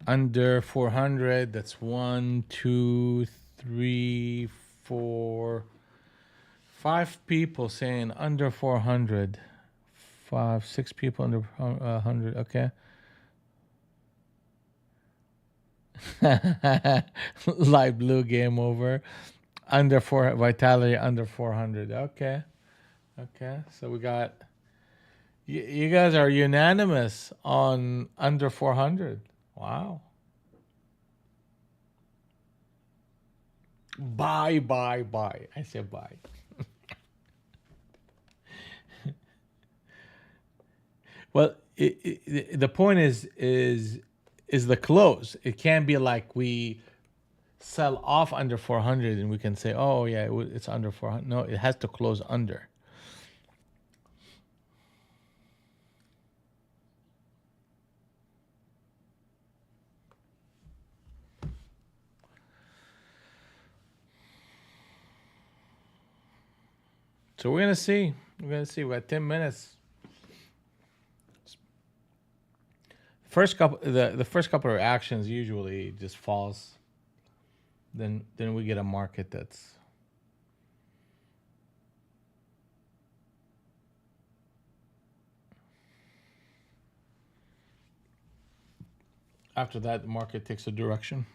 under 400. That's 1, 2, 3, 4, 5 people saying under 400. 5, 6 people under 100. Okay. Light blue, game over. Under 4, Vitality under 400. Okay. Okay. So we got, you guys are unanimous on under 400. Wow. Buy. I said buy. Well, the point is the close. It can't be like we sell off under 400 and we can say, oh yeah, it's under 400. No, it has to close under. So we're gonna see. We're gonna see. We got 10 minutes. The first couple of actions usually just falls. Then we get a market that's after that the market takes a direction.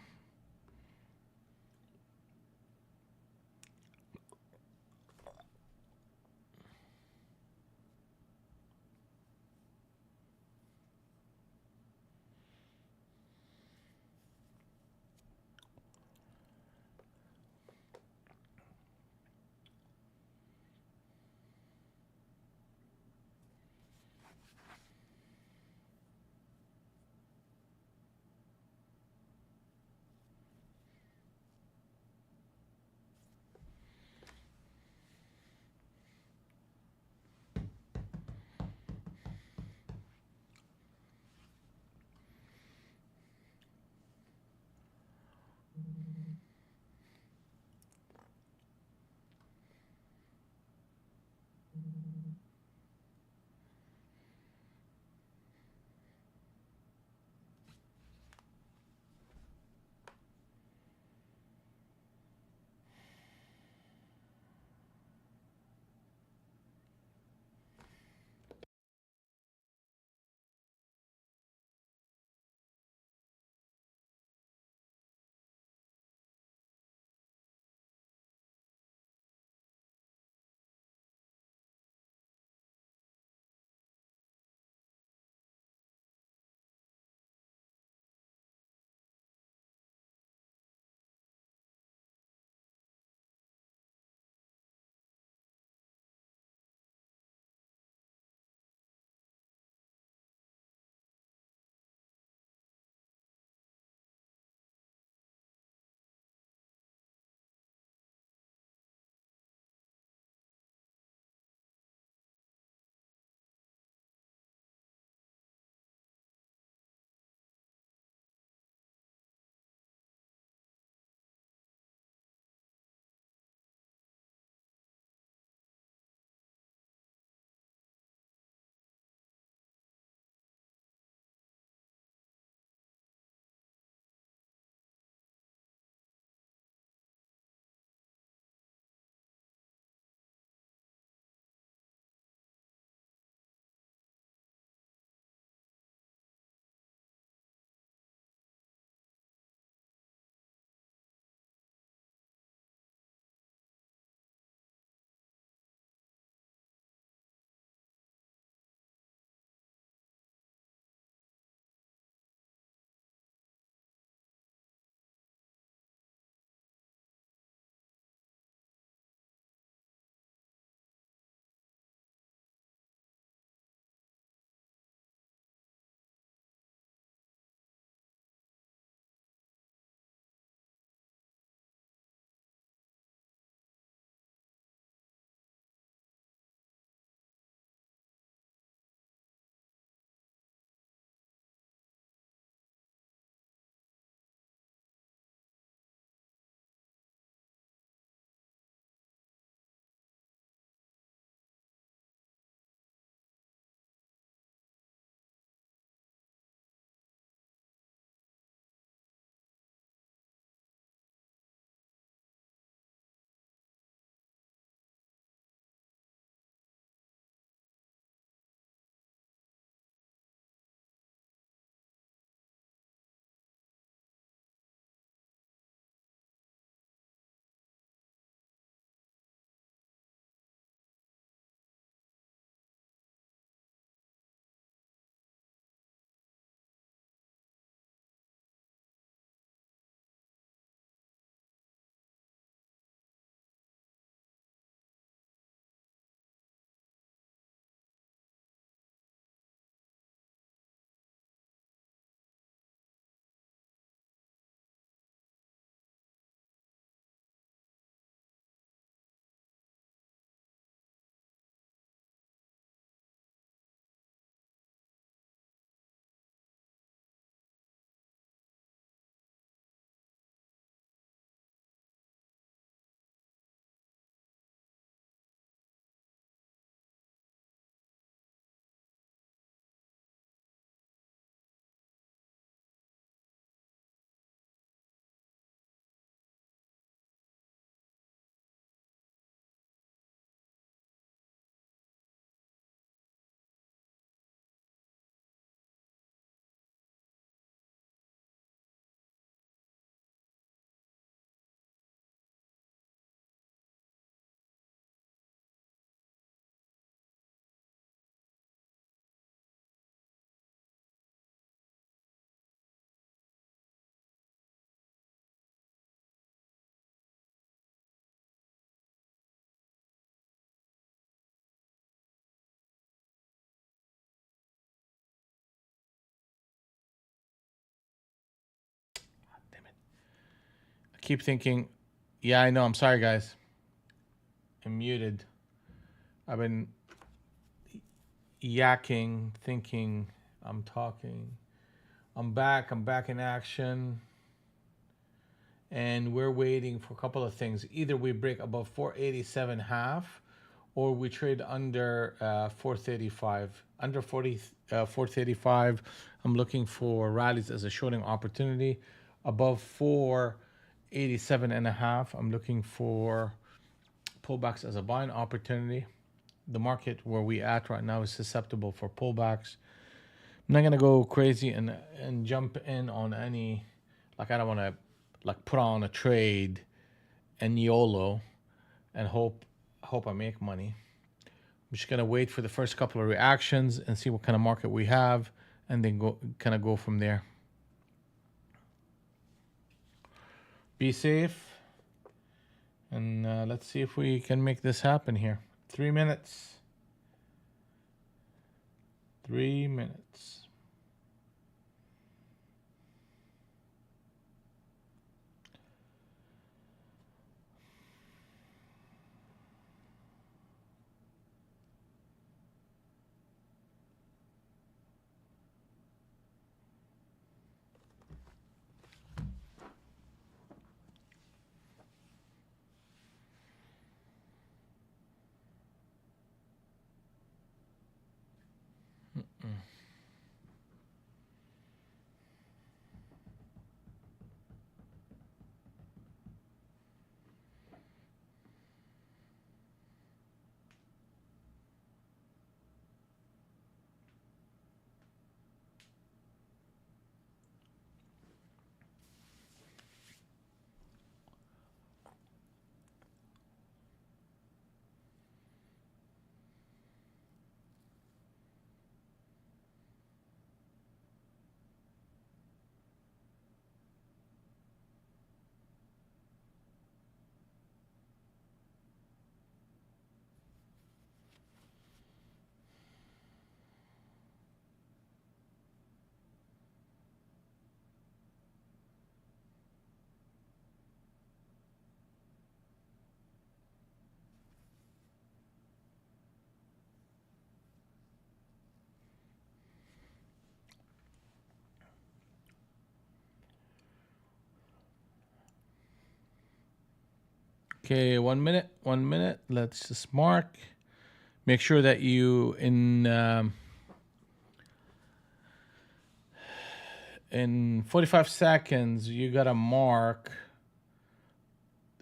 keep thinking, yeah, I know. I'm sorry, guys. I'm muted. I've been yakking, thinking, I'm talking. I'm back. I'm back in action. And we're waiting for a couple of things. Either we break above 487 half, or we trade under 435. Under 435, I'm looking for rallies as a shorting opportunity. Above 487 and a half, I'm looking for pullbacks as a buying opportunity. The market where we at right now is susceptible for pullbacks. I'm not gonna go crazy and jump in on any, like I don't want to like put on a trade and YOLO and hope I make money. I'm just gonna wait for the first couple of reactions and see what kind of market we have, and then go from there. Be safe, and let's see if we can make this happen here. 3 minutes. 3 minutes. Okay, 1 minute. 1 minute. Let's just mark. Make sure that you in 45 seconds you gotta mark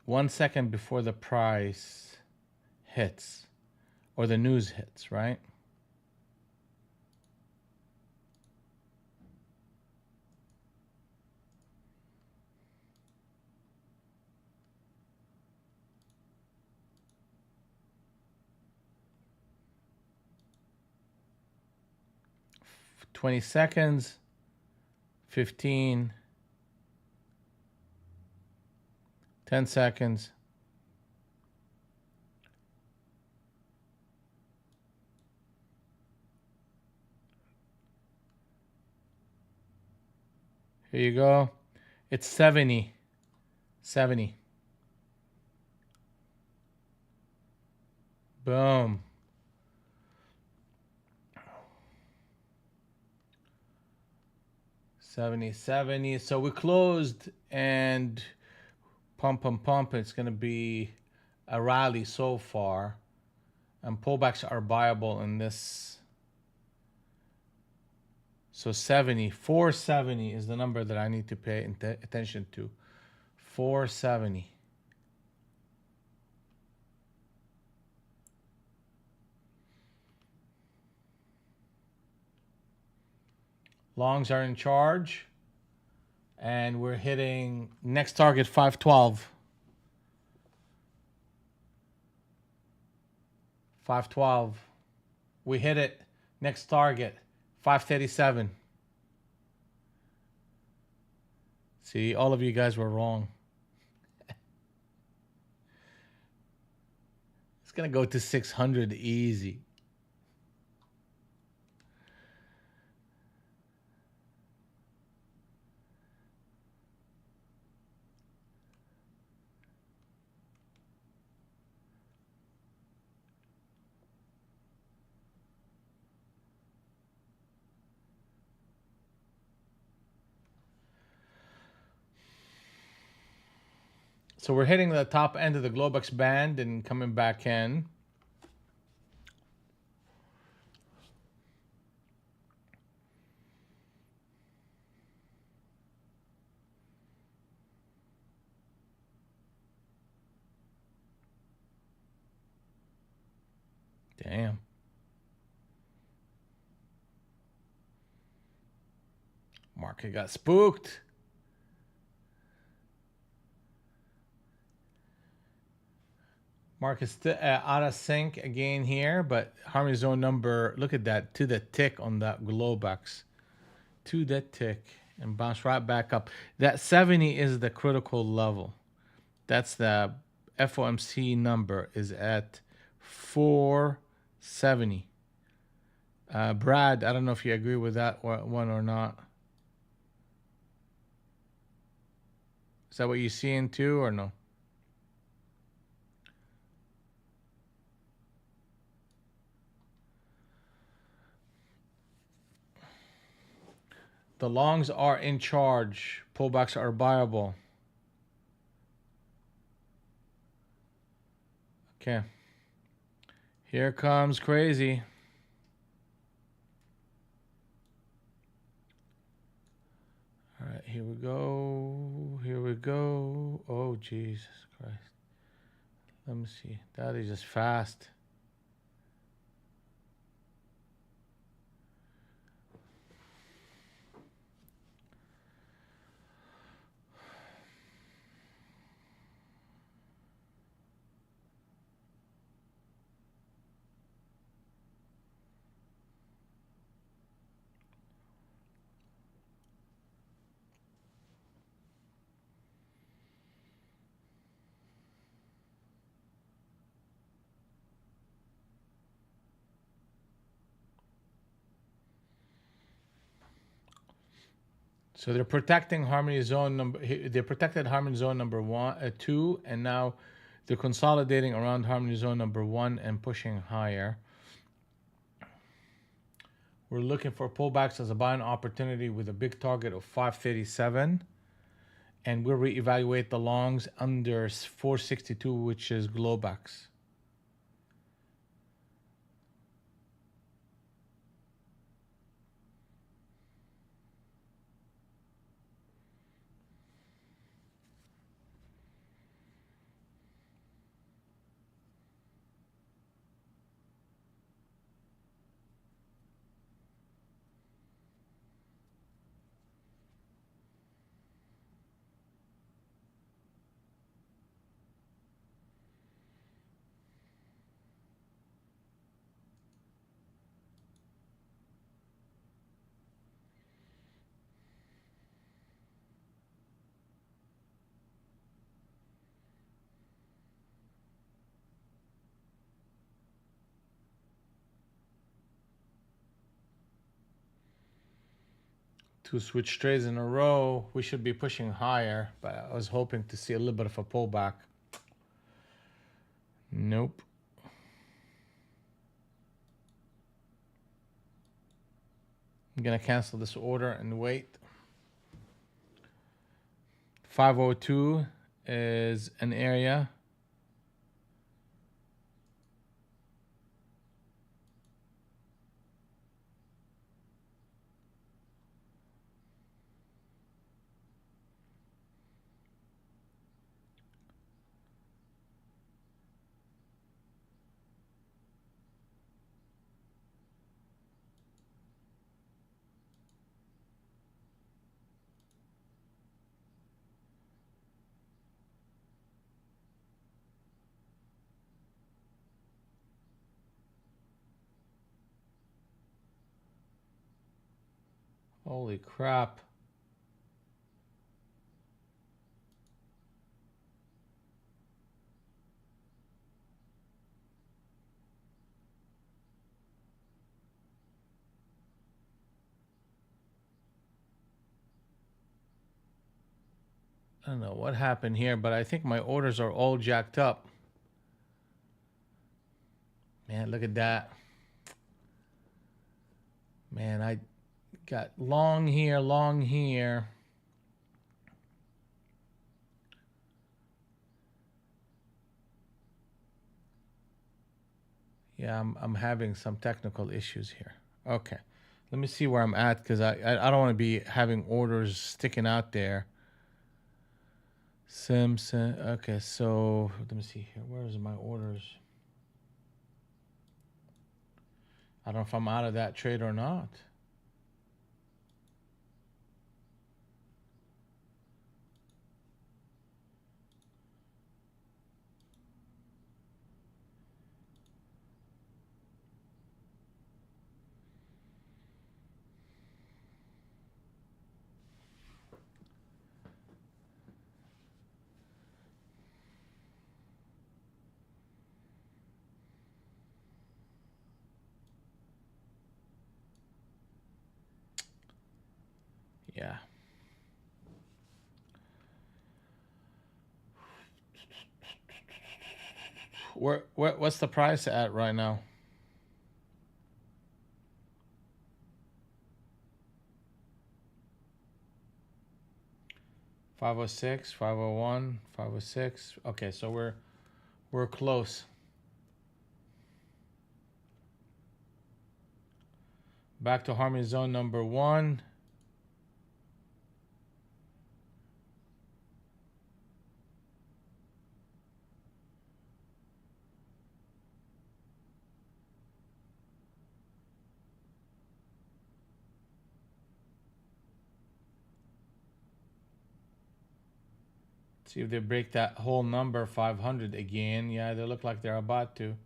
1 second before the price hits or the news hits, right? For 20 seconds, 15, 10 seconds. Here you go. It's 70. 70. Boom. 70, 70. So we closed and pump. It's going to be a rally so far. And pullbacks are viable in this. So 70, 470 is the number that I need to pay attention to. 470. Longs are in charge. And we're hitting next target 512. 512. We hit it. Next target 537. See, all of you guys were wrong. It's going to go to 600 easy. So we're hitting the top end of the Globex band and coming back in. Damn. Market got spooked. Market's out of sync again here, but Harmony Zone number, look at that, to the tick on that Globex. To the tick and bounce right back up. That 70 is the critical level. That's the FOMC number is at 470. Brad, I don't know if you agree with that one or not. Is that what you're seeing too or no? The longs are in charge. Pullbacks are buyable. Okay. Here comes crazy. All right, here we go. Here we go. Oh, Jesus Christ. Let me see. That is just fast. So they're protecting Harmony Zone number. They protected Harmony Zone number 2, and now they're consolidating around Harmony Zone number 1 and pushing higher. We're looking for pullbacks as a buying opportunity with a big target of 537, and we'll reevaluate the longs under 462, which is Globex. Two switch trades in a row. We should be pushing higher, but I was hoping to see a little bit of a pullback. Nope. I'm gonna cancel this order and wait. 502 is an area. Holy crap. I don't know what happened here, but I think my orders are all jacked up. Man, look at that. Man, I got long here, long here. Yeah, I'm having some technical issues here. Okay. Let me see where I'm at because I don't want to be having orders sticking out there. Simpson. Okay, so let me see here. Where's my orders? I don't know if I'm out of that trade or not. Yeah. What's the price at right now? 506, 501, 506. Okay, so we're close. Back to harmony zone number 1. See if they break that whole number 500 again. Yeah, they look like they're about to.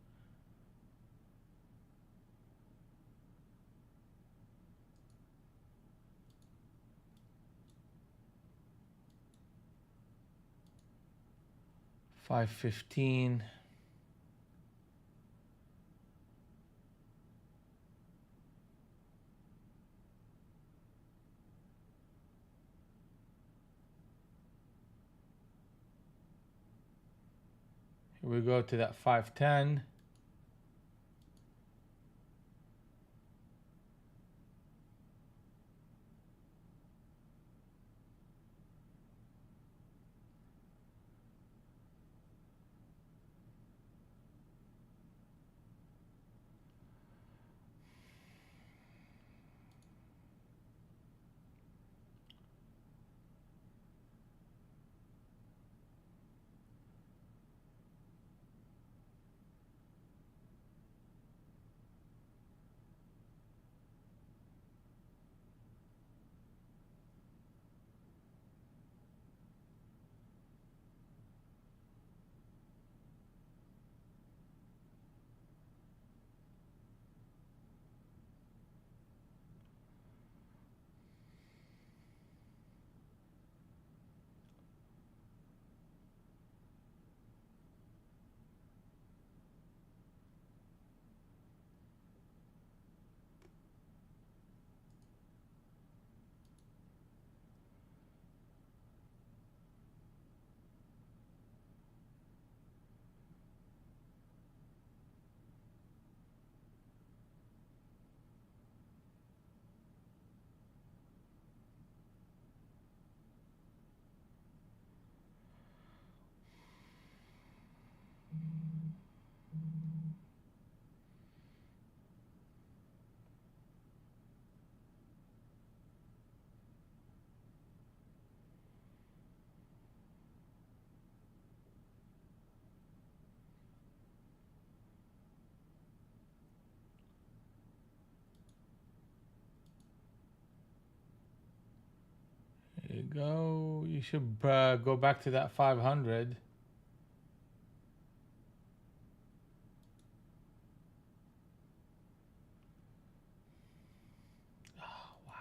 $5.15. Here we go to that 5.10. There you go. You should go back to that 500. Oh, wow.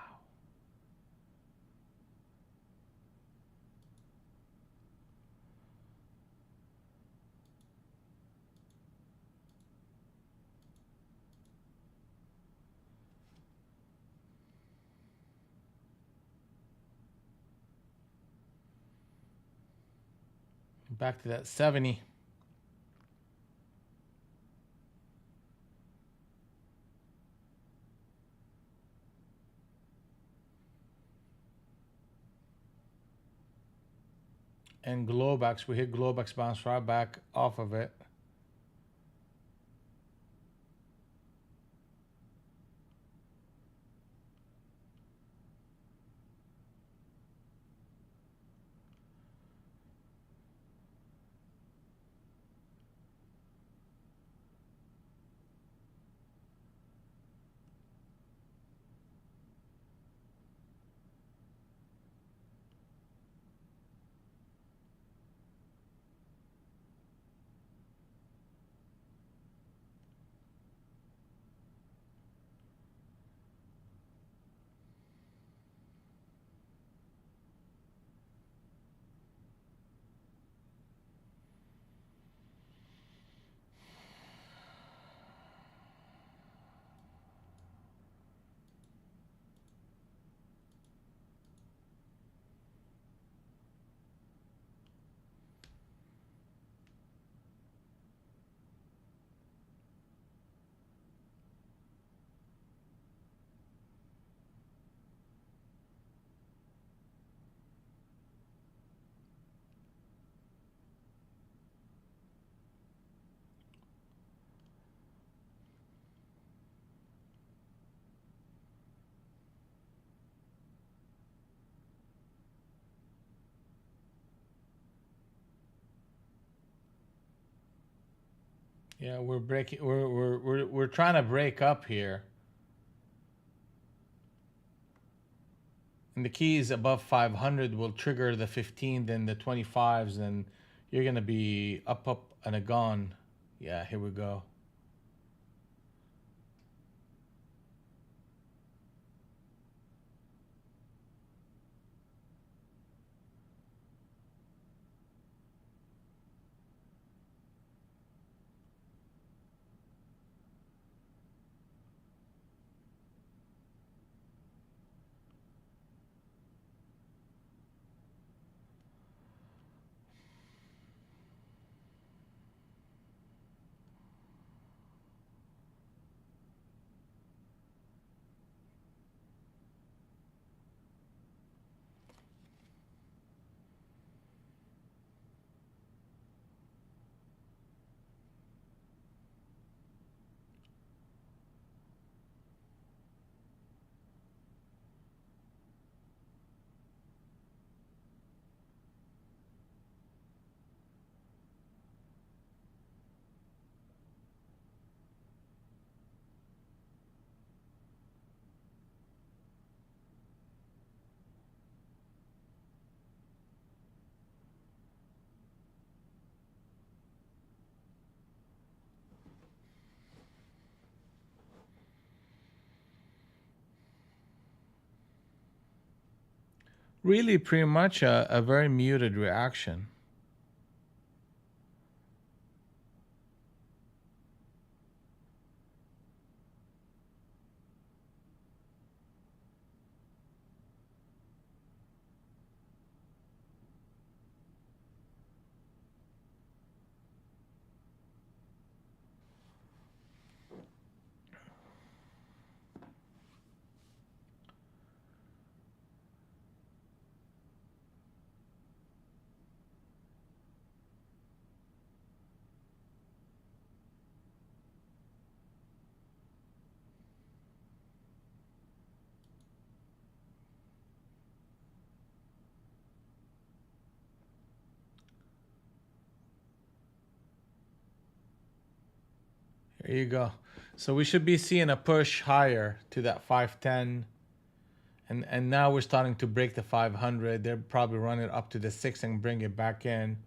Back to that 70. And Globex, we hit Globex, bounce right back off of it. Yeah, we're breaking. We're trying to break up here, and the keys above 500 will trigger the 15, then the 25s, and you're gonna be up, and a gone. Yeah, here we go. Really, pretty much a very muted reaction. There you go. So we should be seeing a push higher to that 510. And now we're starting to break the 500. They're probably running up to the 6 and bring it back in.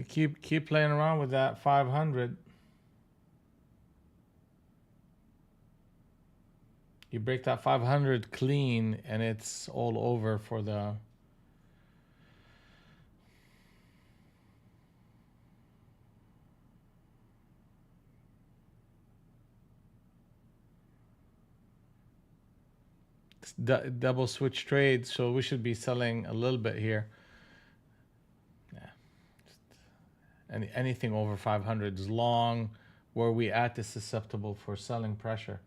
Keep playing around with that 500. You break that 500 clean, and it's all over for the. Double switch trade, so we should be selling a little bit here. Yeah, anything over 500 is long. Where we at is susceptible for selling pressure.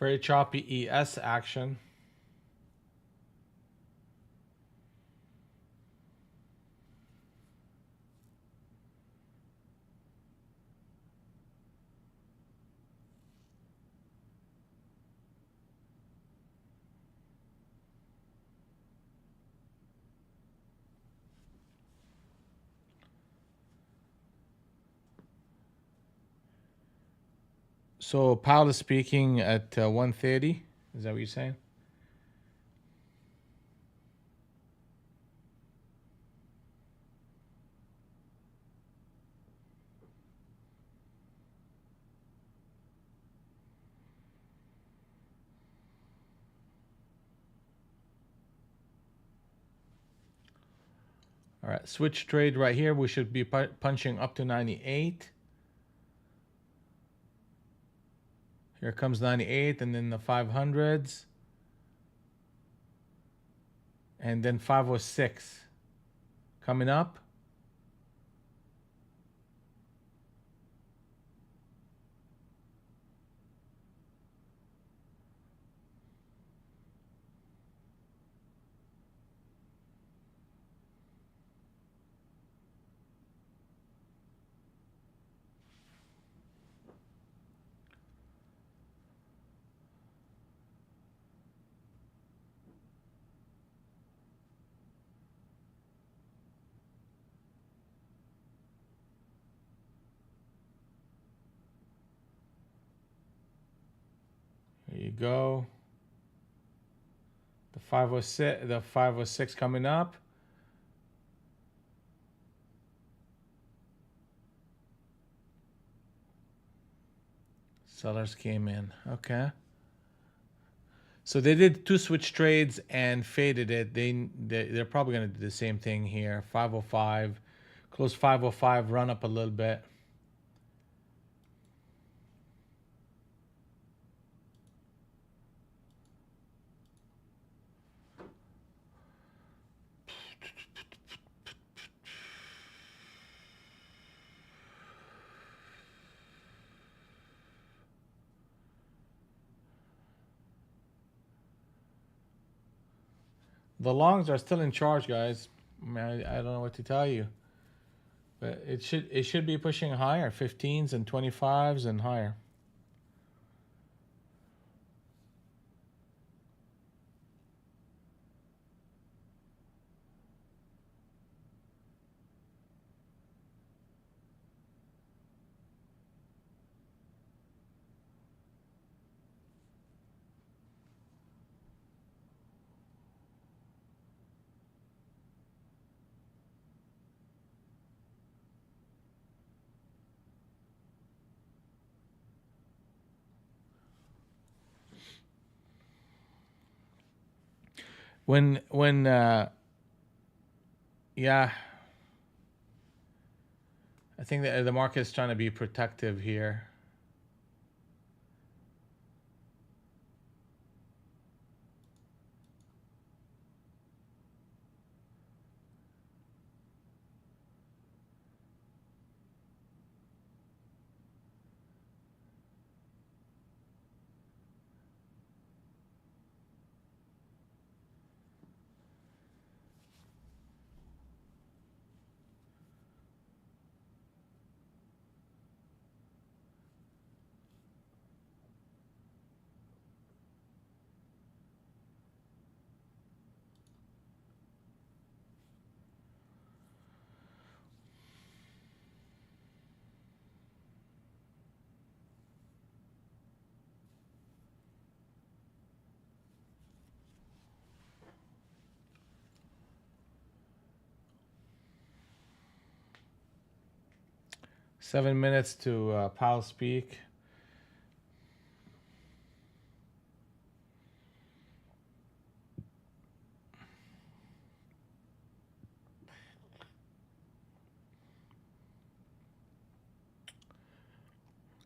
Very choppy ES action. So Powell is speaking at 1:30. Is that what you're saying? All right, switch trade right here. We should be punching up to 98. Here comes 98, and then the 500s, and then 506 coming up. There you go. The 506 coming up. Sellers came in. Okay. So they did two switch trades and faded it. They're probably going to do the same thing here. 505, close 505, run up a little bit. The longs are still in charge, guys. I mean, I don't know what to tell you, but it should be pushing higher, 15s and 25s and higher. When yeah, I think that the market is trying to be protective here. Seven minutes to Powell speak.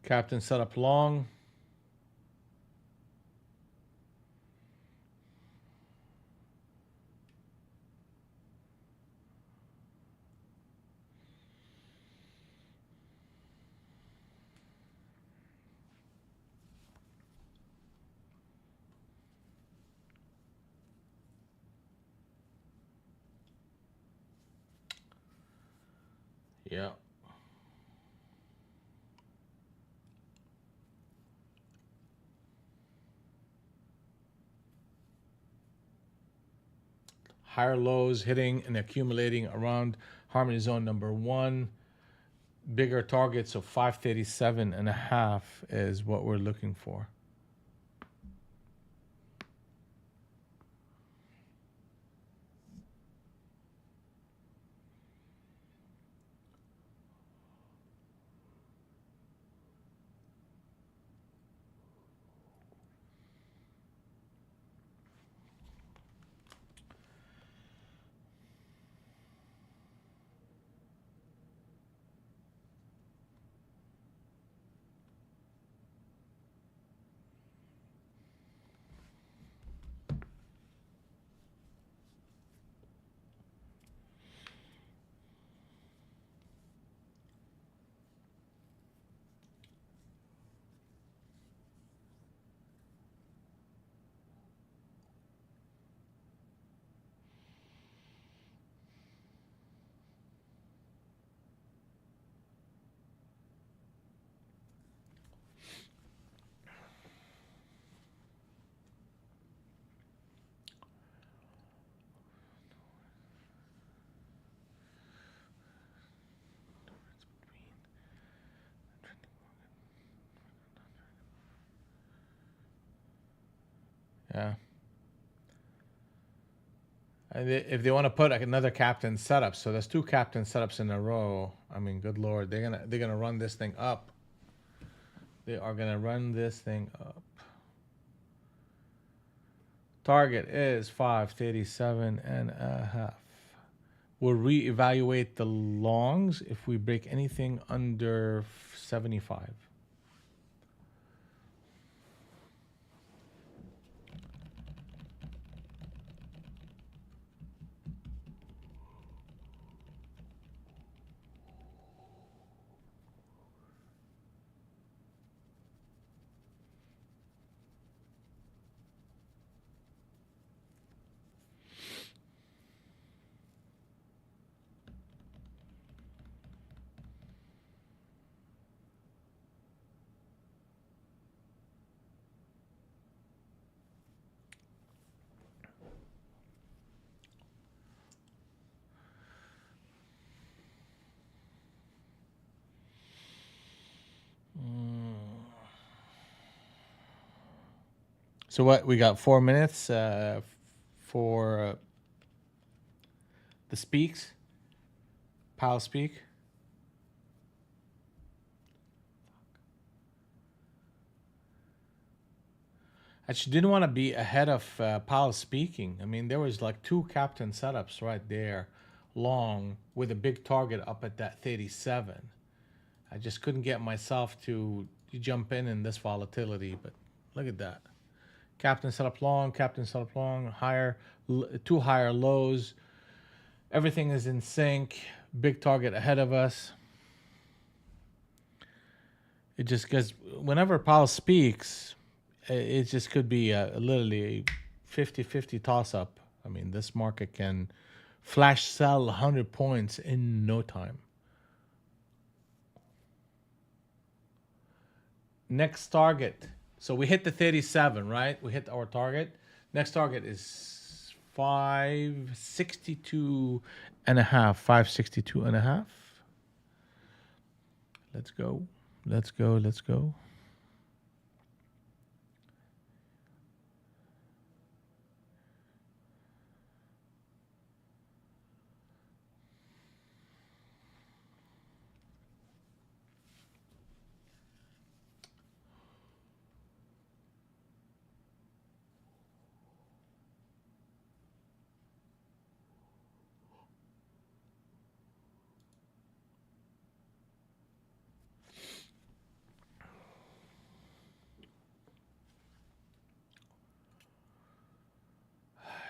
Captain set up long. Yeah. Higher lows hitting and accumulating around harmony zone number one. Bigger targets of 537 and a half is what we're looking for. Yeah. And if they want to put like another captain setup, so there's two captain setups in a row. I mean, good lord, they're gonna run this thing up. They are gonna run this thing up. Target is 537 and a half. We'll reevaluate the longs if we break anything under 75. So what we got 4 minutes for the speaks. Powell speak. I just didn't want to be ahead of Powell speaking. I mean, there was like two captain setups right there, long with a big target up at that 37. I just couldn't get myself to jump in this volatility, but look at that. Captain setup long, higher, two higher lows. Everything is in sync. Big target ahead of us. It just because whenever Powell speaks, it just could be literally a 50-50 toss up. I mean, this market can flash sell 100 points in no time. Next target. So we hit the 37, right? We hit our target. Next target is 562 and a half. 562 and a half. Let's go. Let's go. Let's go.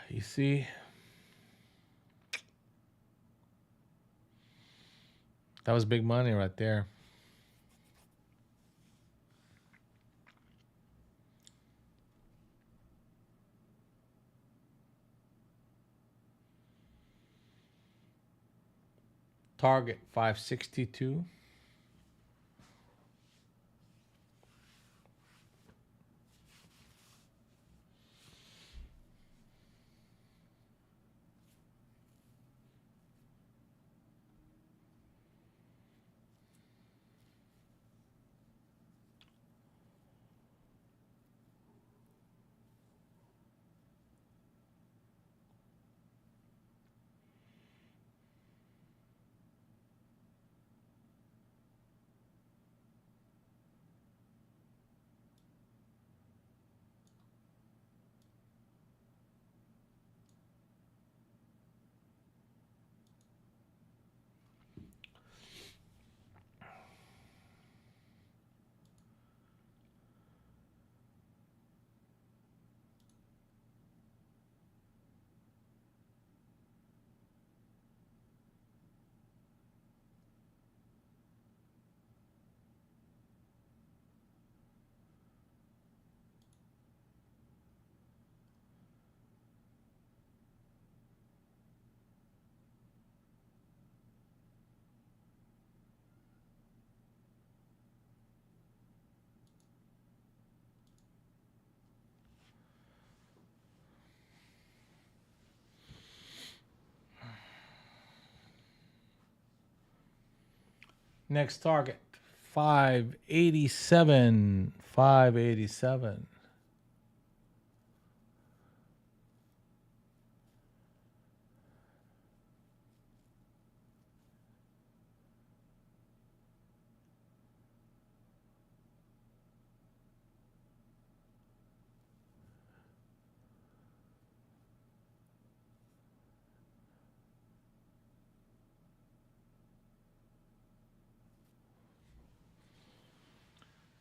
You see, that was big money right there. Target 562. Next target 587. 587.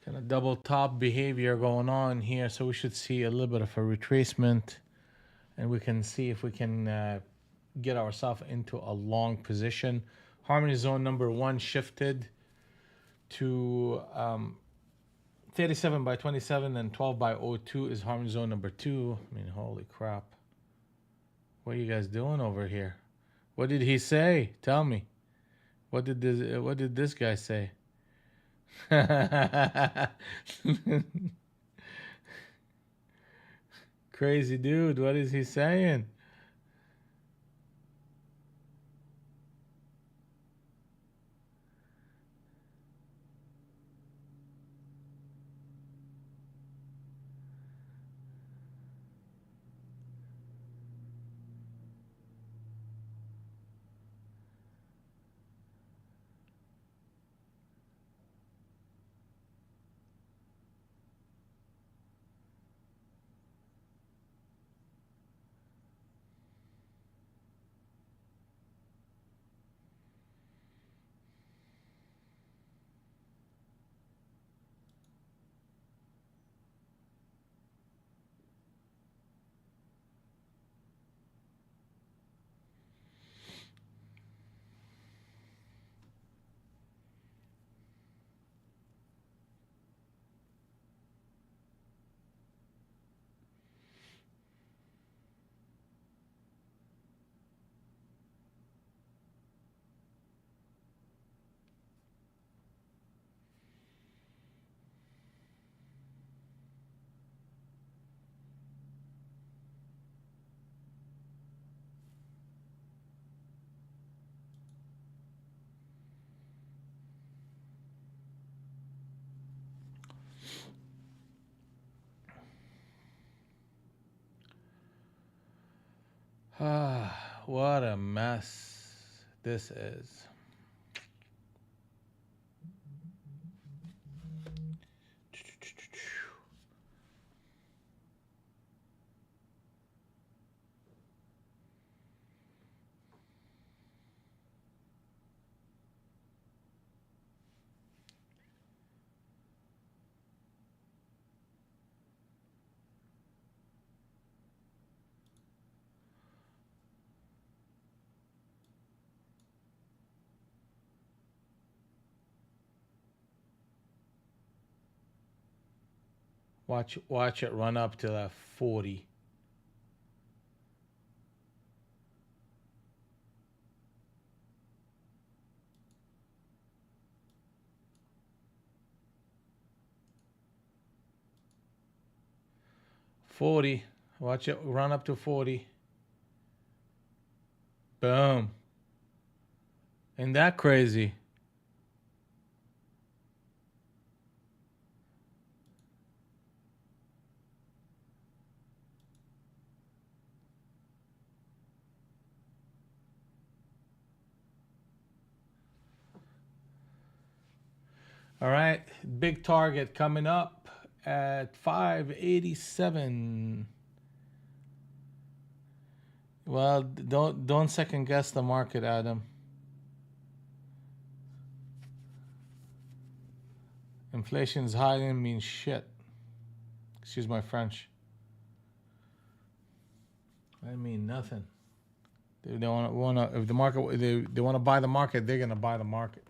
Kind of double top behavior going on here, so we should see a little bit of a retracement, and we can see if we can get ourselves into a long position. Harmony zone number one shifted to 37 by 27, and 12 by 02 is harmony zone number two. I mean, holy crap. What are you guys doing over here? What did he say? Tell me. What did this guy say? Crazy dude, what is he saying? Ah, what a mess this is. Watch it run up to that 40. 40. Watch it run up to 40. Boom. Ain't that crazy? All right, big target coming up at 587. Well, don't second guess the market, Adam. Inflation's high didn't mean shit. Excuse my French. I mean nothing. They don't want to. If the market, they want to buy the market, they're gonna buy the market.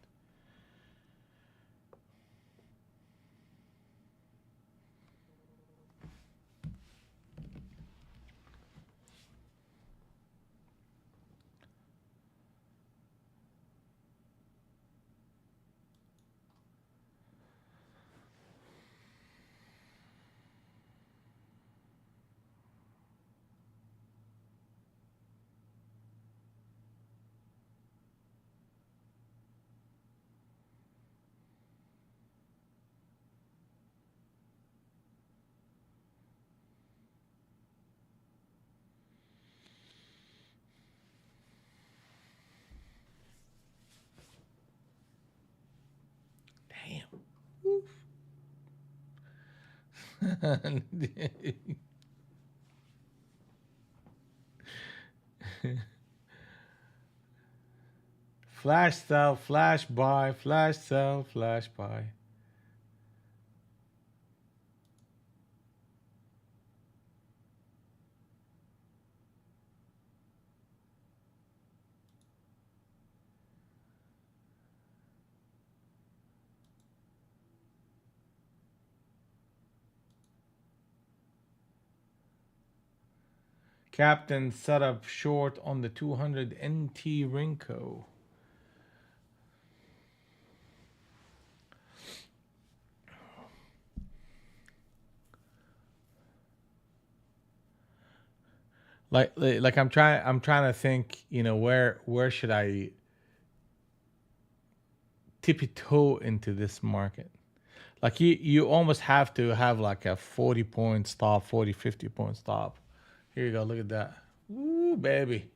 Damn. Flash sell, flash buy, flash sell, flash buy. Captain set up short on the 200 NT Rinco. Like I'm trying to think, where should I tippy toe into this market? Like you almost have to have like a 40 point stop, 40, 50 point stop. Here you go, look at that. Ooh, baby.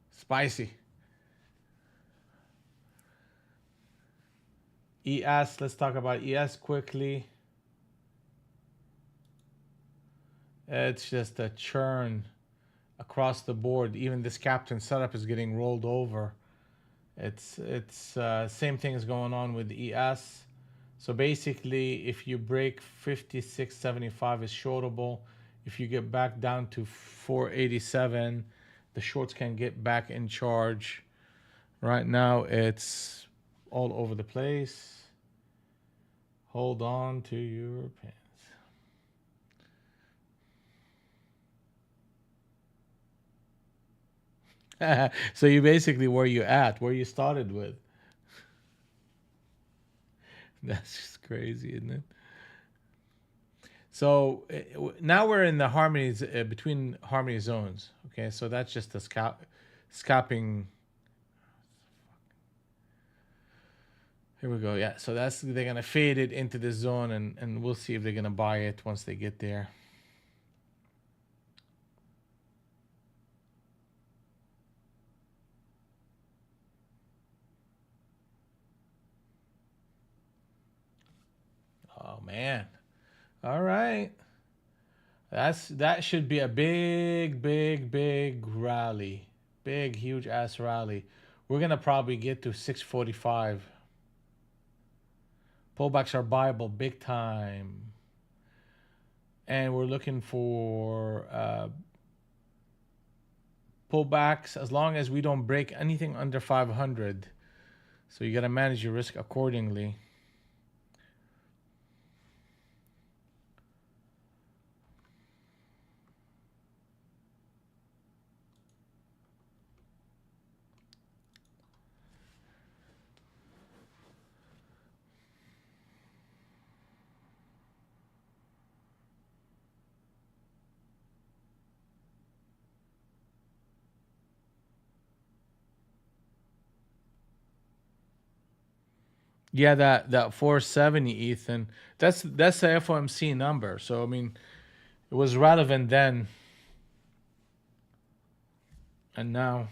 Spicy. ES, let's talk about ES quickly. It's just a churn across the board. Even this captain setup is getting rolled over. It's same thing is going on with the ES. So basically, if you break 56.75 is shortable. If you get back down to 487, the shorts can get back in charge. Right now, it's all over the place. Hold on to your pants. So you basically where you at, where you started with. That's just crazy, isn't it? So now we're in the harmonies between harmony zones. Okay, so that's just the scalping. Here we go. Yeah, so they're gonna fade it into this zone, and we'll see if they're gonna buy it once they get there. Oh man. All right. That should be a big, big, big rally. Big, huge ass rally. We're gonna probably get to 645. Pullbacks are buyable big time. And we're looking for pullbacks as long as we don't break anything under 500. So you got to manage your risk accordingly. Yeah, that 470, Ethan. That's the FOMC number. So I mean, it was relevant then and now.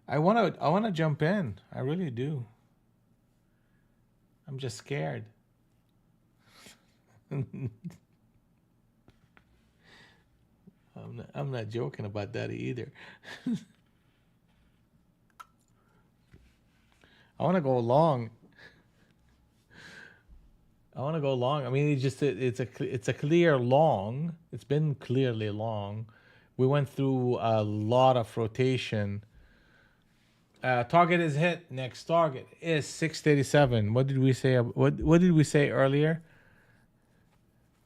I wanna jump in. I really do. I'm just scared. I'm not joking about that either. I want to go long. I want to go long. I mean, it's a clear long. It's been clearly long. We went through a lot of rotation. Target is hit. Next target is 637. What did we say? What did we say earlier?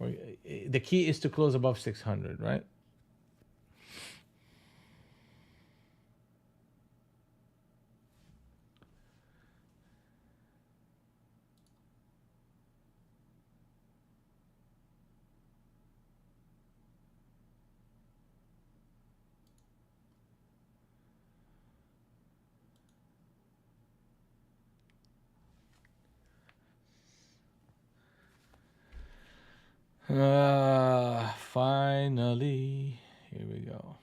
The key is to close above 600, right? Finally, here we go.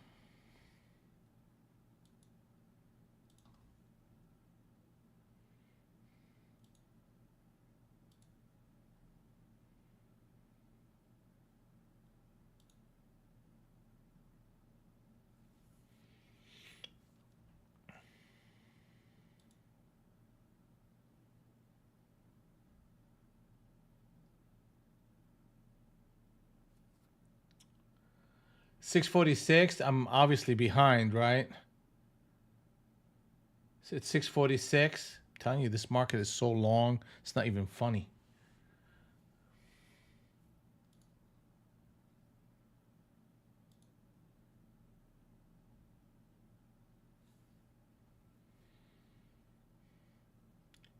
646. I'm obviously behind, right? So it's 646. I'm telling you, this market is so long. It's not even funny.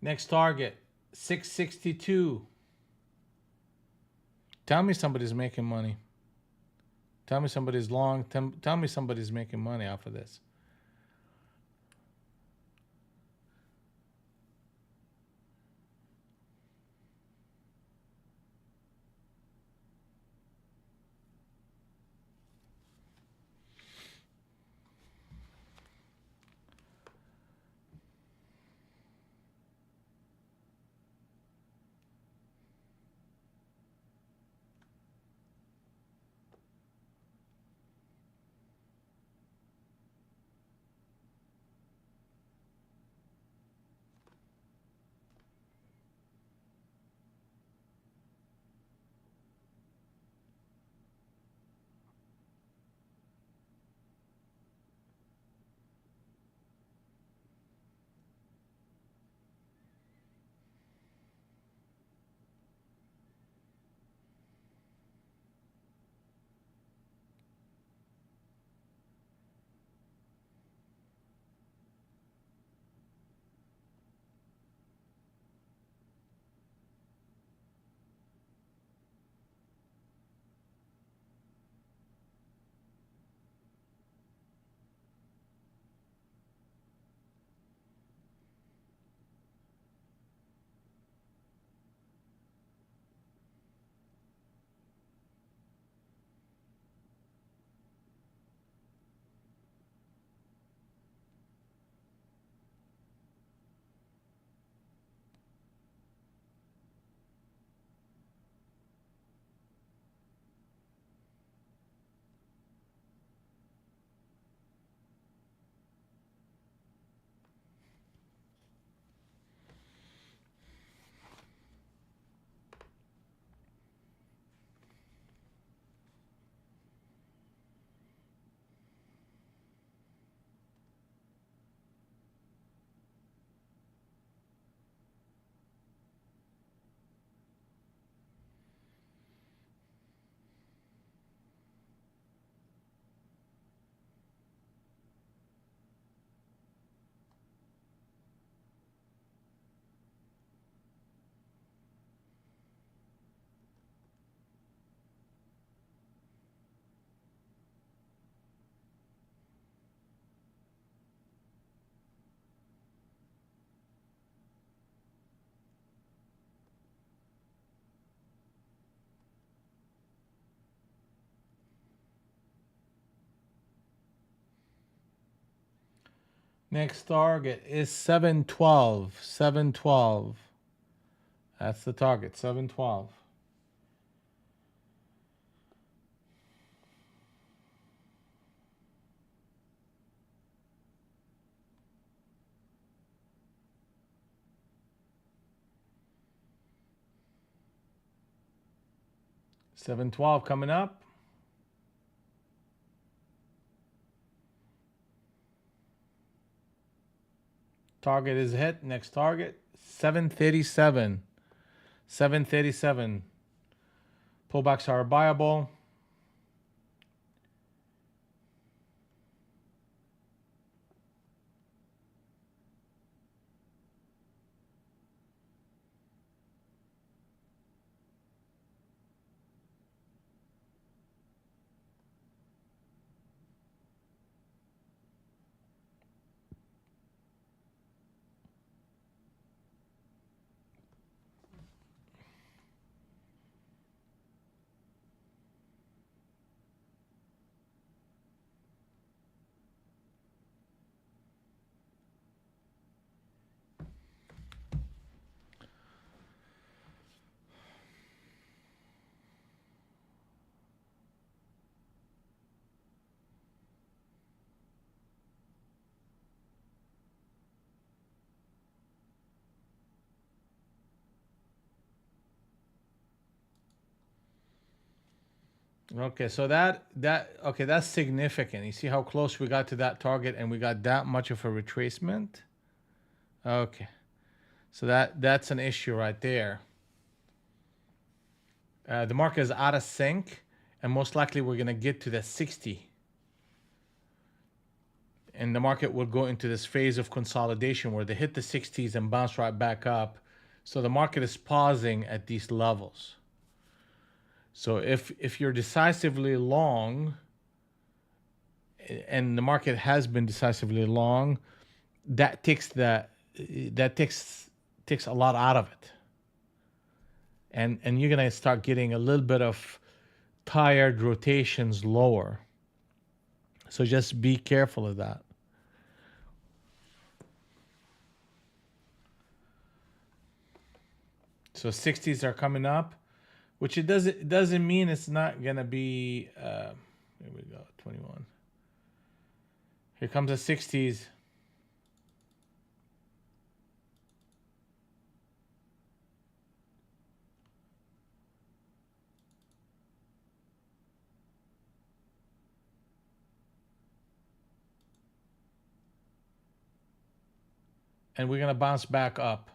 Next target, 662. Tell me somebody's making money. Tell me somebody's long. Tell me somebody's making money off of this. Next target is 712. 712. That's the target, 712. $7.12 coming up. Target is hit. Next target, 737. 737. Pullbacks are buyable. Okay, so that's significant. You see how close we got to that target and we got that much of a retracement? Okay. So that's an issue right there. The market is out of sync, and most likely we're going to get to the 60. And the market will go into this phase of consolidation where they hit the 60s and bounce right back up. So the market is pausing at these levels. So if you're decisively long, and the market has been decisively long, that takes takes a lot out of it. And you're gonna start getting a little bit of tired rotations lower. So just be careful of that. So 60s are coming up, which it doesn't mean it's not gonna be. Here we go, 21. Here comes the 60s. And we're gonna bounce back up.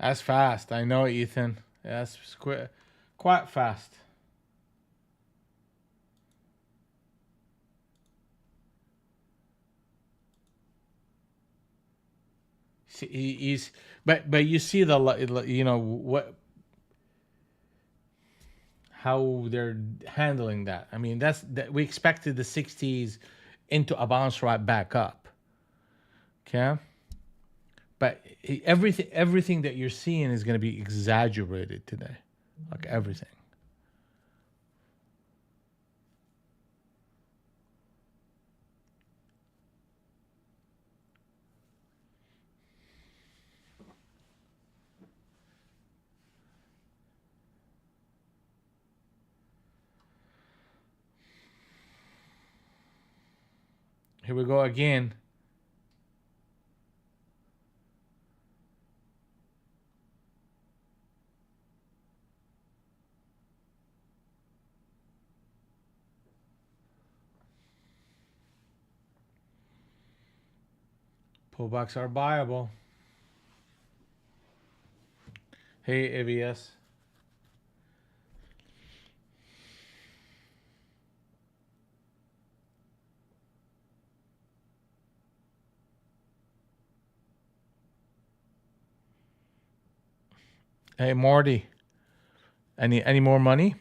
That's fast. I know, Ethan. That's quite fast. He's, but you see what, how they're handling that. I mean, that we expected the 60s into a bounce right back up. Okay, but everything that you're seeing is going to be exaggerated today, like everything. Here we go again. Pullbacks are buyable. Hey, ABS. Hey Marty, any more money?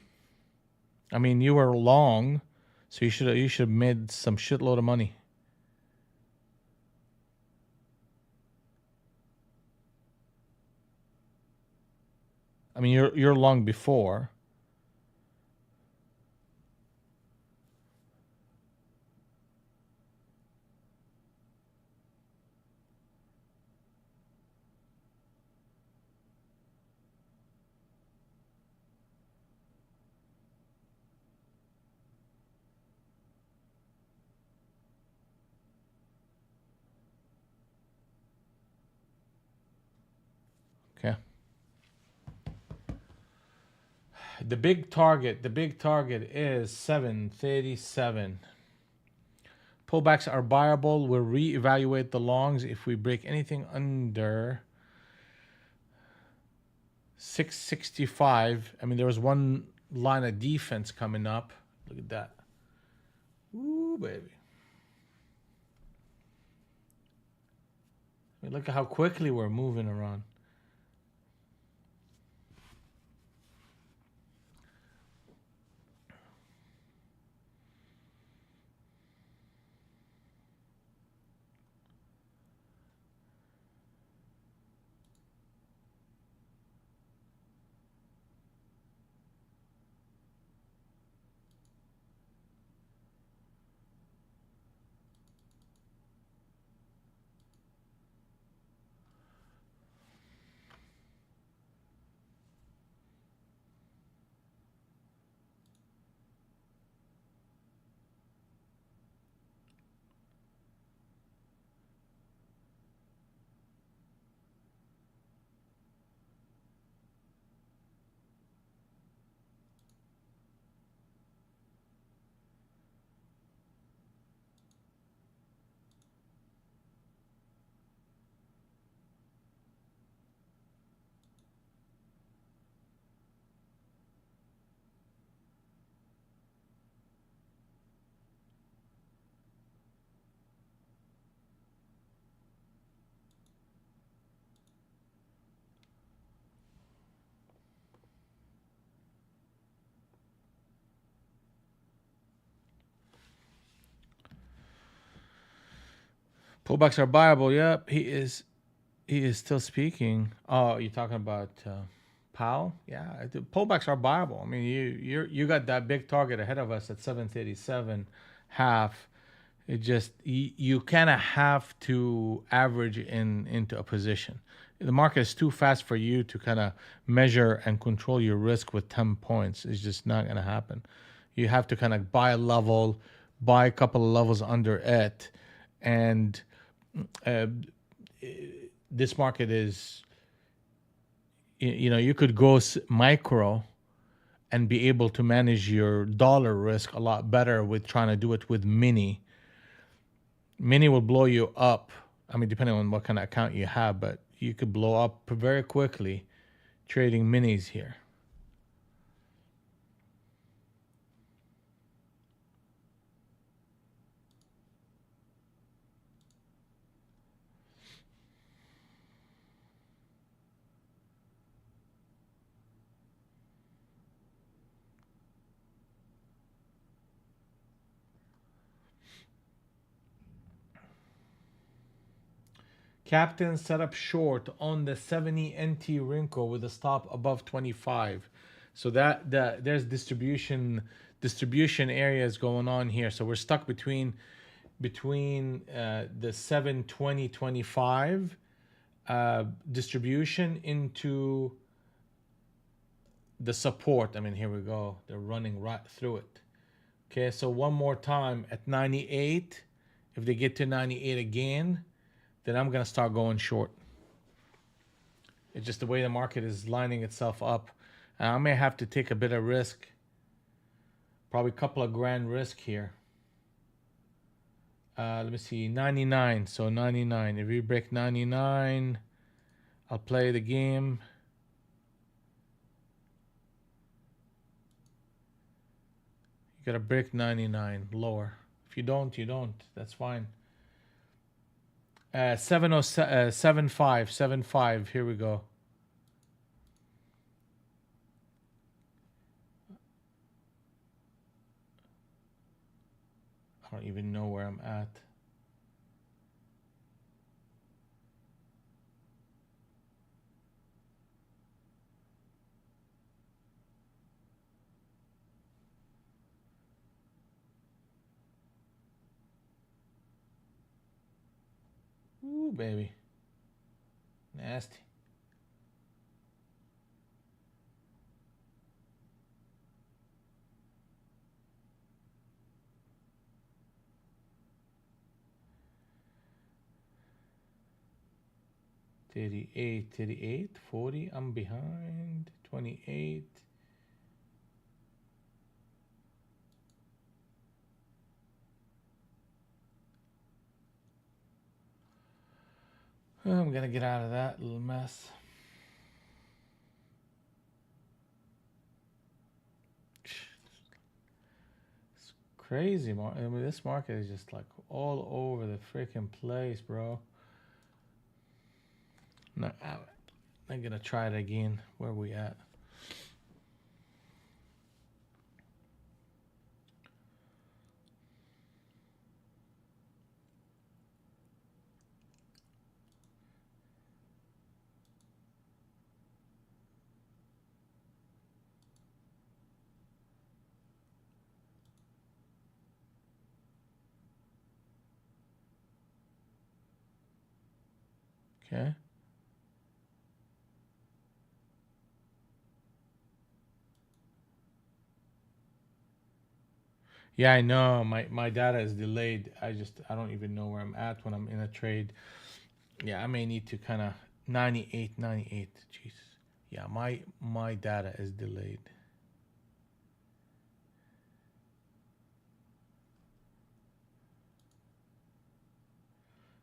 I mean, you were long, so you should have made some shitload of money. I mean, you're long before. Okay. The big target is 737. Pullbacks are buyable. We'll reevaluate the longs if we break anything under 665. I mean, there was one line of defense coming up. Look at that. Ooh, baby. I mean, look at how quickly we're moving around. Pullbacks are buyable. Yep, he is. He is still speaking. Oh, you're talking about Powell? Yeah, the pullbacks are viable. I mean, you got that big target ahead of us at 737 half. It just you kind of have to average into a position. The market is too fast for you to kind of measure and control your risk with 10 points. It's just not going to happen. You have to kind of buy a level, buy a couple of levels under it, and uh, this market is, you could go micro and be able to manage your dollar risk a lot better with trying to do it with mini. Mini will blow you up. I mean, depending on what kind of account you have, but you could blow up very quickly trading minis here. Captain set up short on the 70 NT Rinko with a stop above 25. So there's distribution areas going on here. So we're stuck between the 720.25 distribution into the support. I mean, here we go. They're running right through it. Okay, so one more time at 98. If they get to 98 again, then I'm gonna start going short. It's just the way the market is lining itself up. And I may have to take a bit of risk, probably a couple of grand risk here. Let me see, 99. So 99. If we break 99, I'll play the game. You gotta break 99 lower. If you don't, you don't. That's fine. 7075. Here we go. I don't even know where I'm at. Ooh, baby. Nasty. $38, 40. I'm behind. 28. I'm gonna get out of that little mess. It's crazy. I mean, this market is just like all over the freaking place, bro. No, I'm gonna try it again. Where are we at? Okay. Yeah, I know. My data is delayed. I don't even know where I'm at when I'm in a trade. Yeah, I may need to kind of 98, 98. Jesus. Yeah, my data is delayed.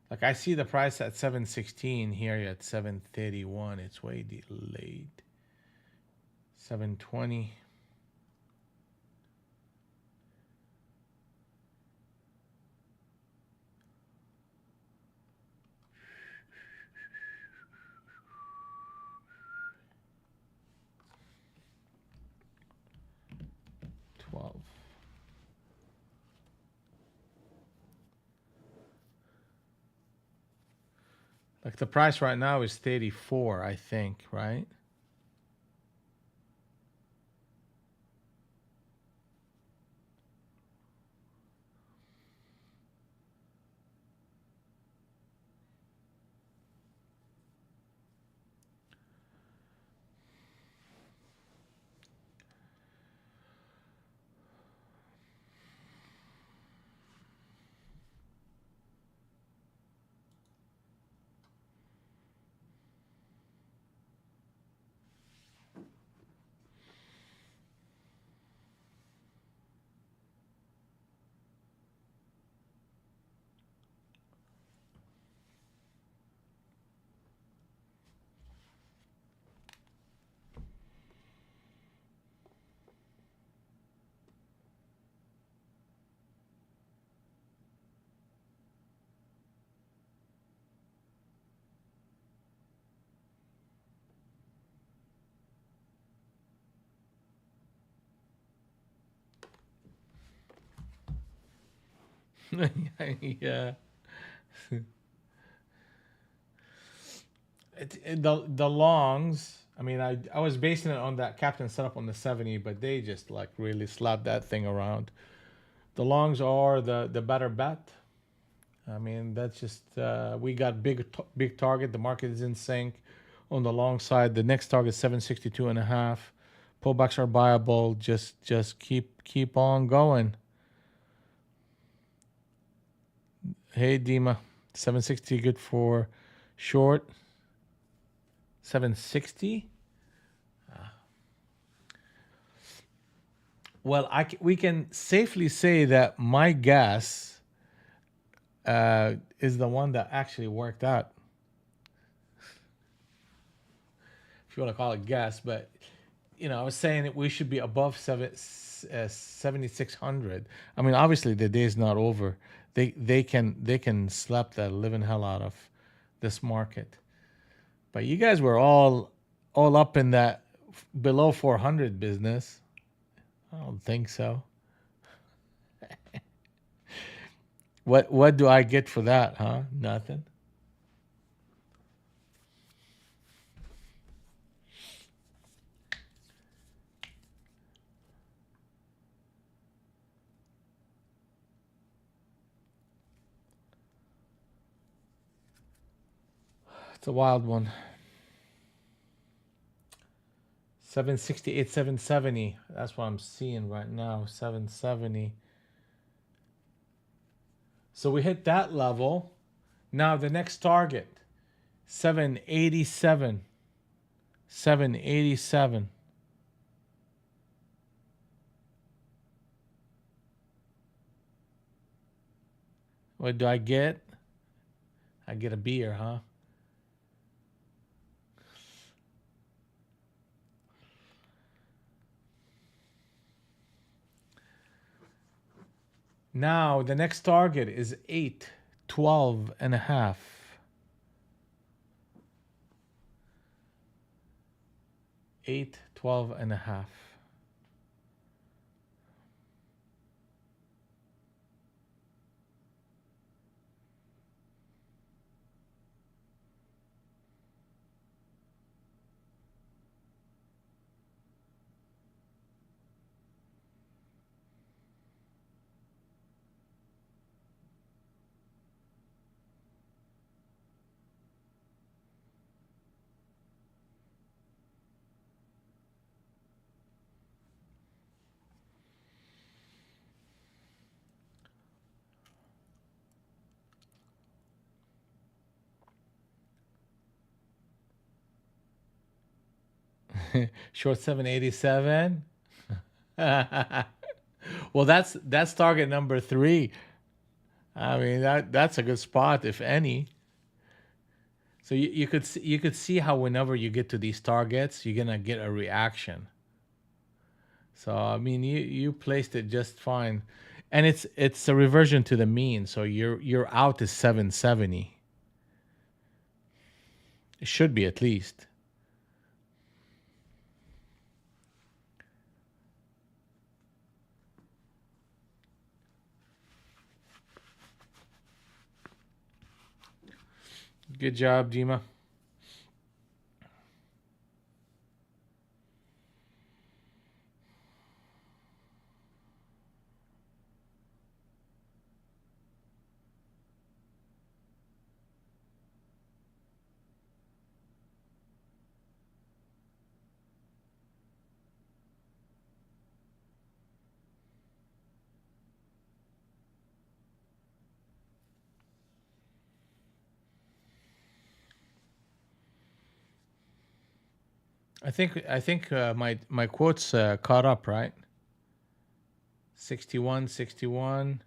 Like I see the price at 716 here at 731. It's way delayed. 720. $12. Like the price right now is 34, I think, right? Yeah. The longs. I mean, I was basing it on that captain setup on the 70, but they just like really slapped that thing around. The longs are the better bet. I mean, that's just we got big target. The market is in sync on the long side. The next target is 762 and a half. Pullbacks are buyable. Just keep on going. Hey Dima, 760 good for short. 760. Well, we can safely say that my guess is the one that actually worked out. If you want to call it guess, but I was saying that we should be above 7,600. I mean, obviously the day is not over. They can slap the living hell out of this market. But you guys were all up in that below 400 business. I don't think so. What do I get for that, huh? Nothing. It's a wild one. 768, 770. That's what I'm seeing right now. 770. So we hit that level. Now the next target, 787. 787. What do I get? I get a beer, huh? Now the next target is 812 and a half. 812 and a half. Short 787. Well, that's target number 3. I mean that's a good spot if any. So you could see how whenever you get to these targets, you're gonna get a reaction. So I mean you placed it just fine, and it's a reversion to the mean. So your out is 770. It should be at least. Good job, Dima. I think my quotes caught up, right? 61, 61.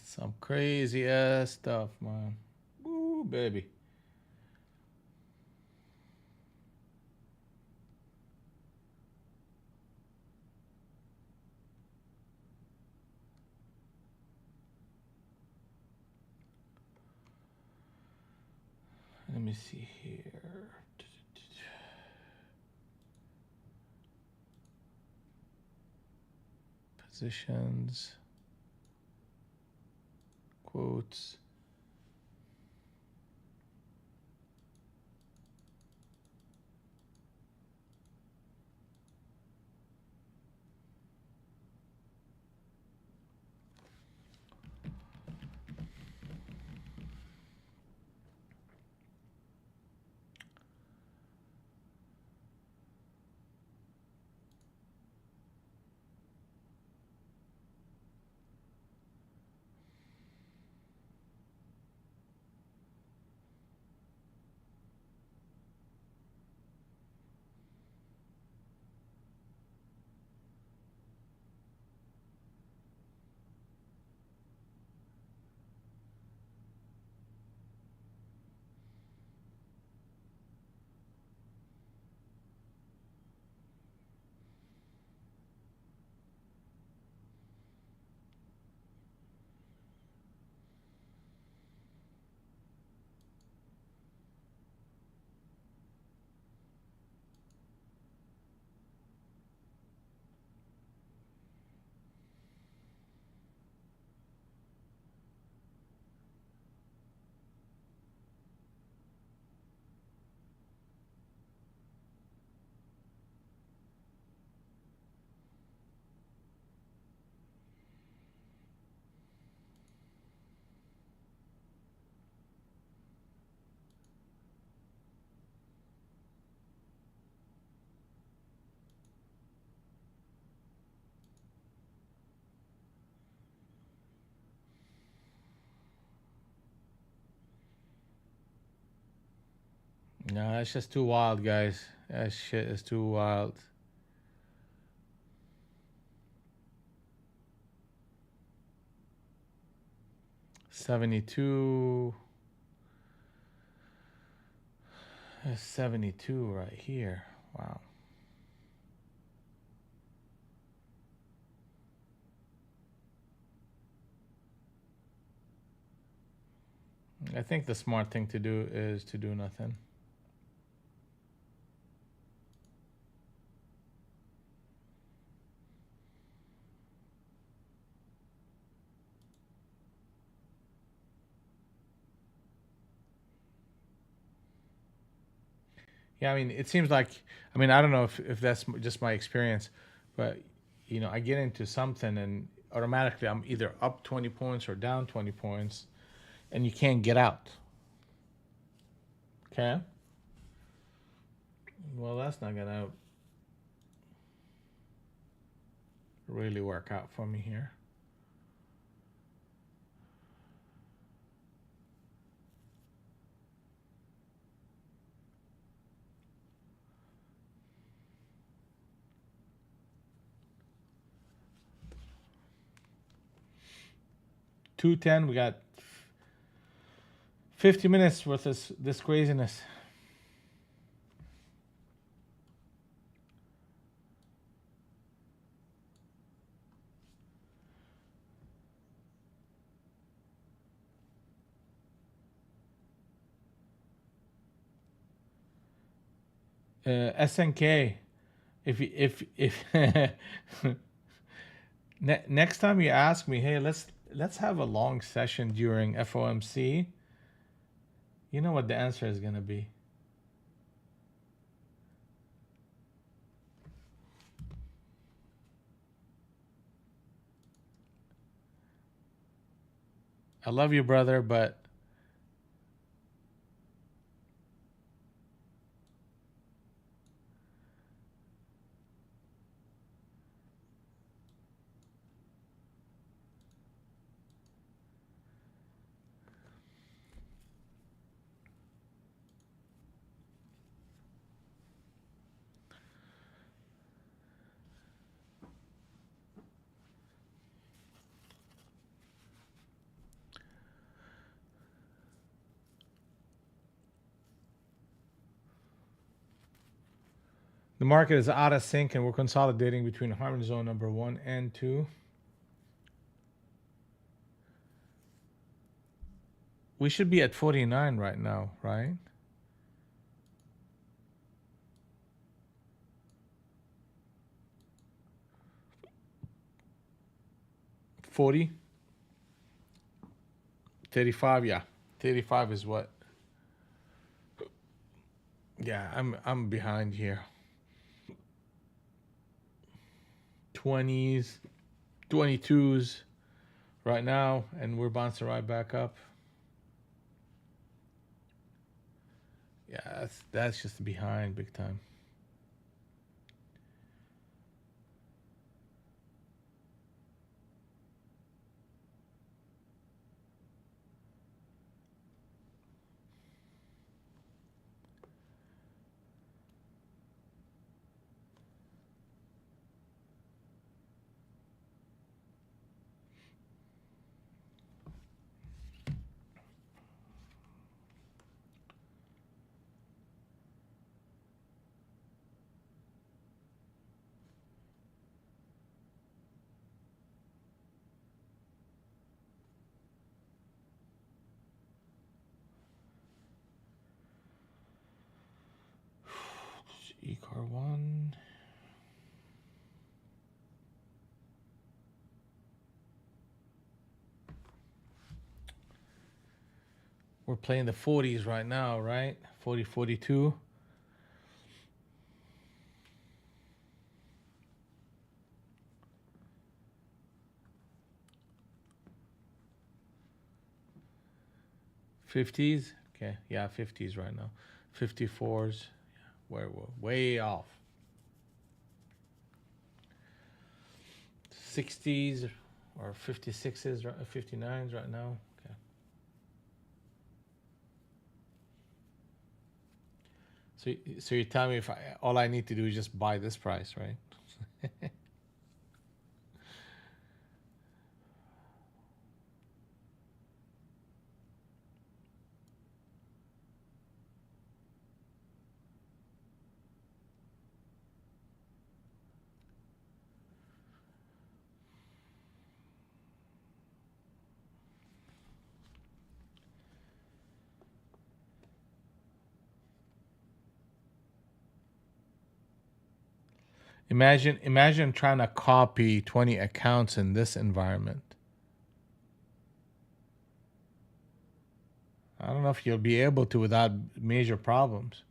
Some crazy ass stuff, man. Woo, baby. Let me see here. Positions, quotes. No, that's just too wild, guys. That shit is too wild. $72. That's 72 right here. Wow. I think the smart thing to do is to do nothing. Yeah, I mean, it seems like, I mean, I don't know if that's just my experience, but, I get into something and automatically I'm either up 20 points or down 20 points and you can't get out. Okay? Well, that's not going to really work out for me here. $210, we got 50 minutes worth of this craziness. SNK, if next time you ask me, hey, let's have a long session during FOMC, you know what the answer is going to be. I love you, brother, but market is out of sync and we're consolidating between harmony zone number 1 and 2. We should be at 49 right now, right? $40, 35, yeah. 35 is what? Yeah, I'm behind here. 20s, 22s right now, and we're bouncing right back up. Yeah, that's just behind big time. ECAR 1. We're playing the 40s right now, right? 40, 42. '50s. Okay, yeah, 50s right now. 54s. Yeah, we're way off. 60s or 56s, 59s right now. Okay. So you tell me if all I need to do is just buy this price, right? Imagine trying to copy 20 accounts in this environment. I don't know if you'll be able to without major problems.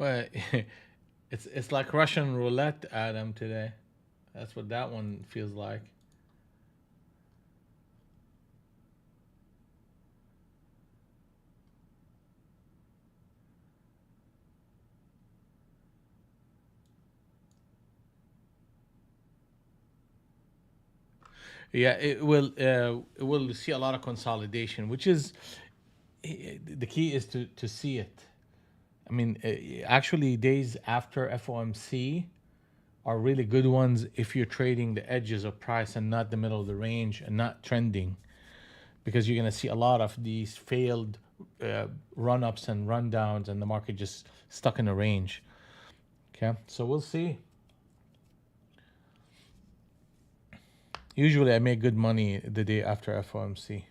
But it's like Russian roulette, Adam, today. That's what that one feels like. Yeah, it will see a lot of consolidation, which is the key is to see it. I mean, actually, days after FOMC are really good ones if you're trading the edges of price and not the middle of the range and not trending, because you're going to see a lot of these failed run ups and run downs, and the market just stuck in a range. Okay, so we'll see. Usually, I make good money the day after FOMC.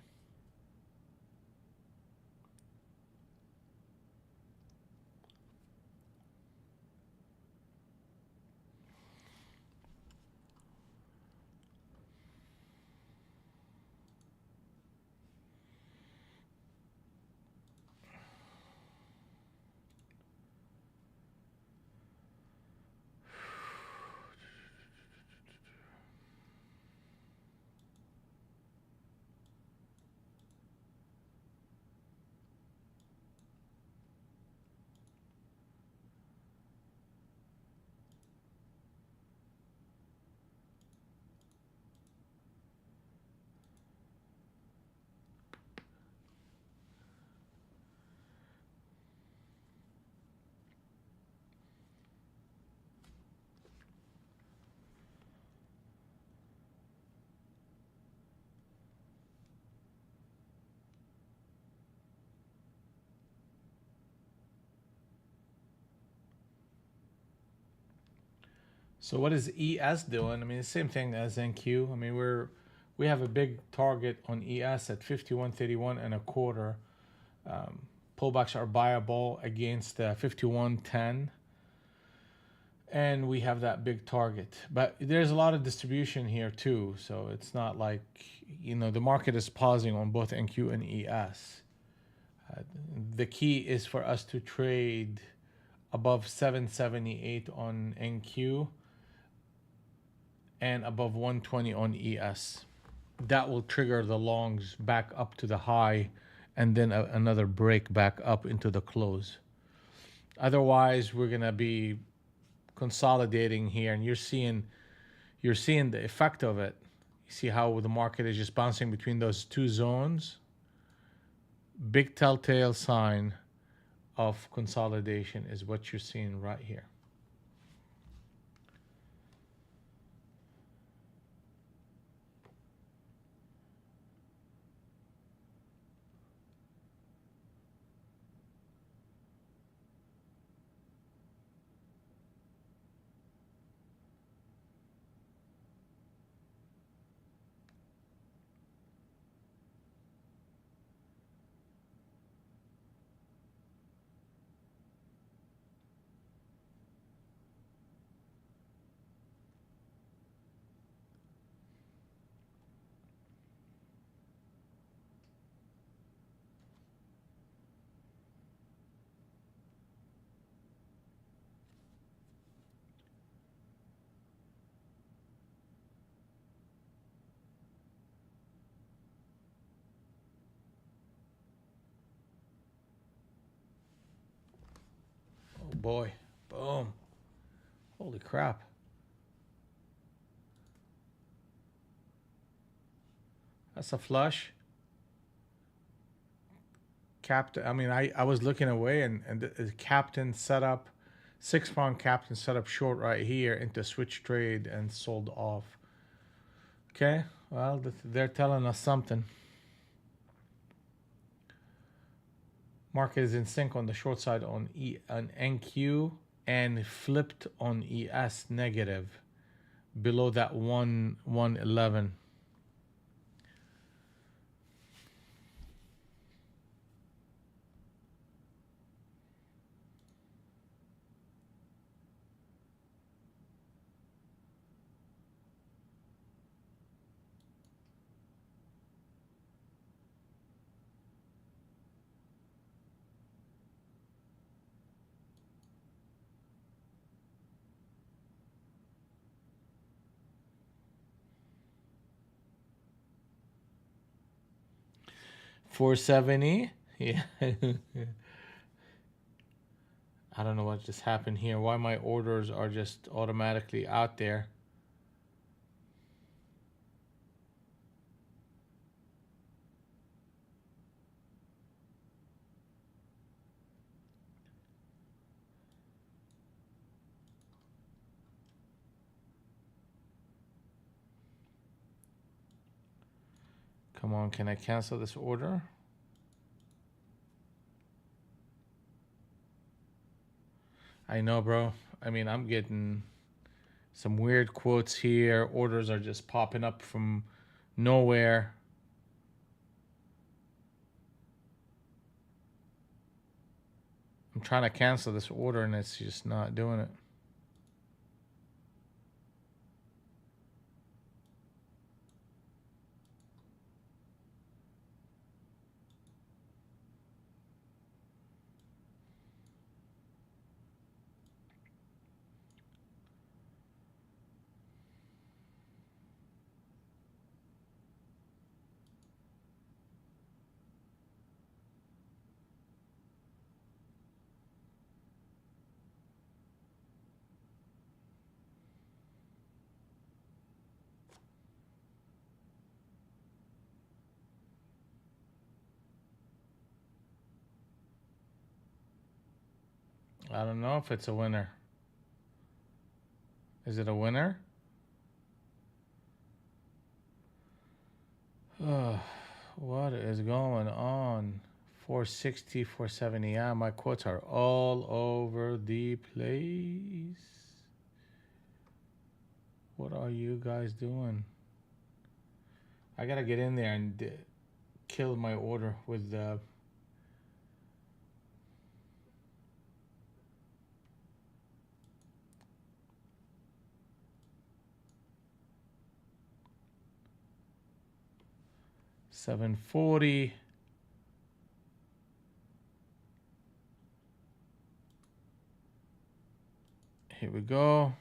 So what is ES doing? I mean, the same thing as NQ. I mean, we have a big target on ES at 51.31 and a quarter. Pullbacks are buyable against 51.10, and we have that big target. But there's a lot of distribution here too, so it's not like the market is pausing on both NQ and ES. The key is for us to trade above 778 on NQ and above 120 on ES. That will trigger the longs back up to the high, and then another break back up into the close. Otherwise, we're gonna be consolidating here, and you're seeing the effect of it. You see how the market is just bouncing between those two zones. Big telltale sign of consolidation is what you're seeing right here. Oh boy, boom. Holy crap. That's a flush. Captain, I mean, I was looking away, and the captain set up, 6 pound captain set up short right here into switch trade and sold off. Okay, well, they're telling us something. Market is in sync on the short side on NQ, and flipped on ES negative below that 111. 470. Yeah. I don't know what just happened here. Why my orders are just automatically out there. Come on, can I cancel this order? I know, bro. I mean, I'm getting some weird quotes here. Orders are just popping up from nowhere. I'm trying to cancel this order and it's just not doing it. I don't know if it's a winner. Is it a winner? What is going on? 460, 470. Yeah, my quotes are all over the place. What are you guys doing? I gotta get in there and kill my order with the. $740. Here we go.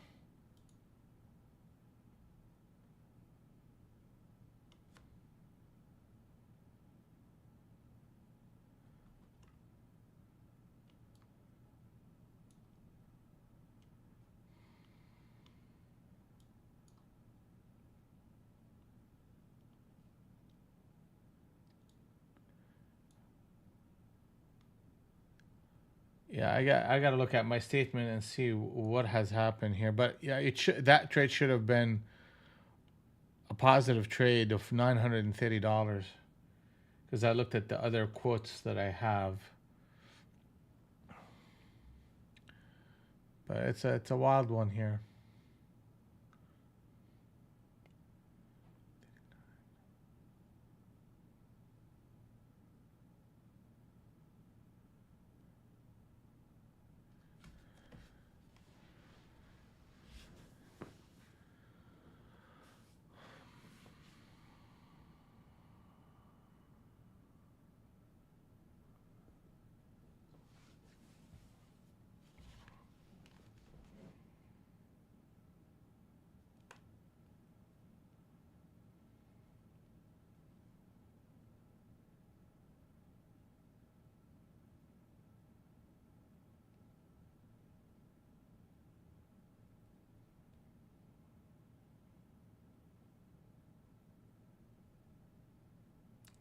Yeah, I got to look at my statement and see what has happened here. But yeah, that trade should have been a positive trade of $930 because I looked at the other quotes that I have. But it's a wild one here.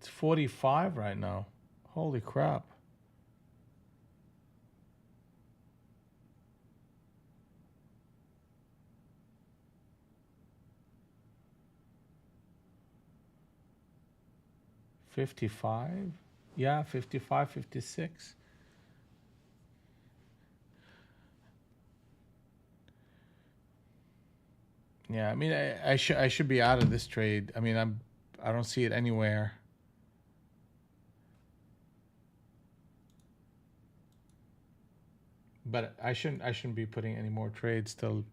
It's 45 right now. Holy crap. $55. Yeah, 55, 56. Yeah, I mean, I should be out of this trade. I mean, I don't see it anywhere. But I shouldn't be putting any more trades till.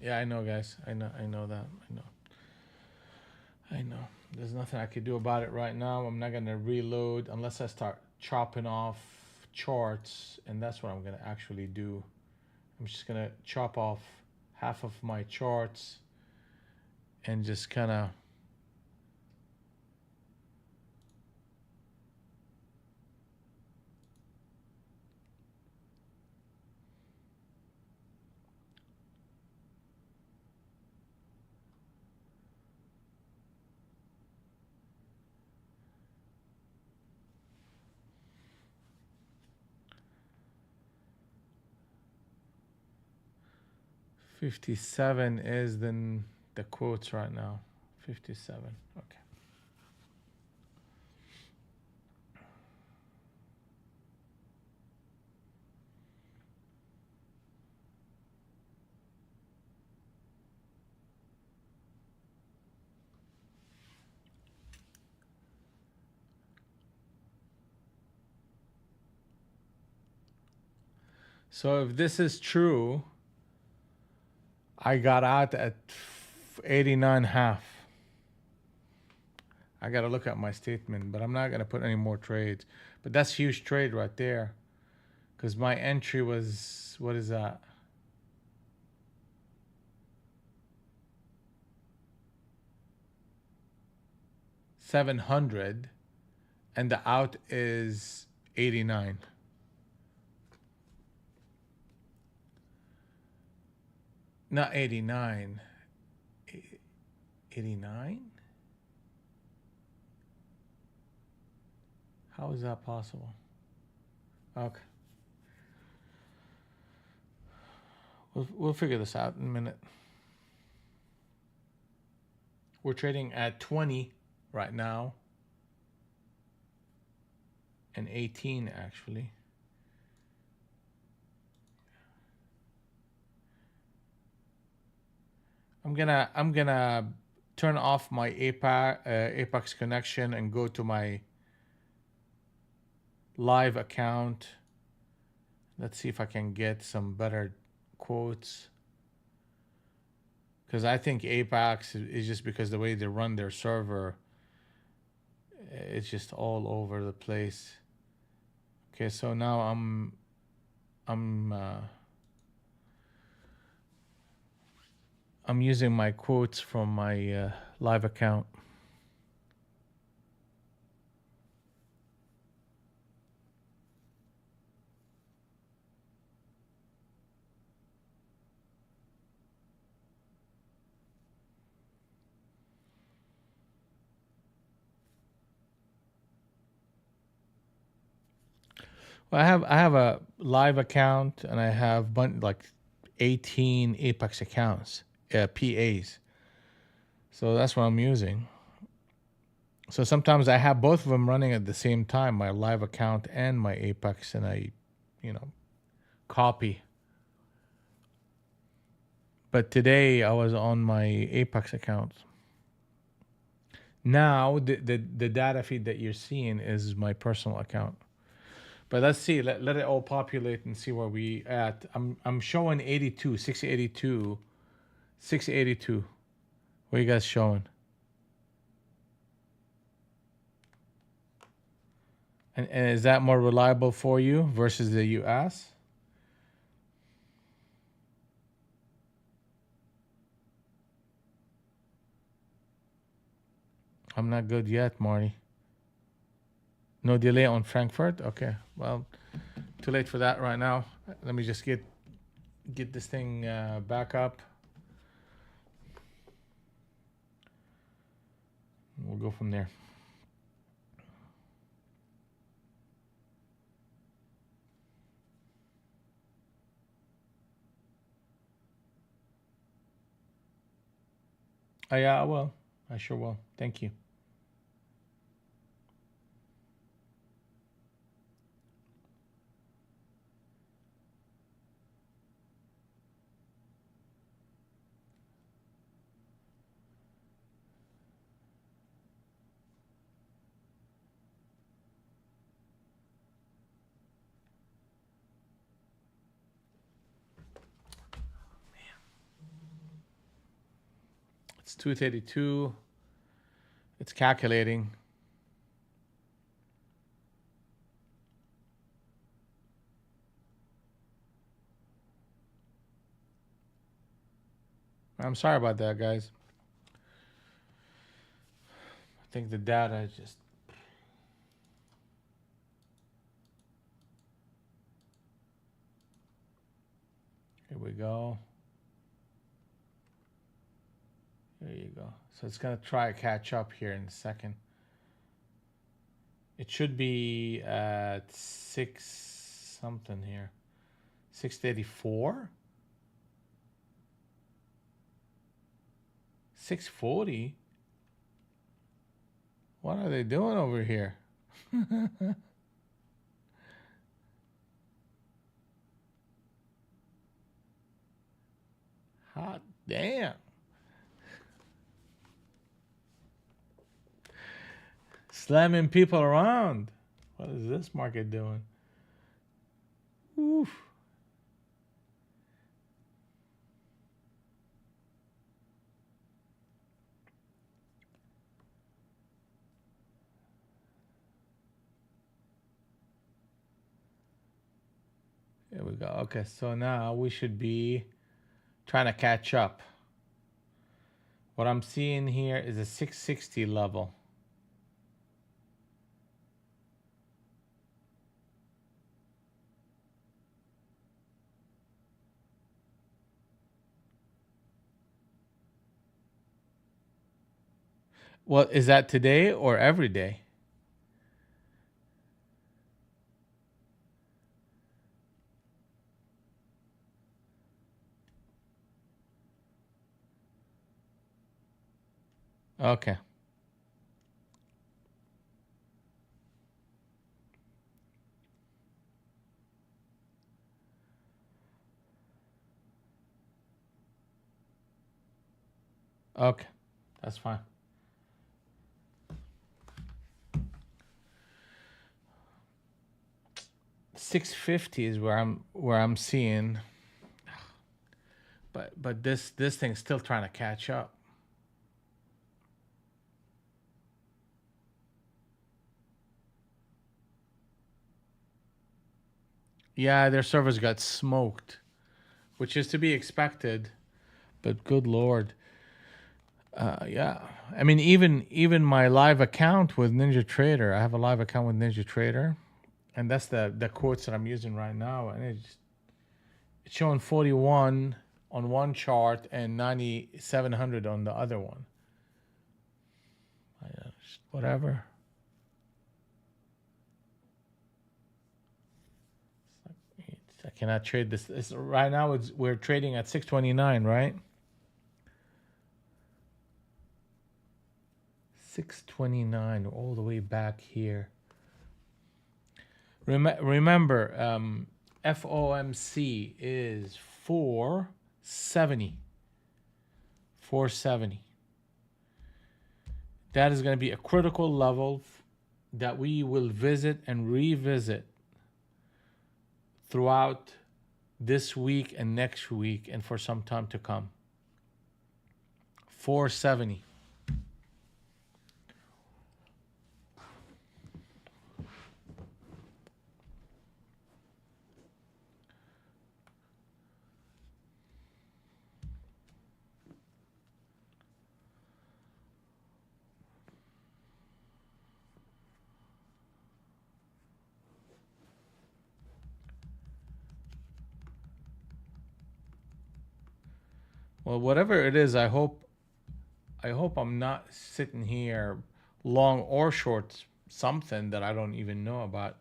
Yeah, I know, guys. I know that. I know. There's nothing I could do about it right now. I'm not gonna reload unless I start chopping off charts, and that's what I'm gonna actually do. I'm just gonna chop off half of my charts and just kind of $57 is the quotes right now. 57. Okay. So if this is true, I got out at 89.5. I got to look at my statement, but I'm not going to put any more trades. But that's a huge trade right there, because my entry was, what is that? $700, and the out is 89. Not 89. 89? How is that possible? Okay. We'll figure this out in a minute. We're trading at 20 right now. And 18 actually. I'm gonna turn off my Apex connection and go to my live account. Let's see if I can get some better quotes, because I think Apex is just because the way they run their server, it's just all over the place. Okay, so now I'm using my quotes from my live account. Well, I have a live account, and I have like 18 Apex accounts, PAs. So that's what I'm using. So sometimes I have both of them running at the same time, my live account and my Apex, and I, copy. But today I was on my Apex account. Now the data feed that you're seeing is my personal account. But let's see, let it all populate and see where we at. I'm showing 82, 682, 682. What are you guys showing? And is that more reliable for you versus the US? I'm not good yet, Marty. No delay on Frankfurt? Okay, well, too late for that right now. Let me just get this thing back up. We'll go from there. Oh, yeah, I will. I sure will. Thank you. It's 232. It's calculating. I'm sorry about that, guys. I think the data is just... Here we go. There you go. So it's going to try to catch up here in a second. It should be at 6 something here. 684? 640? What are they doing over here? Hot damn. Slamming people around. What is this market doing? Oof. There we go. Okay, so now we should be trying to catch up. What I'm seeing here is a 660 level. Well, is that today or every day? Okay. Okay. That's fine. $650 is where I'm seeing, but this thing's still trying to catch up. Yeah, their servers got smoked, which is to be expected. But good lord, yeah. I mean, even my live account with NinjaTrader, I have a live account with NinjaTrader, and that's the quotes that I'm using right now, and it's showing 41 on one chart and 9,700 on the other one. Whatever. I cannot trade this. Right now, we're trading at 629, right? 629, all the way back here. Remember, FOMC is 470. 470. That is going to be a critical level that we will visit and revisit throughout this week and next week and for some time to come. 470. Well, whatever it is, I hope I'm not sitting here long or short something that I don't even know about.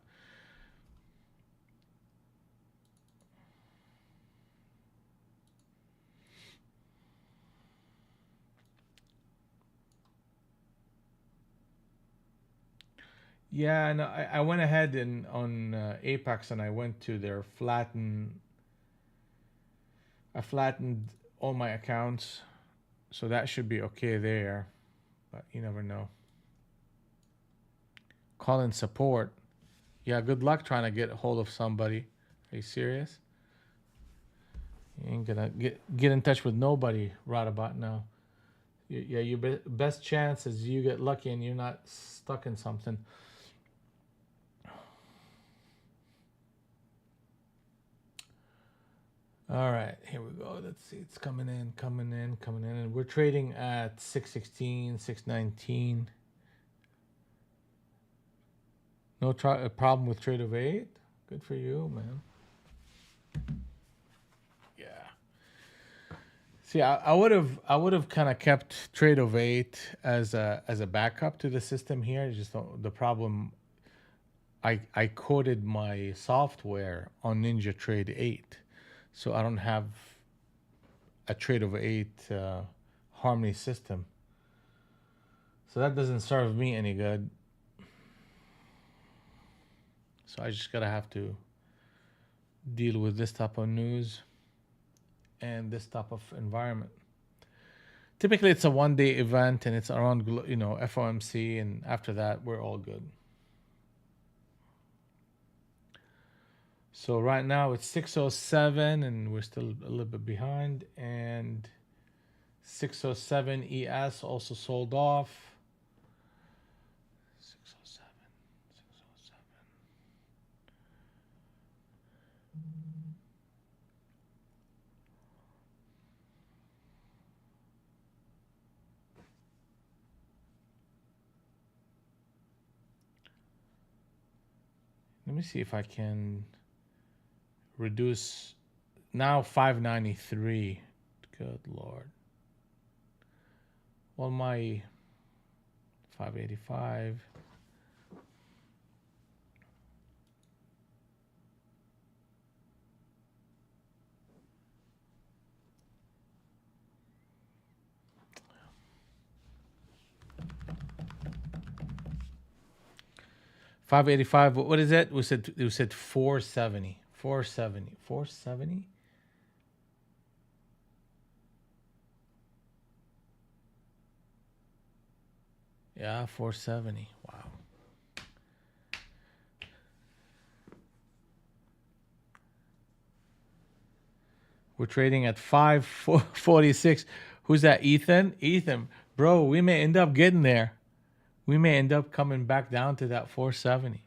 Yeah, no, I went ahead and on Apex and I went to their I flattened all my accounts, so that should be okay there, but you never know. Calling support. Yeah, good luck trying to get a hold of somebody. Are you serious? You ain't gonna get in touch with nobody right about now. Yeah, your best chance is you get lucky and you're not stuck in something. All right, here we go. Let's see. It's coming in, coming in, coming in. And we're trading at 616, 619. No problem with trade of 8. Good for you, man. Yeah. See, I would have kind of kept trade of 8 as a backup to the system here. Just the problem, I coded my software on Ninja Trade 8, so I don't have a trade of 8 Harmony system. So that doesn't serve me any good. So I just gotta have to deal with this type of news and this type of environment. Typically, it's a 1 day event and it's around FOMC, and after that, we're all good. So right now it's 607, and we're still a little bit behind. And 607 ES also sold off. 607, 607. Let me see if I can reduce now 593. Good Lord. Well, my 585. $585. What is it? We said 470. 470. 470? Yeah, 470. Wow. We're trading at 546. Who's that? Ethan? Ethan, bro, we may end up getting there. We may end up coming back down to that 470.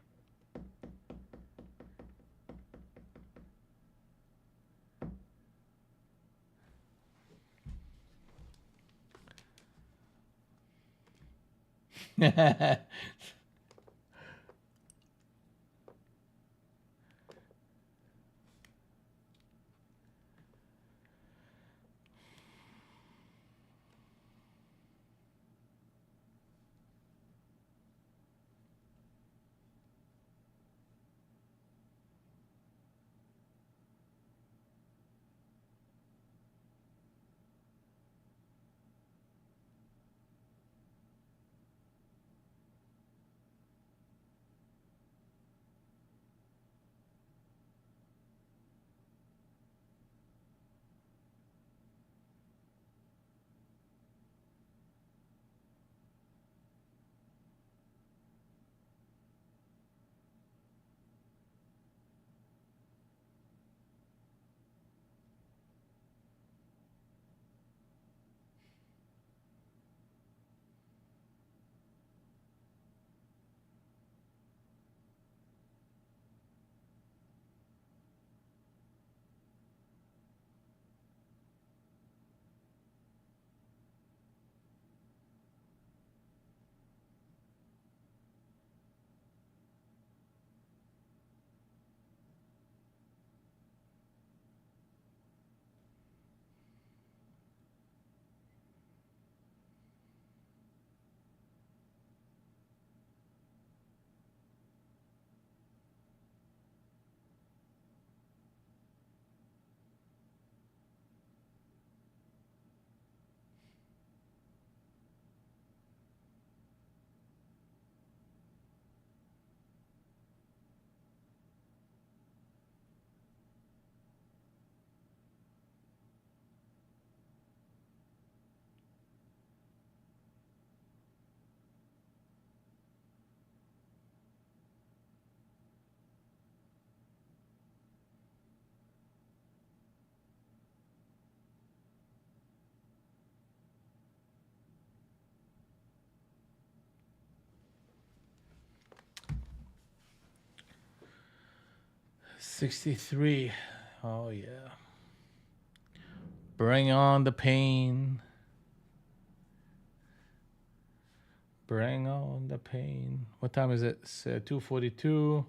$63. Oh, yeah. Bring on the pain. Bring on the pain. What time is it? It's 2:42.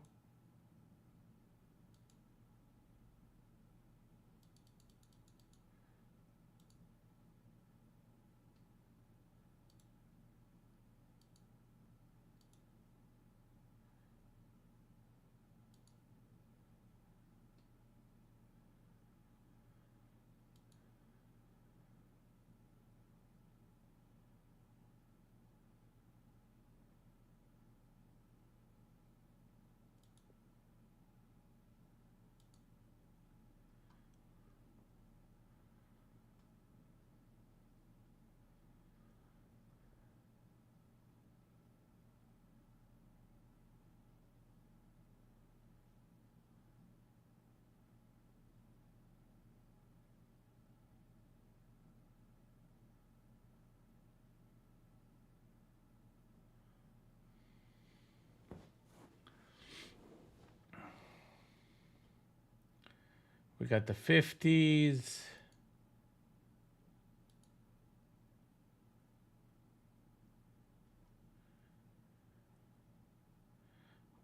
We got the 50s.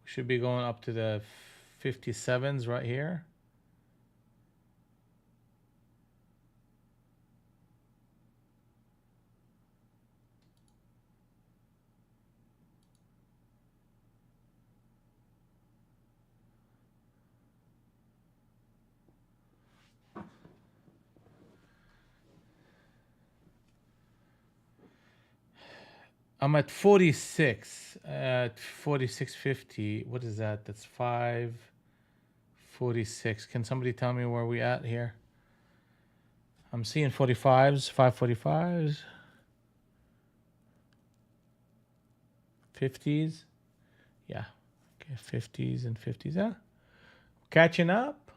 We should be going up to the 57s right here. I'm at 46 at 46.50. What is that? That's 5.46. Can somebody tell me where we at here? I'm seeing 45s, 5.45s, 50s. Yeah. Okay, 50s and 50s. Yeah. Catching up.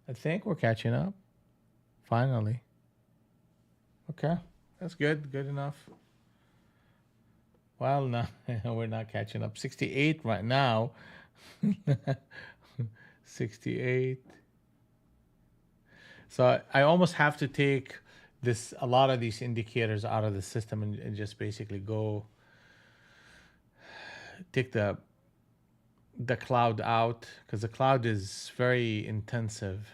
I think we're catching up. Finally. Okay. That's good. Good enough. Well, no, we're not catching up. 68 right now. 68. So I almost have to take a lot of these indicators out of the system and just basically go take the cloud out, because the cloud is very intensive.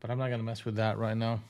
But I'm not gonna mess with that right now.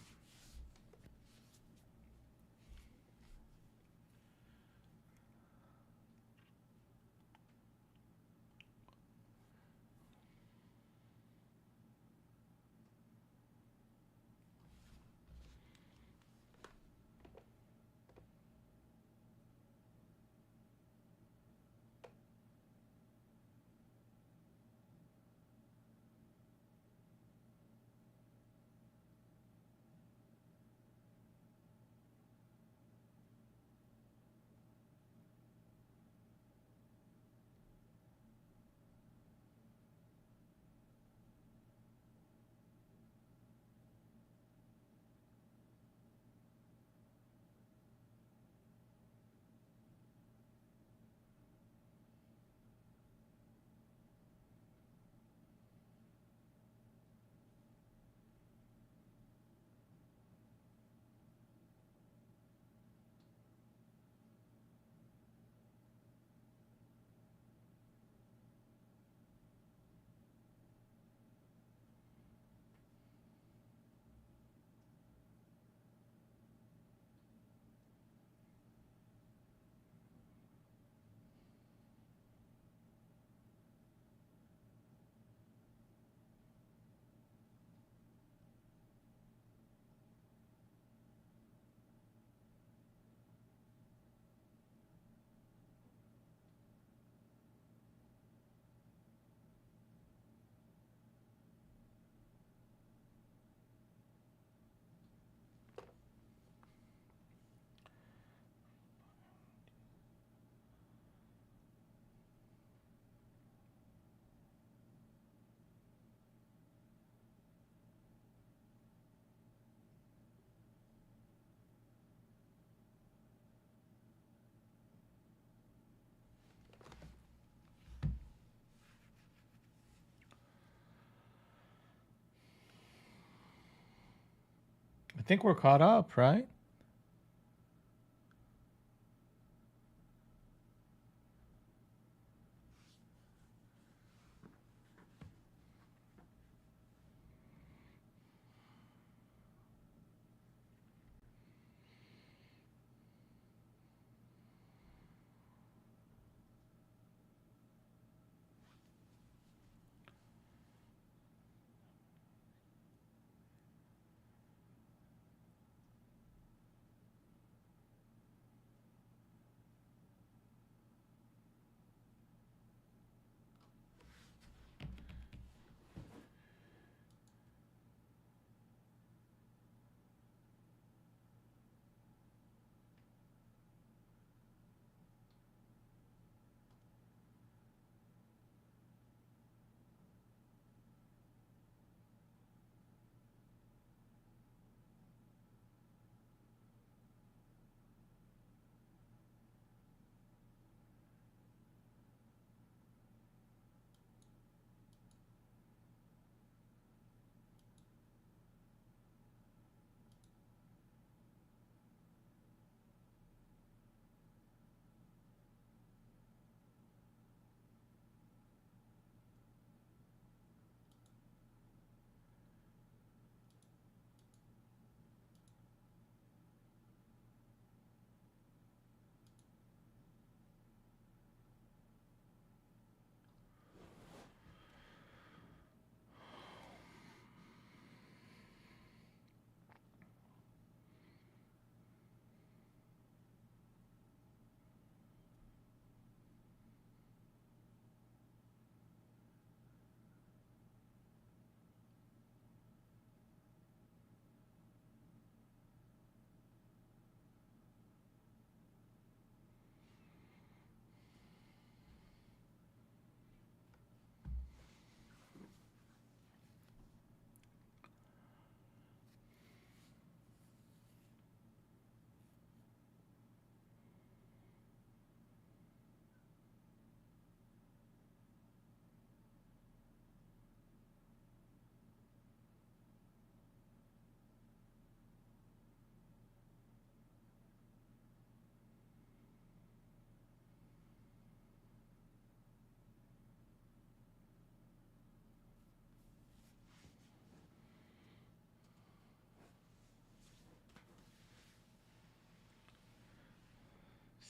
think we're caught up, right?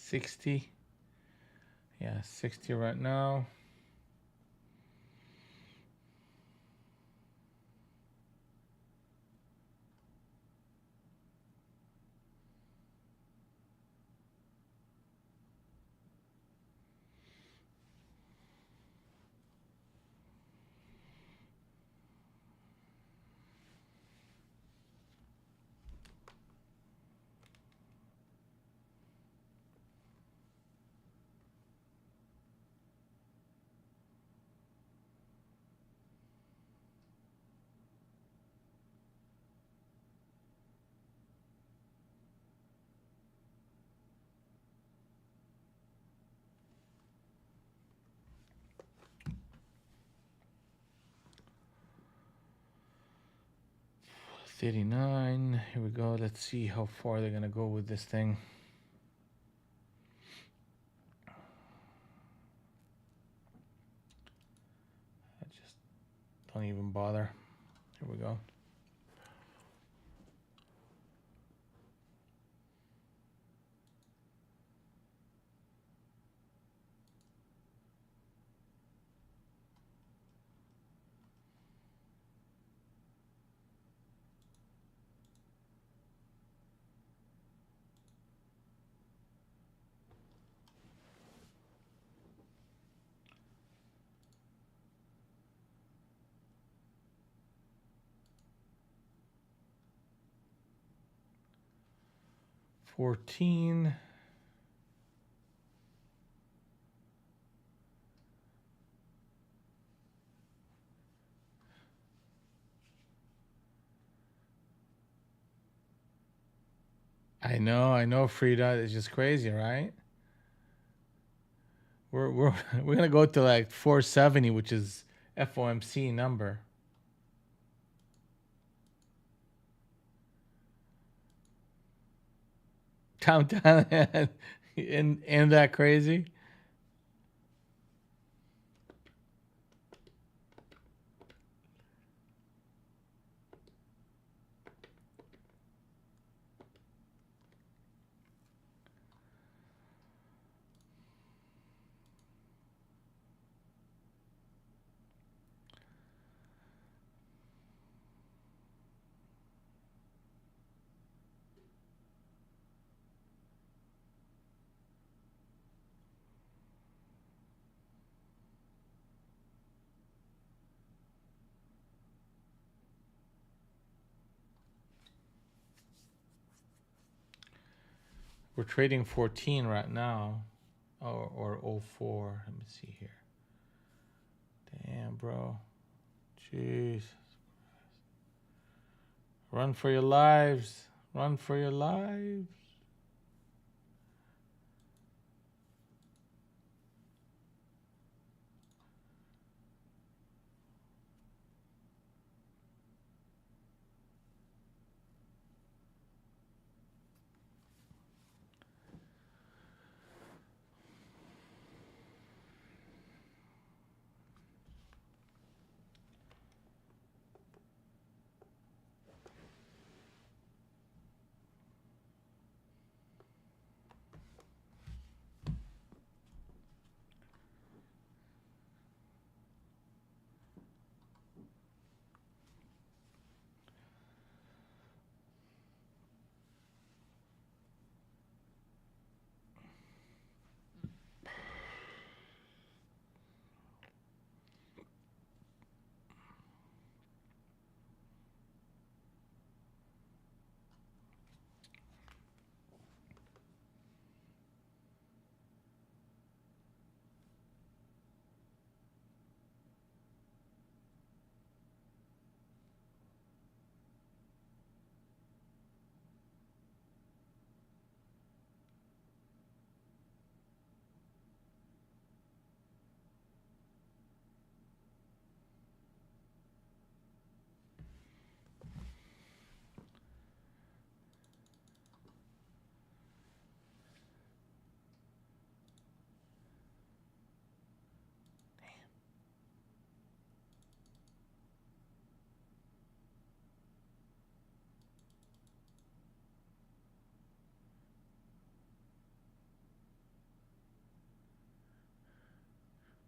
$60. Yeah, 60 right now. $39. Here we go. Let's see how far they're gonna go with this thing. I just don't even bother. Here we go. $14. I know, Frida. It's just crazy, right? We're we're gonna go to like 470, which is FOMC number. countdown and that crazy. We're trading 14 right now, or 04. Let me see here. Damn, bro. Jeez. Run for your lives. Run for your lives.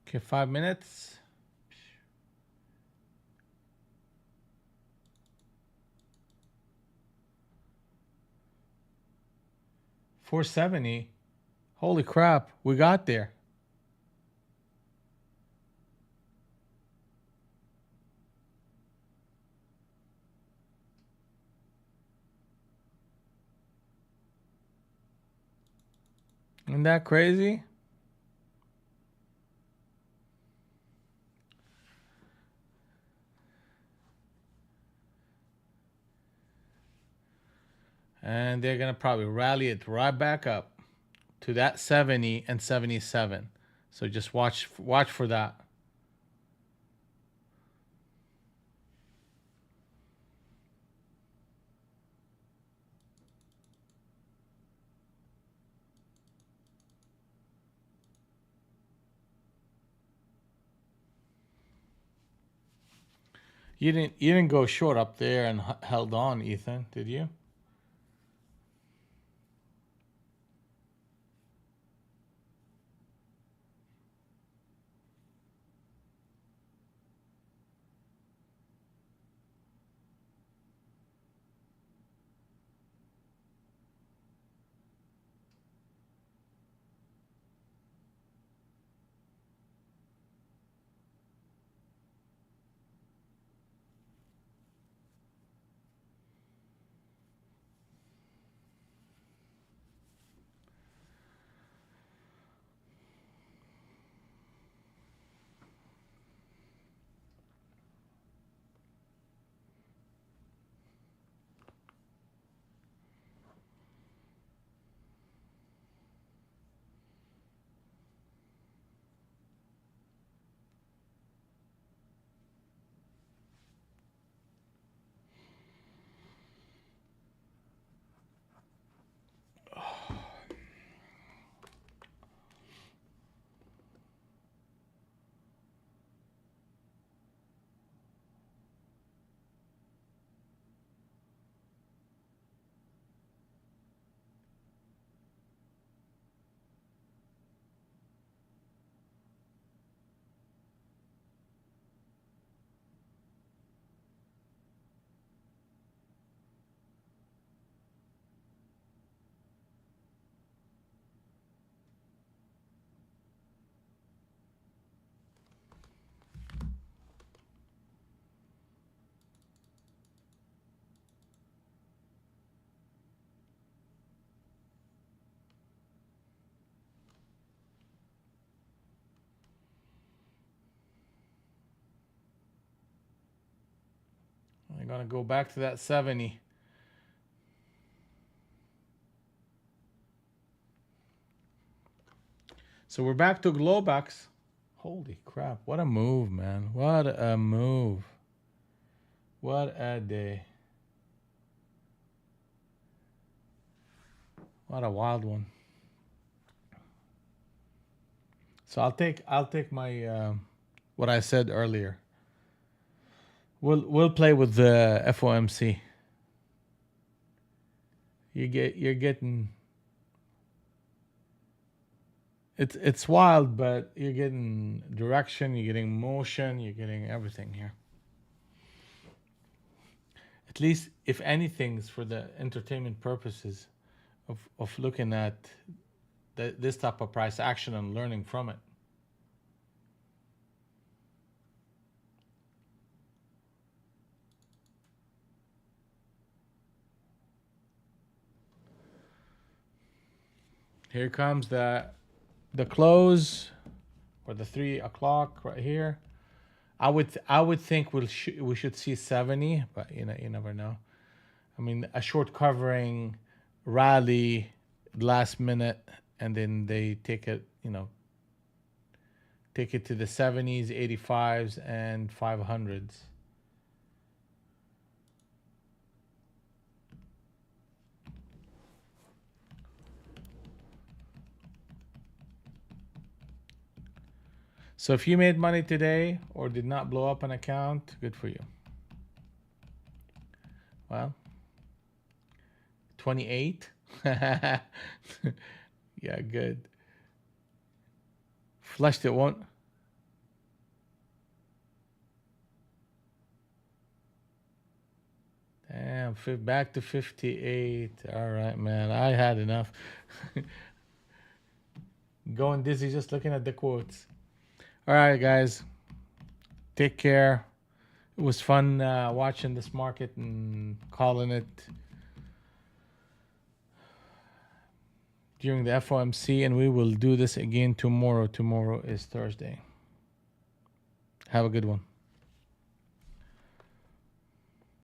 Okay, 5 minutes. $470. Holy crap, we got there. Isn't that crazy? And they're gonna probably rally it right back up to that 70 and 77. So just watch for that. You didn't go short up there and held on, Ethan, did you? gonna go back to that 70. So we're back to Globex. Holy crap, what a move, man. What a move. What a day. What a wild one. So I'll take my what I said earlier. We'll play with the FOMC. You're getting it's wild, but you're getting direction, you're getting motion, you're getting everything here. At least, if anything's for the entertainment purposes of looking at this type of price action and learning from it. Here comes the close, or the 3 o'clock right here. I would think we should see 70, but you never know. I mean, a short covering rally last minute, and then they take it to the 70s, 85s, and 500s. So if you made money today or did not blow up an account, good for you. Well, 28. Yeah, good. Flushed it won't. Damn, back to 58. All right, man. I had enough. Going dizzy just looking at the quotes. All right, guys. Take care. It was fun watching this market and calling it during the FOMC, and we will do this again tomorrow. Tomorrow is Thursday. Have a good one.